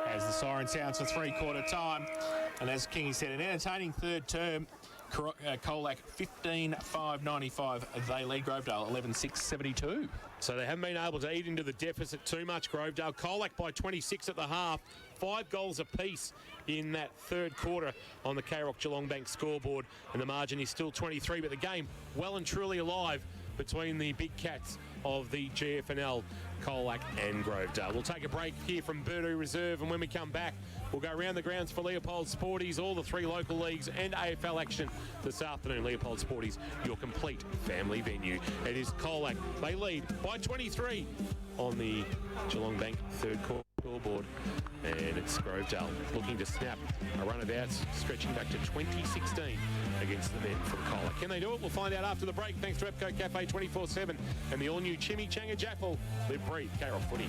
as the siren sounds for three-quarter time. And as Kingy said, an entertaining third term. Colac 15-5-95. They lead Grovedale 11-6-72. So they haven't been able to eat into the deficit too much, Grovedale. Colac by 26 at the half. 5 goals apiece in that third quarter on the K-Rock Geelong Bank scoreboard. And the margin is still 23, but the game well and truly alive between the big cats of the GFNL, Colac and Grovedale. We'll take a break here from Burdu Reserve, and when we come back, we'll go around the grounds for Leopold Sporties, all the 3 local leagues and AFL action this afternoon. Leopold Sporties, your complete family venue. It is Colac. They lead by 23 on the Geelong Bank third quarter scoreboard. And it's Grovedale looking to snap a run of outs, stretching back to 2016 against the men from Colac. Can they do it? We'll find out after the break. Thanks to Epco Cafe 24/7 and the all-new Chimichanga Jaffle. Live, breathe, K-Rock footy.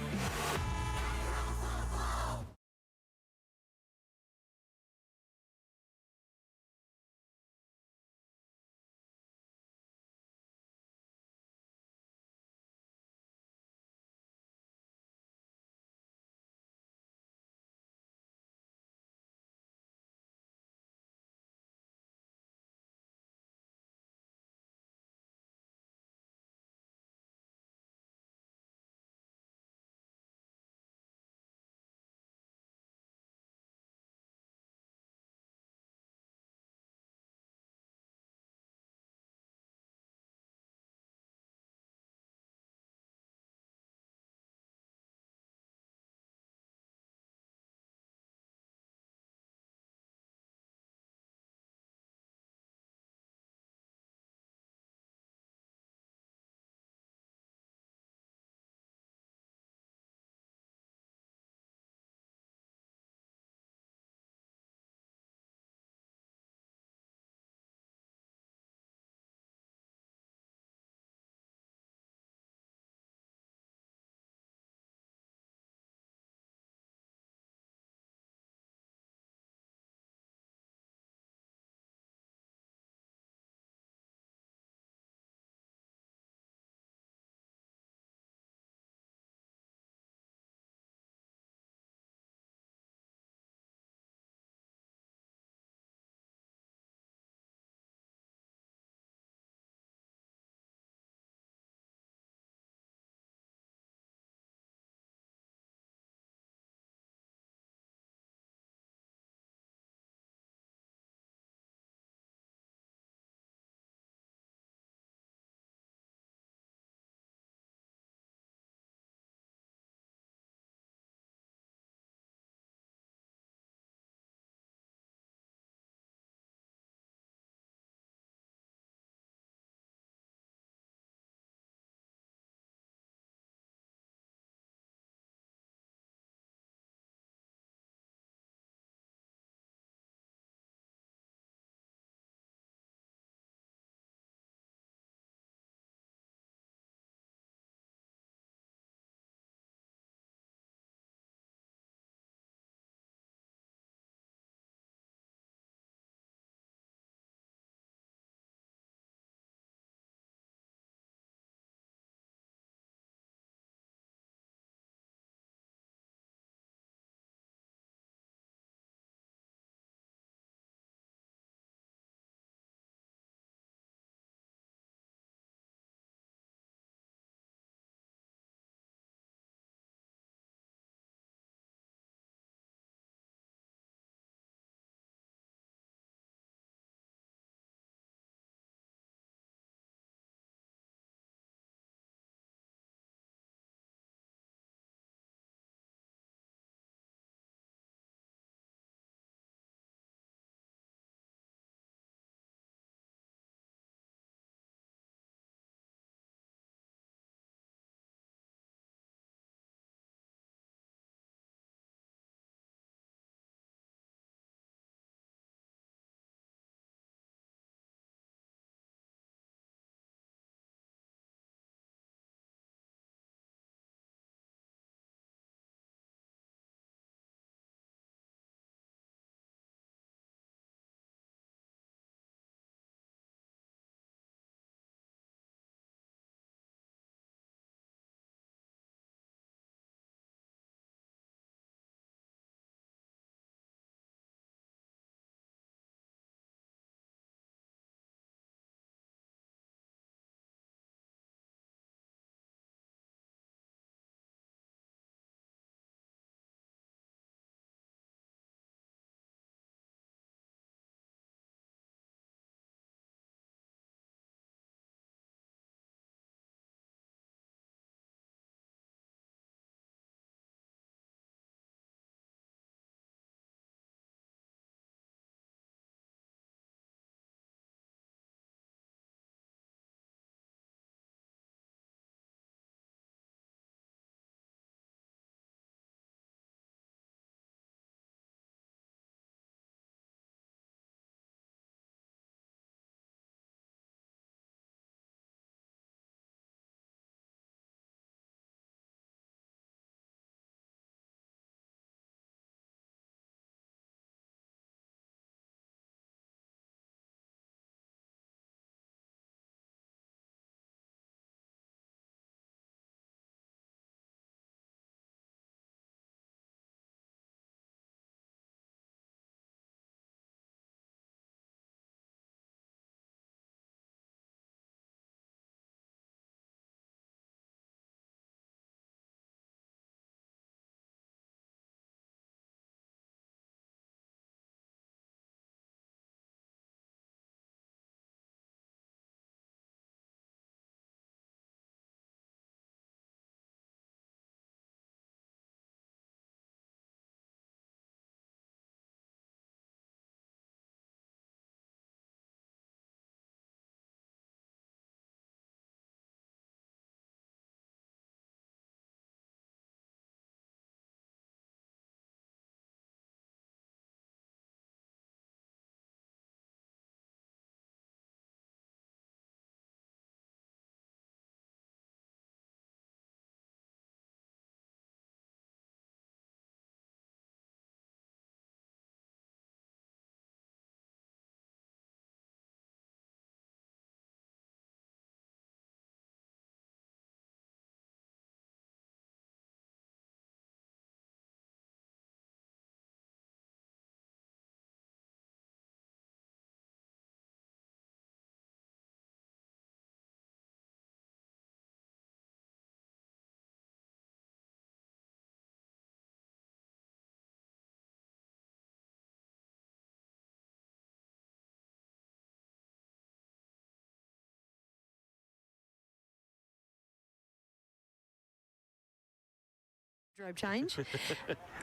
wardrobe change.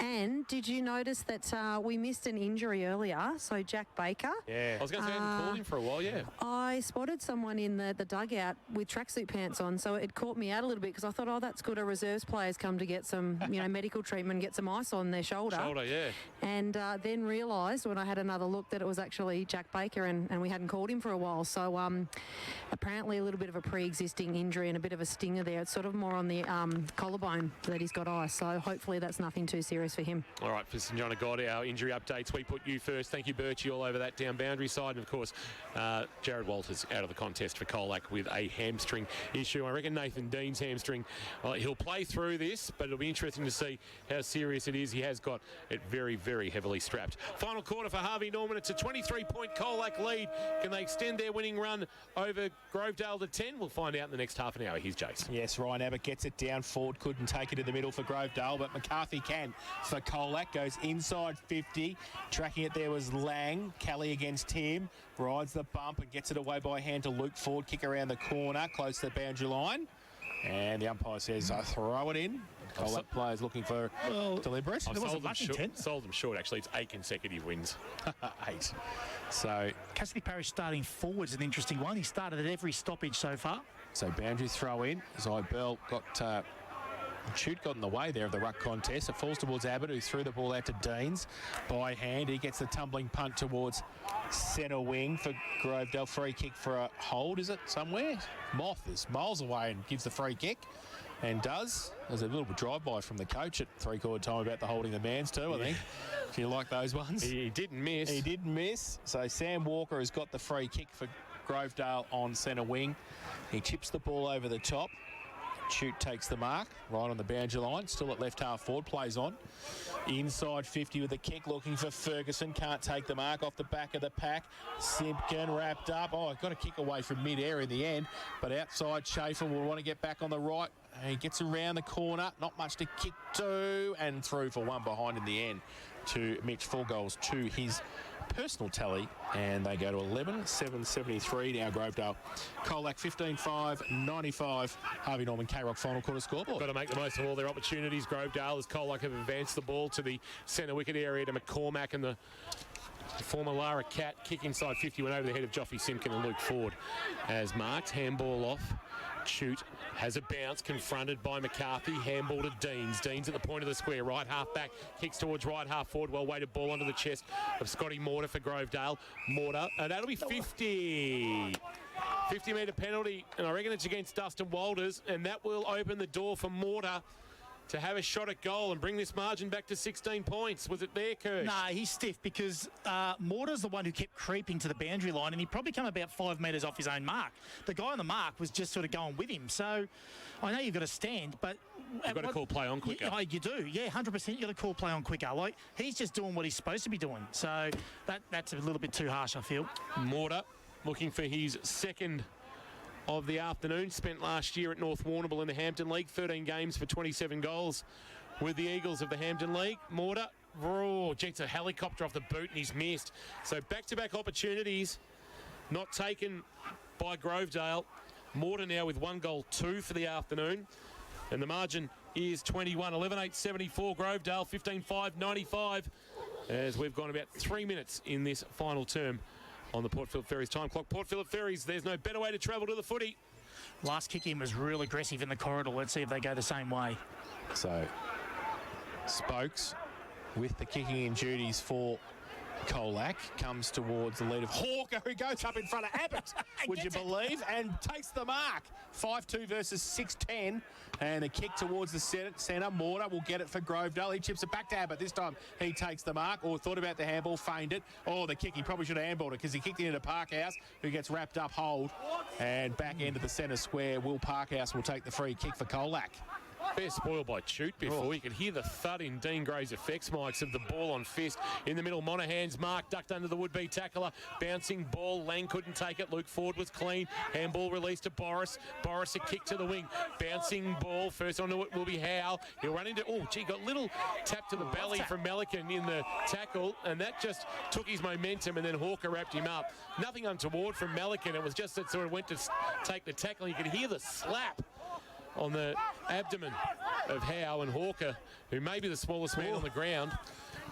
And did you notice that we missed an injury earlier? So Jack Baker. Yeah. I was going to say, I haven't called him for a while, yeah. I spotted someone in the dugout with tracksuit pants on, so it caught me out a little bit because I thought, oh, that's good. A reserves player's come to get some, medical treatment, get some ice on their shoulder. Yeah. And then realised when I had another look that it was actually Jack Baker and we hadn't called him for a while. So apparently a little bit of a pre-existing injury and a bit of a stinger there. It's sort of more on the collarbone that he's got ice. So hopefully that's nothing too serious for him. All right, for St John of God, our injury updates, we put you first. Thank you, Birchie, all over that down boundary side. And, of course, Jared Walters out of the contest for Colac with a hamstring issue. I reckon Nathan Dean's hamstring, he'll play through this, but it'll be interesting to see how serious it is. He has got it very, very heavily strapped. Final quarter for Harvey Norman. It's a 23-point Colac lead. Can they extend their winning run over Grovedale to 10? We'll find out in the next half an hour. Here's Jace. Yes, Ryan Abbott gets it down. Ford couldn't take it in the middle for Grovedale, but McCarthy can for Colac. Goes inside 50. Tracking it there was Lang. Kelly against him. Rides the bump and gets it away by hand to Luke Ford. Kick around the corner, close to the boundary line. And the umpire says, throw it in. Colac players looking for deliberate. I've sold them short, actually. It's 8 consecutive wins. 8. So Cassidy Parrish starting forward is an interesting one. He started at every stoppage so far. So boundary throw in. Zybell got... Shoot got in the way there of the ruck contest. It falls towards Abbott, who threw the ball out to Deans by hand. He gets the tumbling punt towards centre wing for Grovedale. Free kick for a hold, is it, somewhere? Moth is miles away and gives the free kick. And does. There's a little drive-by from the coach at three-quarter time about the holding the mans too, I think. If you like those ones. He didn't miss. He didn't miss. So Sam Walker has got the free kick for Grovedale on centre wing. He chips the ball over the top. Shoot takes the mark right on the boundary line. Still at left half forward. Plays on. Inside 50 with a kick. Looking for Ferguson. Can't take the mark off the back of the pack. Simpkin wrapped up. Oh, got a kick away from mid-air in the end. But outside, Schaefer will want to get back on the right. He gets around the corner. Not much to kick to. And through for one behind in the end to Mitch. 4 goals to his personal tally, and they go to 11-7-73 now. Grovedale. Colac 15-5-95. Harvey Norman K-Rock final quarter scoreboard. Got to make the most of all their opportunities. Grovedale, as Colac have advanced the ball to the centre wicket area to McCormack, and the former Lara Cat kick inside 50 went over the head of Joffrey Simpkin and Luke Ford as marked. Handball off. Shoot has a bounce, confronted by McCarthy. Handball to Deans. Deans at the point of the square. Right half back. Kicks towards right half forward. Well-weighted ball onto the chest of Scotty Mortar for Grovedale. Mortar. And that'll be 50. 50-metre penalty. And I reckon it's against Dustin Walters. And that will open the door for Mortar to have a shot at goal and bring this margin back to 16 points. Was it there, Kirsch? Nah, he's stiff because Mortar's the one who kept creeping to the boundary line, and he probably come about 5 metres off his own mark. The guy on the mark was just sort of going with him. So I know you've got to stand, but... You've got to call play on quicker. You do, yeah, 100%. You've got to call play on quicker. Like, he's just doing what he's supposed to be doing. So that's a little bit too harsh, I feel. Mortar looking for his second of the afternoon. Spent last year at North Warrnambool in the Hampton League. 13 games for 27 goals with the Eagles of the Hampton League. Mortar, gets a helicopter off the boot and he's missed. So back-to-back opportunities not taken by Grovedale. Mortar now with 1 goal, 2 for the afternoon. And the margin is 21. 11-8-74. Grovedale 15-5-95 as we've gone about 3 minutes in this final term on the Port Phillip Ferries time clock. Port Phillip Ferries, there's no better way to travel to the footy. Last kick in was real aggressive in the corridor. Let's see if they go the same way. So, Spokes with the kicking in duties for Colac comes towards the lead of Hawker, who goes up in front of Abbott, would you believe, and takes the mark. 5-2 versus 6-10, and the kick towards the centre. Mortar will get it for Grovedale. He chips it back to Abbott. This time he takes the mark, or thought about the handball, feigned it. Oh, the kick, he probably should have handballed it because he kicked it into Parkhouse, who gets wrapped up, hold, and back into the centre square. Will Parkhouse will take the free kick for Colac. Fair spoil by Chute before. You could hear the thud in Dean Gray's effects mics of the ball on fist. In the middle, Monaghan's mark, ducked under the would-be tackler. Bouncing ball, Lang couldn't take it. Luke Ford was clean. Handball released to Boris. Boris a kick to the wing. Bouncing ball, first onto it will be Howe. He'll run into, got a little tap to the belly from Melican in the tackle, and that just took his momentum, and then Hawker wrapped him up. Nothing untoward from Melican. It was just that sort of went to take the tackle. You could hear the slap on the abdomen of Howe and Hawker, who may be the smallest man on the ground,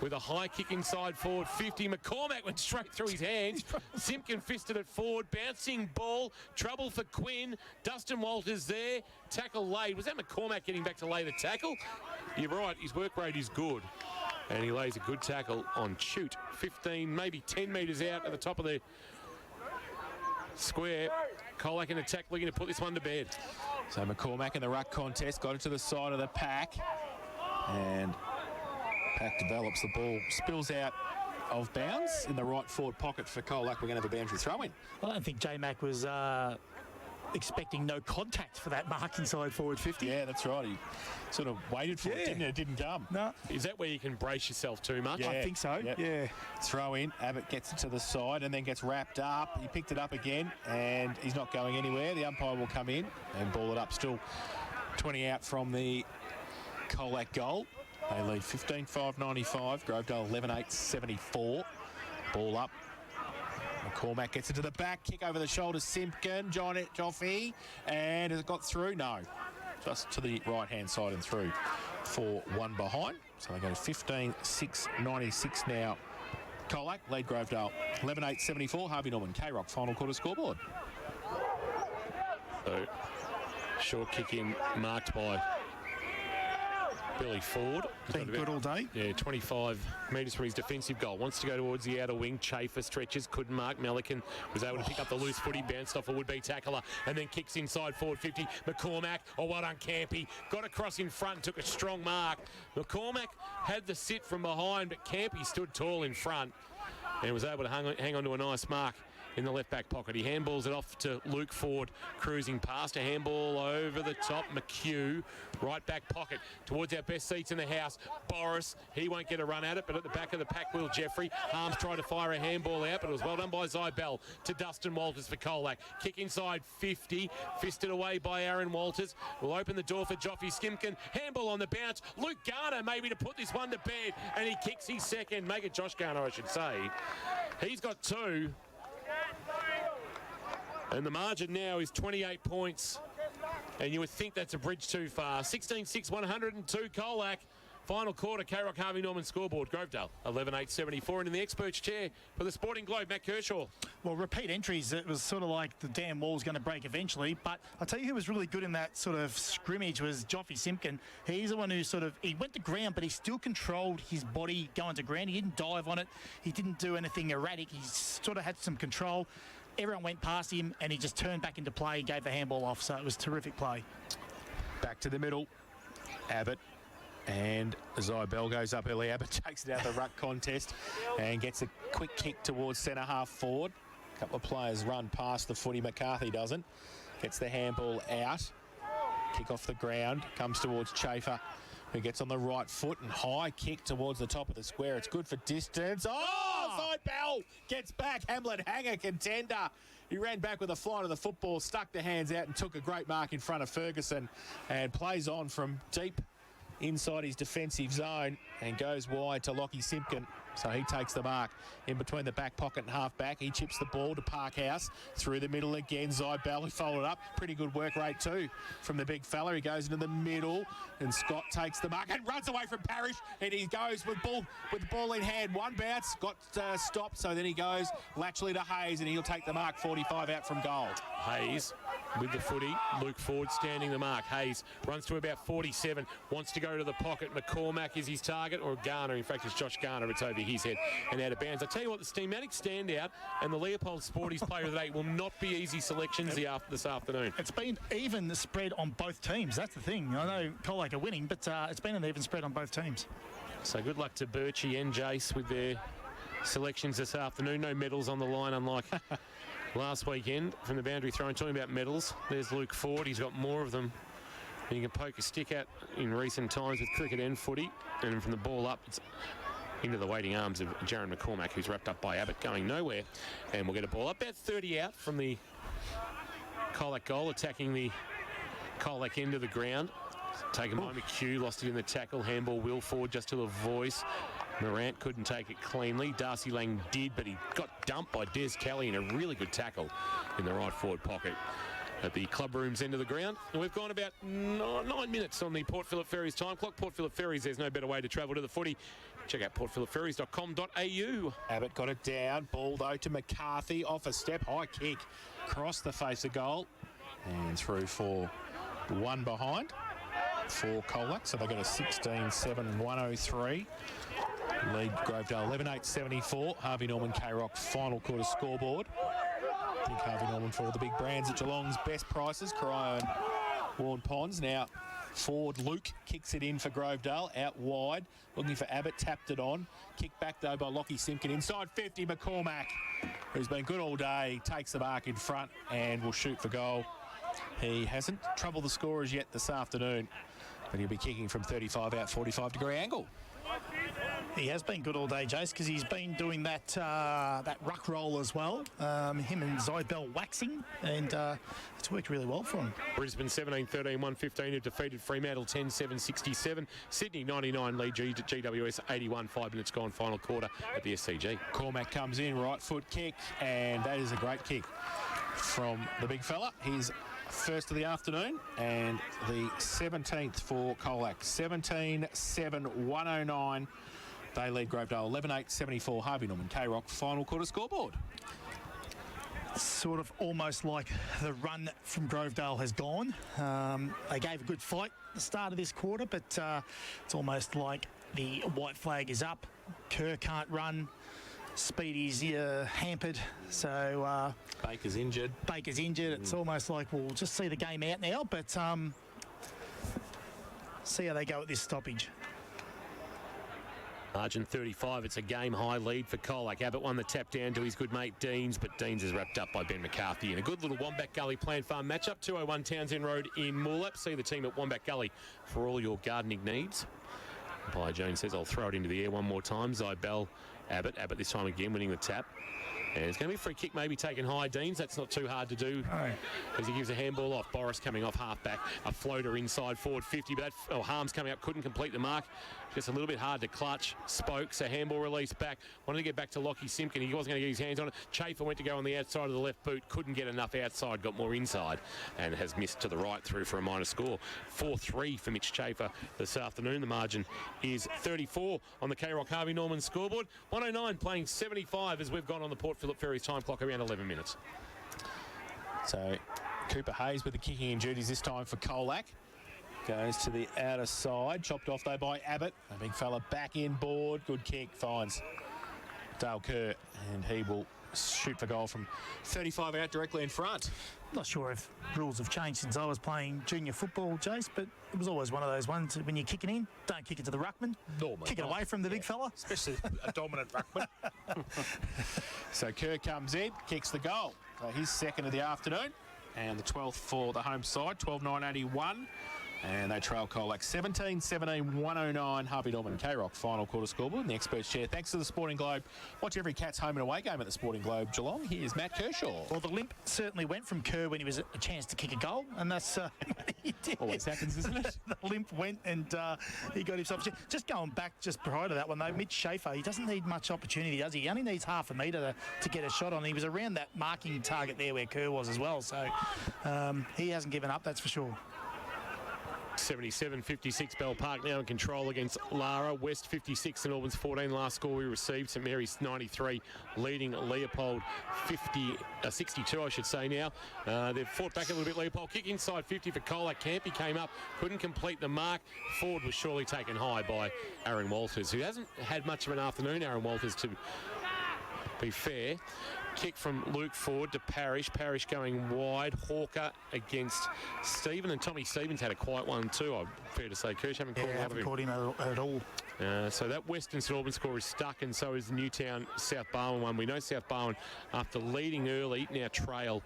with a high kick inside forward 50. McCormack went straight through his hands. Simpkin fisted it forward. Bouncing ball. Trouble for Quinn. Dustin Walters there. Tackle laid. Was that McCormack getting back to lay the tackle? You're right. His work rate is good. And he lays a good tackle on Shoot. 15, maybe 10 metres out at the top of the square. Colac in attack, looking to put this one to bed. So McCormack in the ruck contest got it to the side of the pack. And pack develops, the ball spills out of bounds in the right forward pocket for Colac. We're going to have a boundary throw in. I don't think J-Mac was expecting no contact for that mark inside forward 50. Yeah, that's right. He sort of waited for it, didn't he? It didn't come. No. Is that where you can brace yourself too much? Yeah. I think so, Yep. yeah. Throw in. Abbott gets it to the side and then gets wrapped up. He picked it up again and he's not going anywhere. The umpire will come in and ball it up. Still 20 out from the Colac goal. They lead 15-5-95. Grovedale 11-8-74. Ball up. McCormack gets it to the back. Kick over the shoulder. Simpkin. Joffy. And has it got through? No. Just to the right-hand side and through for one behind. So they go 15-6-96 now. Colac lead Grovedale 11-8-74. Harvey Norman, K-Rock, final quarter scoreboard. So, short kick in, marked by Billy Ford. Been good all day. Yeah, 25 metres from his defensive goal. Wants to go towards the outer wing. Chafer stretches, couldn't mark. Melican was able to pick up the loose footy, bounced off a would-be tackler, and then kicks inside forward 50. McCormack, well done Campy, got across in front and took a strong mark. McCormack had the sit from behind, but Campy stood tall in front and was able to hang on to a nice mark in the left back pocket. He handballs it off to Luke Ford, cruising past. A handball over the top. McHugh, right back pocket towards our best seats in the house. Boris, he won't get a run at it, but at the back of the pack, Will Jeffrey. Harms tried to fire a handball out, but it was well done by Zybell to Dustin Walters for Colac. Kick inside 50, fisted away by Aaron Walters. Will open the door for Joffy Skimkin. Handball on the bounce. Luke Garner maybe to put this one to bed, and he kicks his second. Make it Josh Garner, I should say. He's got two. And the margin now is 28 points. And you would think that's a bridge too far. 16-6, 102 Colac. Final quarter, K-Rock Harvey Norman scoreboard. Grovedale 11-8-74. And in the experts chair for the Sporting Globe, Matt Kershaw. Well, repeat entries, it was sort of like the damn wall's going to break eventually. But I'll tell you who was really good in that sort of scrimmage was Joffy Simpkin. He's the one who he went to ground, but he still controlled his body going to ground. He didn't dive on it. He didn't do anything erratic. He sort of had some control. Everyone went past him and he just turned back into play, gave the handball off. So it was terrific play. Back to the middle. Abbott. And Zybell goes up early. Abbott takes it out of the ruck contest and gets a quick kick towards centre half forward. A couple of players run past the footy. McCarthy doesn't. Gets the handball out. Kick off the ground. Comes towards Chafer, who gets on the right foot and high kick towards the top of the square. It's good for distance. Zybell gets back. Hamlet Hanger contender. He ran back with a fly to the football, stuck the hands out and took a great mark in front of Ferguson and plays on from deep inside his defensive zone and goes wide to Lockie Simpkin. So he takes the mark in between the back pocket and half back. He chips the ball to Parkhouse through the middle again. Zybell, who followed up. Pretty good work rate too from the big fella. He goes into the middle and Scott takes the mark and runs away from Parrish, and he goes with the ball in hand. One bounce, got stopped, so then he goes laterally to Hayes and he'll take the mark. 45 out from goal. Hayes with the footy. Luke Ford standing the mark. Hayes runs to about 47, wants to go to the pocket. McCormack is his target, or Garner. In fact, it's Josh Garner. It's over his head and out of bounds. I tell you what, the Steamatic standout and the Leopold Sporties player of the day will not be easy selections this afternoon. It's been even spread on both teams. That's the thing. I know Colac are winning, but it's been an even spread on both teams. So good luck to Birchie and Jace with their selections this afternoon. No medals on the line, unlike last weekend from the boundary throw. Talking about medals, there's Luke Ford. He's got more of them than you can poke a stick at in recent times with cricket and footy. And from the ball up, it's into the waiting arms of Jaron McCormack, who's wrapped up by Abbott, going nowhere. And we'll get a ball up about 30 out from the Colac goal, attacking the Colac end of the ground. Taken by McHugh, lost it in the tackle. Handball, Will Ford just to the voice. Morant couldn't take it cleanly. Darcy Lang did, but he got dumped by Des Kelly in a really good tackle in the right forward pocket. at the club room's end of the ground. And we've gone about 9 minutes on the Port Phillip Ferries time clock. Port Phillip Ferries, there's no better way to travel to the footy. Check out portphillipferries.com.au. Abbott got it down. Ball though to McCarthy. Off a step. High kick. Cross the face of goal. And through for one behind for Colac. So they got a 16-7-103. Lead Grovedale 11-8-74. Harvey Norman K-Rock final quarter scoreboard. I think Harvey Norman for all the big brands at Geelong's best prices. Cryo and Warren Ponds. Now forward Luke kicks it in for Grovedale. Out wide. Looking for Abbott. Tapped it on. Kicked back though by Lockie Simpkin. Inside 50. McCormack, who's been good all day, takes the mark in front and will shoot for goal. He hasn't troubled the scorers yet this afternoon, but he'll be kicking from 35 out 45-degree angle. He has been good all day, Jace, because he's been doing that that ruck roll as well. Him and Zybel waxing, and it's worked really well for him. Brisbane 17-13-115 have defeated Fremantle 10-7-67. Sydney 99 lead GWS 81. 5 minutes gone, final quarter at the SCG. Cormac comes in, right foot kick, and that is a great kick from the big fella. He's first of the afternoon and the 17th for Colac. 17-7-109. They lead Grovedale 11-8-74. Harvey Norman K-Rock final quarter scoreboard. Sort of almost like the run from Grovedale has gone. They gave a good fight at the start of this quarter, but it's almost like the white flag is up. Kerr can't run. Speedy's hampered, so Baker's injured. It's almost like we'll just see the game out now, but see how they go at this stoppage. Margin 35, it's a game-high lead for Colac. Abbott won the tap down to his good mate Deans, but Deans is wrapped up by Ben McCarthy in a good little Wombat Gully Plant Farm matchup. 201 Townsend Road in Moolap. See the team at Wombat Gully for all your gardening needs. Umpire Jones says, I'll throw it into the air one more time. Zybel, Abbott this time again winning the tap. And it's going to be a free kick, maybe taken high. Deans, that's not too hard to do as he gives a handball off. Boris coming off half-back, a floater inside forward 50, but Harms coming up, couldn't complete the mark. Just a little bit hard to clutch. Spoke, so handball release back. Wanted to get back to Lockie Simpkin. He wasn't going to get his hands on it. Chafer went to go on the outside of the left boot, couldn't get enough outside, got more inside, and has missed to the right through for a minor score. 4-3 for Mitch Chafer this afternoon. The margin is 34 on the K-Rock Harvey Norman scoreboard. 109 playing 75 as we've gone on the Port Phillip Ferries time clock around 11 minutes. So Cooper Hayes with the kicking in duties this time for Colac. Goes to the outer side. Chopped off though by Abbott. A big fella back in board. Good kick. Finds Dale Kerr. And he will shoot for goal from 35 out directly in front. Not sure if rules have changed since I was playing junior football, Jace, but it was always one of those ones when you're kicking in, don't kick it to the ruckman. Normally kick it away from the big fella. Especially a dominant ruckman. So Kerr comes in, kicks the goal. So his second of the afternoon. And the 12th for the home side, 12-9-81. And they trail Colac 17-17-109. Harvey Norman K-Rock final quarter scoreboard in the experts chair. Thanks to the Sporting Globe. Watch every Cats home and away game at the Sporting Globe Geelong. Here's Matt Kershaw. Well, the limp certainly went from Kerr when he was a chance to kick a goal, and that's what he did. Always happens, isn't it? The limp went and he got himself. Just going back just prior to that one though, Mitch Schaefer, he doesn't need much opportunity, does he? He only needs half a metre to get a shot on. He was around that marking target there where Kerr was as well, so he hasn't given up, that's for sure. 77-56 Bell Park now in control against Lara. West 56 and Albans 14 last score we received. St Mary's 93 leading Leopold 62 I should say now. They've fought back a little bit. Leopold kick inside 50 for Colac. Campy came up, couldn't complete the mark. Forward was surely taken high by Aaron Walters, who hasn't had much of an afternoon, Aaron Walters, to be fair. Kick from Luke Ford to Parrish. Parrish going wide. Hawker against Stephen. And Tommy Stevens had a quiet one too, I'm fair to say. Kirsch haven't caught him at all. So that Western St Albans score is stuck, and so is the Newtown South Barwon one. We know South Barwon, after leading early, now trail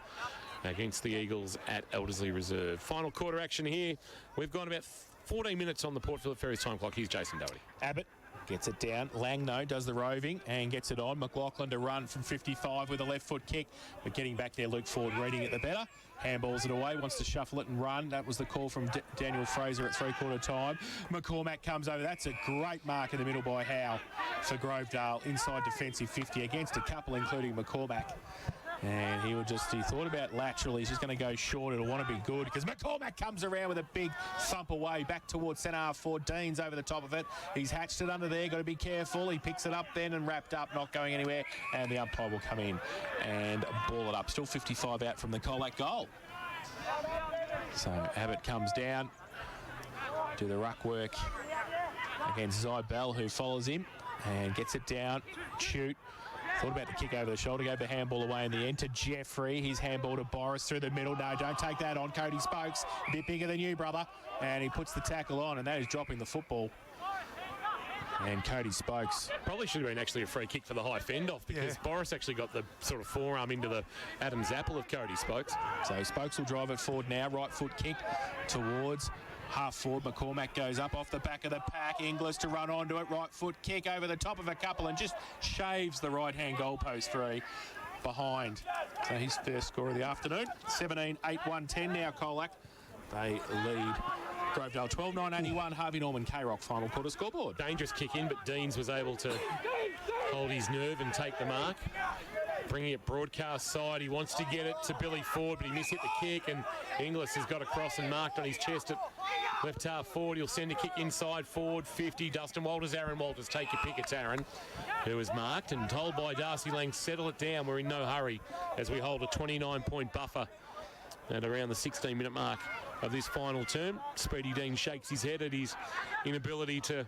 against the Eagles at Elderslie Reserve. Final quarter action here. We've gone about 14 minutes on the Port Phillip Ferries time clock. Here's Jason Doherty. Abbott gets it down. Langno does the roving and gets it on. McLaughlin to run from 55 with a left foot kick. But getting back there, Luke Ford reading it the better. Handballs it away, wants to shuffle it and run. That was the call from Daniel Fraser at three-quarter time. McCormack comes over. That's a great mark in the middle by Howe for Grovedale. Inside defensive 50 against a couple, including McCormack. And he thought about laterally. He's just going to go short. It'll want to be good because McCormack comes around with a big thump away back towards centre half forward. Dean's over the top of it. He's hatched it under there. Got to be careful. He picks it up then and wrapped up, not going anywhere. And the umpire will come in and ball it up. Still 55 out from the Colac goal. So Abbott comes down, do the ruck work against Zybell, who follows him and gets it down. Shoot. Thought about the kick over the shoulder, gave the handball away in the end to Jeffrey. His handball to Boris through the middle. No, don't take that on. Cody Spokes, a bit bigger than you, brother. And he puts the tackle on, and that is dropping the football. And Cody Spokes. Probably should have been actually a free kick for the high fend off because Boris actually got the sort of forearm into the Adam's apple of Cody Spokes. So Spokes will drive it forward now. Right foot kick towards half forward. McCormack goes up off the back of the pack. Inglis to run onto it. Right foot kick over the top of a couple and just shaves the right-hand goalpost free behind. So his first score of the afternoon. 17-8-1-10 now, Colac. They lead Grovedale 12-9-81. Harvey Norman K-Rock final quarter scoreboard. Dangerous kick in, but Deans was able to hold his nerve and take the mark. Bringing it broadcast side. He wants to get it to Billy Ford, but he mishit the kick, and Inglis has got across and marked on his chest at left half forward. He'll send a kick inside forward 50. Dustin Walters, Aaron Walters, take your pick. It's Aaron who is marked and told by Darcy Lang, settle it down. We're in no hurry as we hold a 29-point buffer at around the 16-minute mark of this final term. Speedy Dean shakes his head at his inability to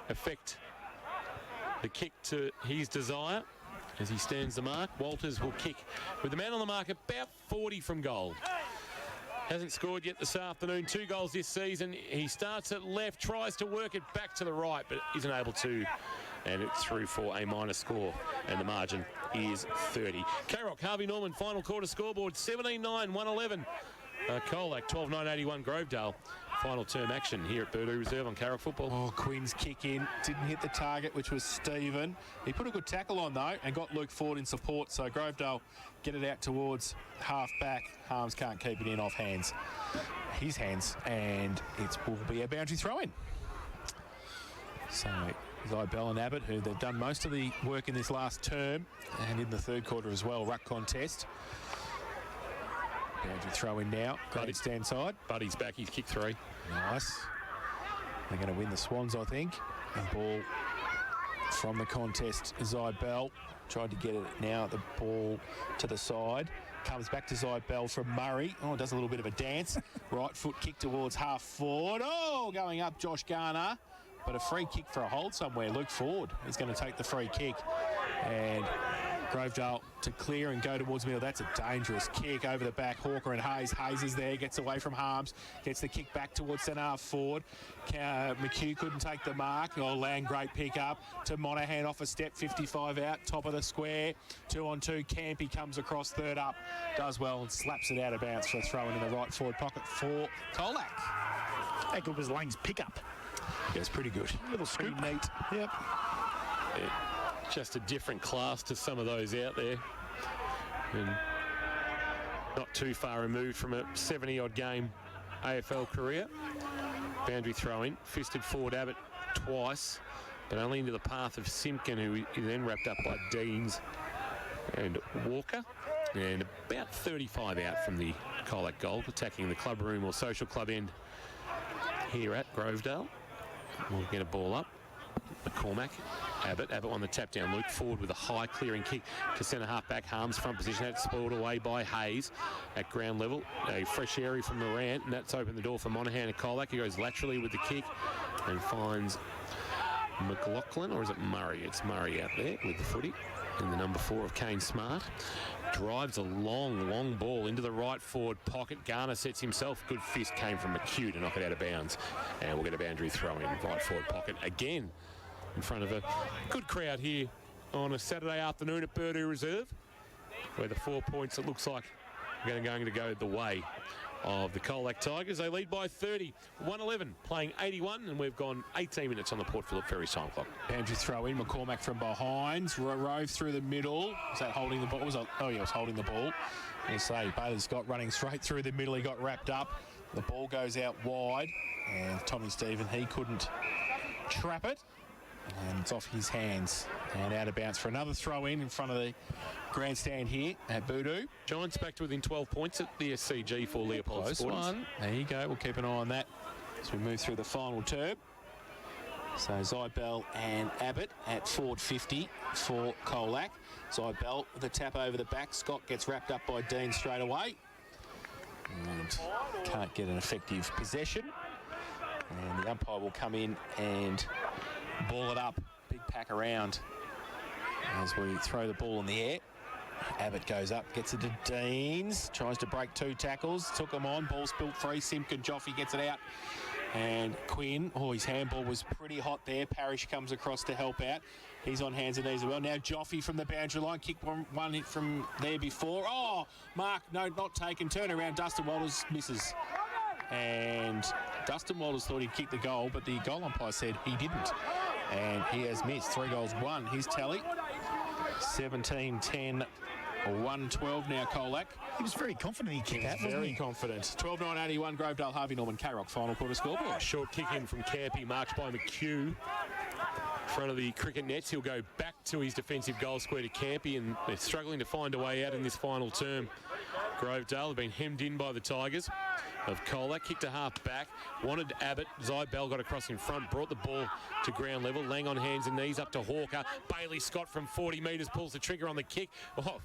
affect the kick to his desire as he stands the mark. Walters will kick with the man on the mark about 40 from goal. Hasn't scored yet this afternoon. 2 goals this season. He starts at left, tries to work it back to the right, but isn't able to. And it's through for a minor score. And the margin is 30. K-Rock, Harvey Norman, final quarter scoreboard, 17-9-111. Colac, 12-9-81 Grovedale. Final term action here at Birdoo Reserve on K-Rock football. Oh, Quinn's kick in. Didn't hit the target, which was Stephen. He put a good tackle on, though, and got Luke Ford in support. So Grovedale get it out towards half back. Harms can't keep it in off his hands, and it will be a boundary throw-in. So Zybell and Abbott, who they've done most of the work in this last term, and in the third quarter as well, ruck contest. Boundary throw in now. Stand side. Buddy's back. He's kicked 3. Nice. They're going to win the Swans, I think. And ball from the contest. Zybell tried to get it now. The ball to the side. Comes back to Zybell from Murray. Oh, does a little bit of a dance. Right foot kick towards half forward. Oh, going up Josh Garner. But a free kick for a hold somewhere. Luke Ford is going to take the free kick. And Grovedale to clear and go towards middle. That's a dangerous kick over the back. Hawker and Hayes. Hayes is there, gets away from Harms, gets the kick back towards centre half forward. McHugh couldn't take the mark. Oh, Lang, great pick up to Monaghan off a step, 55 out, top of the square. 2-on-2. Campy comes across, third up, does well and slaps it out of bounds for a throw in the right forward pocket for Colac. That good was Lang's pickup. Yeah, it's pretty good. Little scoop. Pretty neat. Yep. Yeah, just a different class to some of those out there. And not too far removed from a 70-odd game AFL career. Boundary throw-in. Fisted forward Abbott twice, but only into the path of Simpkin, who is then wrapped up by Deans and Walker. And about 35 out from the Colac goal, attacking the club room or social club end here at Grovedale. We'll get a ball up. McCormack, Abbott won the tap down. Luke Ford with a high clearing kick to centre half back. Harms front position. That's spoiled away by Hayes at ground level. A fresh area from Morant, and that's opened the door for Monaghan and Colac. He goes laterally with the kick and finds McLaughlin, or is it Murray? It's Murray out there with the footy. And the number 4 of Kane Smart drives a long ball into the right forward pocket. Garner sets himself. Good fist came from McHugh to knock it out of bounds. And we'll get a boundary throw in right forward pocket again in front of a good crowd here on a Saturday afternoon at Birdoo Reserve, where the 4 points, it looks like, are going to go the way of the Colac Tigers. They lead by 30. 1-11 playing 81, and we've gone 18 minutes on the Port Phillip Ferries time clock. Boundary throw in. McCormack from behind. Rove through the middle. Was that holding the ball? It was holding the ball. I say Bailey Scott running straight through the middle. He got wrapped up. The ball goes out wide, and Tommy Stephen, he couldn't trap it. And it's off his hands and out of bounds for another throw in front of the grandstand here at Boodoo. Giants back to within 12 points at the SCG for Leopold Close Sportings. one. There you go. We'll keep an eye on that as we move through the final term. So Zybell and Abbott at forward 50 for Colac. Zybell with a tap over the back. Scott gets wrapped up by Dean straight away. And can't get an effective possession. And the umpire will come in and ball it up. Big pack around as we throw the ball in the air. Abbott goes up, gets it to Deans. Tries to break 2 tackles. Took them on. Ball spilt free. Simpkin Joffe gets it out. And Quinn, his handball was pretty hot there. Parrish comes across to help out. He's on hands and knees as well. Now Joffe from the boundary line. Kicked one hit from there before. Oh, Mark, no, not taken. Turn around. Dustin Walters misses. And Dustin Walters thought he'd kick the goal, but the goal umpire said he didn't. And he has missed. 3 goals, 1. His tally. 17-10, 1-12 now Colac. He was very confident he kicked that, wasn't Very he? confident. 12-9-81, Grovedale, Harvey Norman, K-Rock, final quarter scoreboard. Short kick in from Campy, marked by McHugh. In front of the cricket nets, he'll go back to his defensive goal square to Campy, and they're struggling to find a way out in this final term. Grovedale have been hemmed in by the Tigers of Colac. Kicked a half back, wanted Abbott. Zybell got across in front, brought the ball to ground level. Lang on hands and knees up to Hawker. Bailey Scott from 40 metres pulls the trigger on the kick. Oh,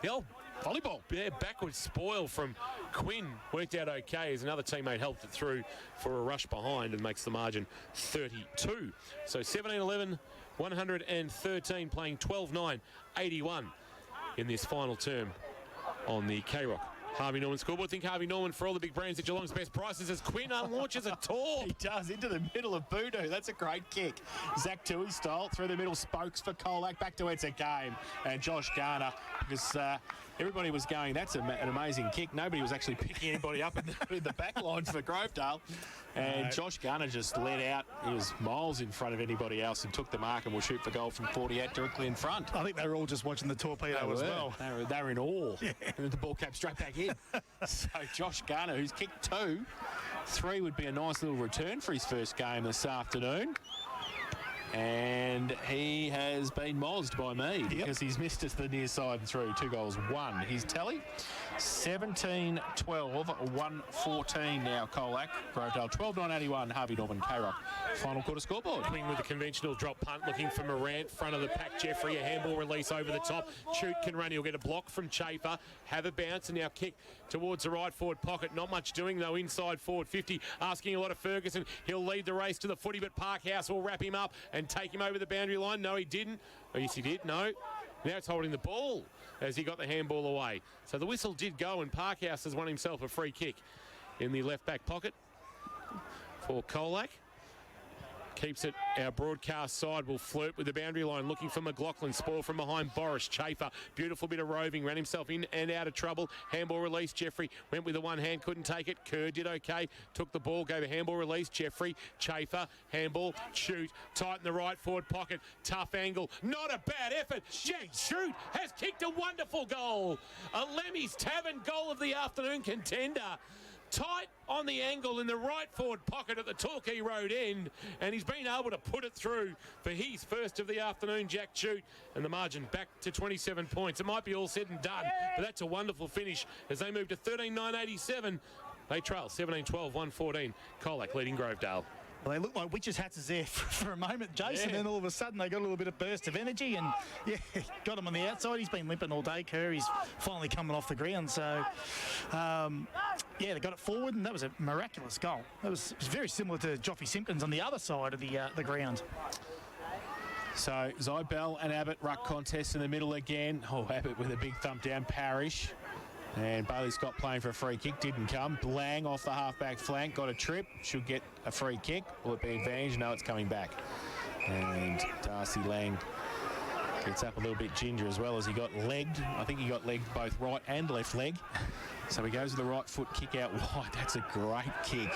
the old volleyball, yeah, backwards spoil from Quinn worked out okay as another teammate helped it through for a rush behind and makes the margin 32. So 17-11, 113, playing 12-9, 81 in this final term on the K-Rock Harvey Norman scoreboard. Think Harvey Norman for all the big brands at Geelong's best prices as Quinn launches a tour. He does, into the middle of Boodoo. That's a great kick. Zach Tui style, through the middle, Spokes for Colac. Back to It's a Game. And Josh Garner, because everybody was going, that's an amazing kick. Nobody was actually picking anybody up in the back line for Grovedale. And Josh Garner just let out. He was miles in front of anybody else and took the mark and will shoot for goal from 48 directly in front. I think they were all just watching the torpedo as well. They were in awe. Yeah. And the ball came straight back in. So Josh Garner, who's kicked 2, 3 would be a nice little return for his first game this afternoon. And he has been mozzed by me because he's missed us the near side and through. 2 goals, 1. His tally, 17-12, 1-14 now Colac. Grovedale, 12-9-81, Harvey Norman, K-Rock. Final quarter scoreboard. Quinn with a conventional drop punt, looking for Morant, front of the pack. Jeffrey, a handball release over the top. Chute can run, he'll get a block from Chafer. Have a bounce and now kick towards the right forward pocket. Not much doing though, inside forward 50. Asking a lot of Ferguson. He'll lead the race to the footy, but Parkhouse will wrap him up and take him over the boundary line. No, he didn't. Oh, yes, he did. No. Now it's holding the ball as he got the handball away. So the whistle did go and Parkhouse has won himself a free kick in the left back pocket for Colac. Keeps it. Our broadcast side will flirt with the boundary line, looking for McLaughlin. Spoil from behind Boris. Chafer, beautiful bit of roving, ran himself in and out of trouble. Handball release. Jeffrey went with the one hand, couldn't take it. Kerr did okay, took the ball, gave a handball release. Jeffrey, Chafer, handball, shoot, tight in the right forward pocket. Tough angle, not a bad effort. Jack Shoot has kicked a wonderful goal. A Lemmy's Tavern goal of the afternoon contender. Tight on the angle in the right forward pocket at the Torquay Road end, and he's been able to put it through for his first of the afternoon, Jack Chute, and the margin back to 27 points. It might be all said and done, but that's a wonderful finish as they move to 13-9-87. They trail 17-12, 1-14. Colac leading Grovedale. Well, they looked like witches' hats there for a moment, Jason. Yeah. Then all of a sudden they got a little bit of burst of energy and, got him on the outside. He's been limping all day, Kerr. He's finally coming off the ground. So, they got it forward, and that was a miraculous goal. It was very similar to Joffe Simpkins on the other side of the ground. So Zybell and Abbott ruck contest in the middle again. Oh, Abbott with a big thump down, Parrish. And Bailey Scott playing for a free kick, didn't come. Blang off the half-back flank, got a trip, should get a free kick. Will it be advantage? No, it's coming back. And Darcy Lang gets up a little bit ginger as well as he got legged. I think he got legged both right and left leg. So he goes with the right foot kick out wide. That's a great kick.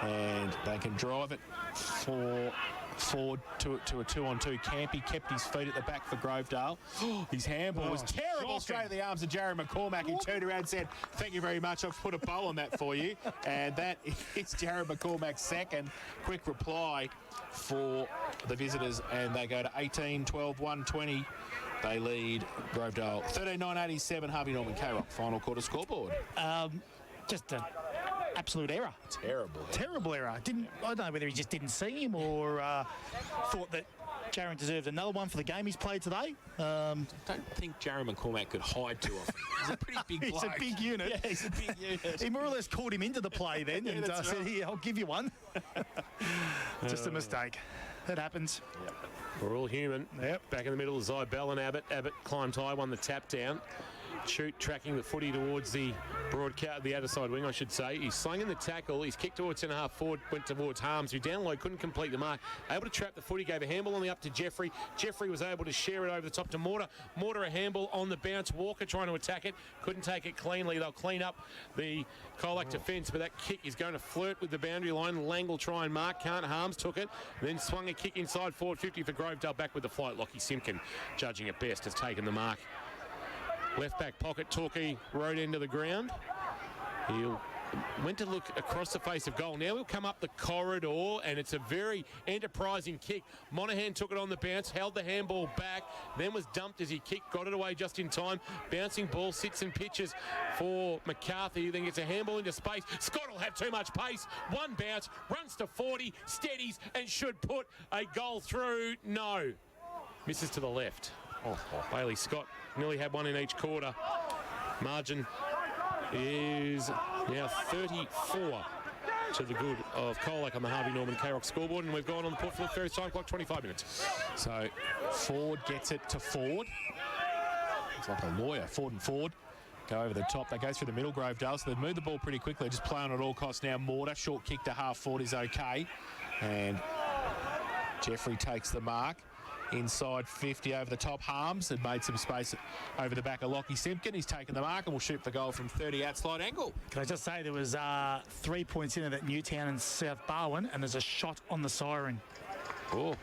and they can drive it forward to a 2-on-2 camp. He kept his feet at the back for Grovedale. His handball was terrible, shocking. straight at the arms of Jared McCormack, who turned around and said, "Thank you very much, I've put a bow on that for you." And that is Jared McCormack's second. Quick reply for the visitors, and they go to 18-12-120. They lead Grovedale 13-9-87. Harvey Norman K-Rock final quarter scoreboard. Just an absolute error. Terrible error. I don't know whether he just didn't see him or thought that Jaron deserved another one for the game he's played today. I don't think Jared McCormack could hide too often. He's a pretty big bloke. He's a big unit. Yeah, he's a big unit. He more or less called him into the play then and said, "Here, I'll give you one." Just a mistake. That happens. Yep. We're all human. Yep. Back in the middle is Zybell and Abbott. Abbott climbed high, won the tap down. Shoot, tracking the footy towards the the outer side wing, I should say. He's slung in the tackle. He's kicked towards centre half forward, went towards Harms, who down low couldn't complete the mark. Able to trap the footy, gave a handball on the up to Jeffrey. Jeffrey was able to share it over the top to Mortar. Mortar a handball on the bounce. Walker trying to attack it. Couldn't take it cleanly. They'll clean up the Colac defence, but that kick is going to flirt with the boundary line. Lang will try and mark. Can't. Harms took it. Then swung a kick inside forward 50 for Grovedale. Back with the flight. Lockie Simpkin, judging it best, has taken the mark. Left back pocket, Torquay rode into the ground. He went to look across the face of goal. Now he'll come up the corridor, and it's a very enterprising kick. Monaghan took it on the bounce, held the handball back, then was dumped as he kicked, got it away just in time. Bouncing ball sits and pitches for McCarthy, who then gets a handball into space. Scott will have too much pace. One bounce, runs to 40, steadies, and should put a goal through. No. Misses to the left. Bailey Scott nearly had one in each quarter. Margin is now 34 to the good of Colac on the Harvey Norman K-Rock scoreboard, and we've gone on the Port Phillip Ferries time clock 25 minutes. So Ford gets it to Ford. It's like a lawyer. Ford and Ford go over the top. They go through the middle, Grovedale, so they've moved the ball pretty quickly. Just play on at all costs now. Mortar, short kick to half forward is okay. And Jeffrey takes the mark. Inside 50 over the top. Harms had made some space over the back of Lockie Simpkin. He's taken the mark and will shoot for goal from 30 out slide angle. Can I just say there was 3 points into that Newtown and South Barwon, and there's a shot on the siren. Oh.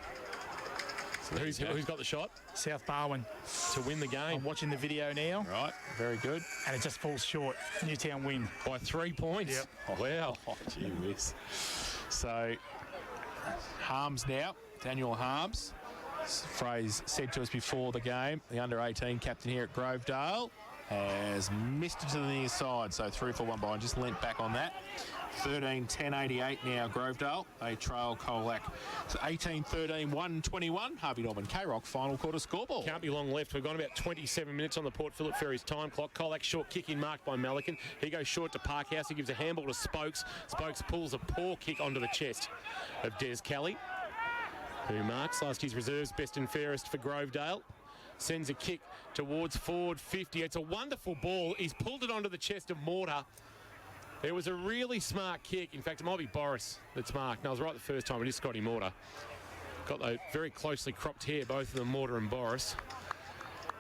So who's got the shot? South Barwon. To win the game. I'm watching the video now. Right, very good. And it just falls short. Newtown win. By 3 points? Yep. Oh, wow. Oh, gee whiz. So, Harms now. Daniel Harms. Phrase said to us before the game, the under-18 captain here at Grovedale has missed it to the near side, so 3 for 1 behind, just leant back on that. 13-10-88 now Grovedale. They trail Colac. So 18-13-121. Harvey Norman K-Rock final quarter scoreboard. Can't be long left. We've gone about 27 minutes on the Port Phillip Ferries time clock. Colac short kick in marked by Malikan. He goes short to Parkhouse. He gives a handball to Spokes. Spokes pulls a poor kick onto the chest of Des Kelly, who marks last year's reserves best and fairest for Grovedale. Sends a kick towards forward 50. It's a wonderful ball. He's pulled it onto the chest of Mortar. It was a really smart kick. In fact, it might be Boris that's marked. No, I was right the first time. It is Scotty Mortar. Got those very closely cropped hair, both of them, Mortar and Boris.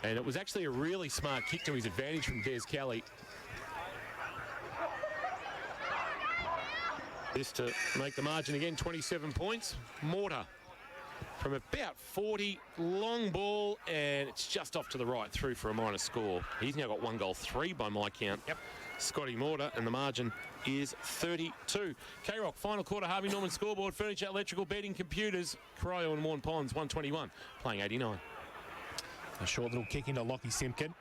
And it was actually a really smart kick to his advantage from Des Kelly. This to make the margin again, 27 points. Mortar from about 40, long ball, and it's just off to the right, through for a minor score. He's now got 1 goal, 3 by my count. Yep. Scotty Mortar, and the margin is 32. K-Rock, final quarter, Harvey Norman scoreboard, furniture, electrical, bedding, computers, Cryo and Warren Ponds, 121, playing 89. A short little kick into Lockie Simpkin.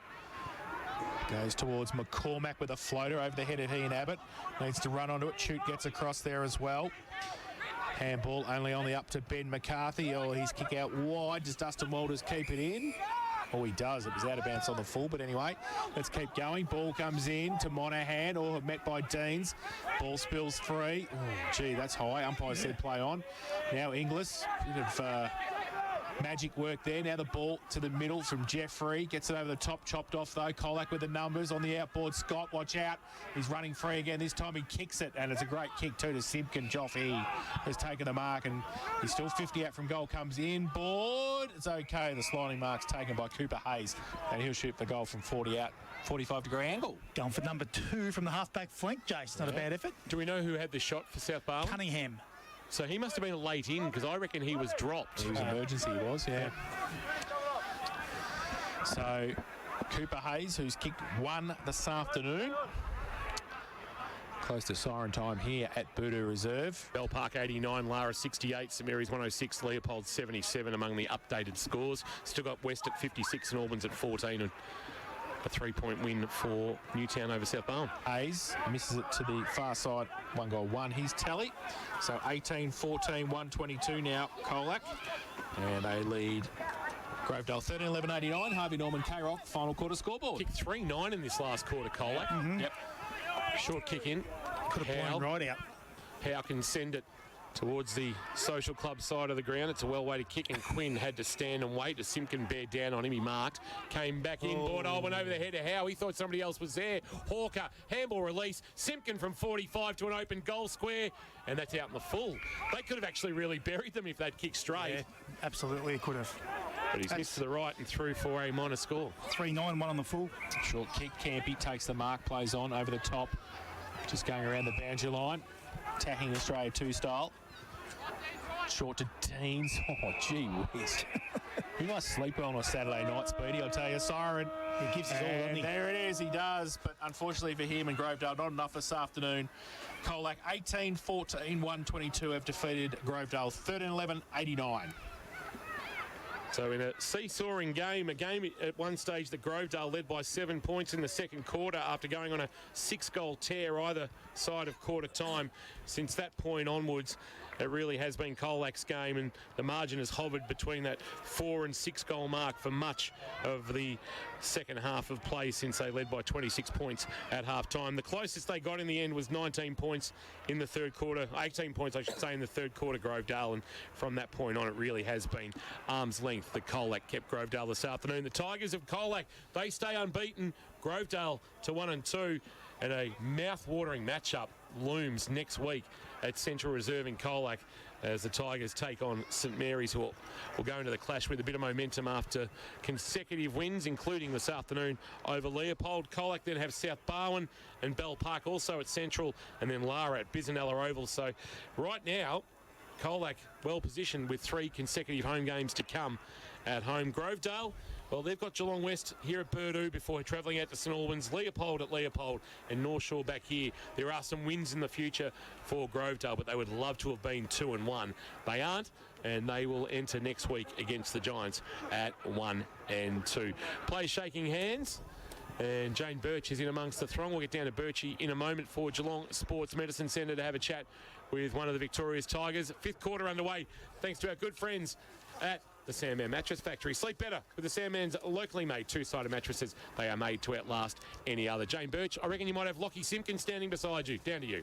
Goes towards McCormack with a floater over the head of he and Abbott. Needs to run onto it. Chute gets across there as well. Handball only on the up to Ben McCarthy. Oh, his kick out wide. Does Dustin Walters keep it in? Oh, he does. It was out of bounds on the full, but anyway, let's keep going. Ball comes in to Monaghan, or met by Deans. Ball spills free. Oh, gee, that's high. Umpire said play on. Now Inglis, bit of Magic work there. Now the ball to the middle from Jeffrey. Gets it over the top. Chopped off, though. Colac with the numbers on the outboard. Scott, watch out. He's running free again. This time he kicks it, and it's a great kick, too, to Simpkin. Joffy has taken the mark, and he's still 50 out from goal. Comes in. Board. It's okay. The sliding mark's taken by Cooper Hayes, and he'll shoot the goal from 40 out. 45-degree angle. Going for number 2 from the half-back flank, Jace. Not a bad effort. Do we know who had the shot for South Barwon? Cunningham. So he must have been late in, because I reckon he was dropped. It was emergency, he was, yeah. So Cooper Hayes, who's kicked 1 this afternoon. Close to siren time here at Buda Reserve. Bell Park 89, Lara 68, St Mary's 106, Leopold 77 among the updated scores. Still got West at 56 and Albans at 14, and a 3-point win for Newtown over South Barwon. Hayes misses it to the far side. 1 goal, 1 his tally. So 18-14, 122 now, Colac. And they lead Grovedale 13-11-89. Harvey Norman K-Rock, final quarter scoreboard. Kicked 3-9 in this last quarter, Colac. Yep. Short kick in. Could have blown right out. Howe can send it towards the social club side of the ground. It's a well-weighted kick, and Quinn had to stand and wait as Simpkin bared down on him. He marked, came back in, went over the head of Howe. He thought somebody else was there. Hawker, handball release. Simpkin from 45 to an open goal square, and that's out in the full. They could have actually really buried them if they'd kicked straight. Yeah, absolutely, it could have. But he's missed to the right and through for a minor score. 3-9, 1 on the full. Short kick, Campy takes the mark, plays on over the top. Just going around the boundary line, attacking Australia 2 style. Short to Teens. Oh, gee whiz. He must sleep well on a Saturday night, Speedy, I'll tell you. Siren. He gives us all, doesn't he? There it is, he does. But unfortunately for him and Grovedale, not enough this afternoon. Colac 18-14, 122 have defeated Grovedale 13-11-89. So in a seesawing game, a game at one stage that Grovedale led by 7 points in the second quarter after going on a 6-goal tear either side of quarter time. Since that point onwards, it really has been Colac's game, and the margin has hovered between that 4 and 6 goal mark for much of the second half of play since they led by 26 points at half time. The closest they got in the end was 19 points in the third quarter, 18 points I should say in the third quarter, Grovedale, and from that point on it really has been arm's length that Colac kept Grovedale this afternoon. The Tigers of Colac, they stay unbeaten. Grovedale to 1-2, and a mouth-watering matchup looms next week at Central Reserve in Colac as the Tigers take on St Mary's, who will go into the clash with a bit of momentum after consecutive wins, including this afternoon over Leopold. Colac then have South Barwon and Bell Park also at Central, and then Lara at Bisanella Oval. So right now, Colac well positioned with 3 consecutive home games to come at home. Grovedale, well, they've got Geelong West here at Purdue before travelling out to St Albans, Leopold at Leopold, and North Shore back here. There are some wins in the future for Grovedale, but they would love to have been 2-1. They aren't, and they will enter next week against the Giants at 1-2. Players shaking hands. And Jane Birch is in amongst the throng. We'll get down to Birchie in a moment for Geelong Sports Medicine Centre to have a chat with one of the victorious Tigers. 5th quarter underway, thanks to our good friends at the Sandman Mattress Factory. Sleep better with the Sandman's locally made 2-sided mattresses. They are made to outlast any other. Jane Birch, I reckon you might have Lockie Simpkin standing beside you. Down to you.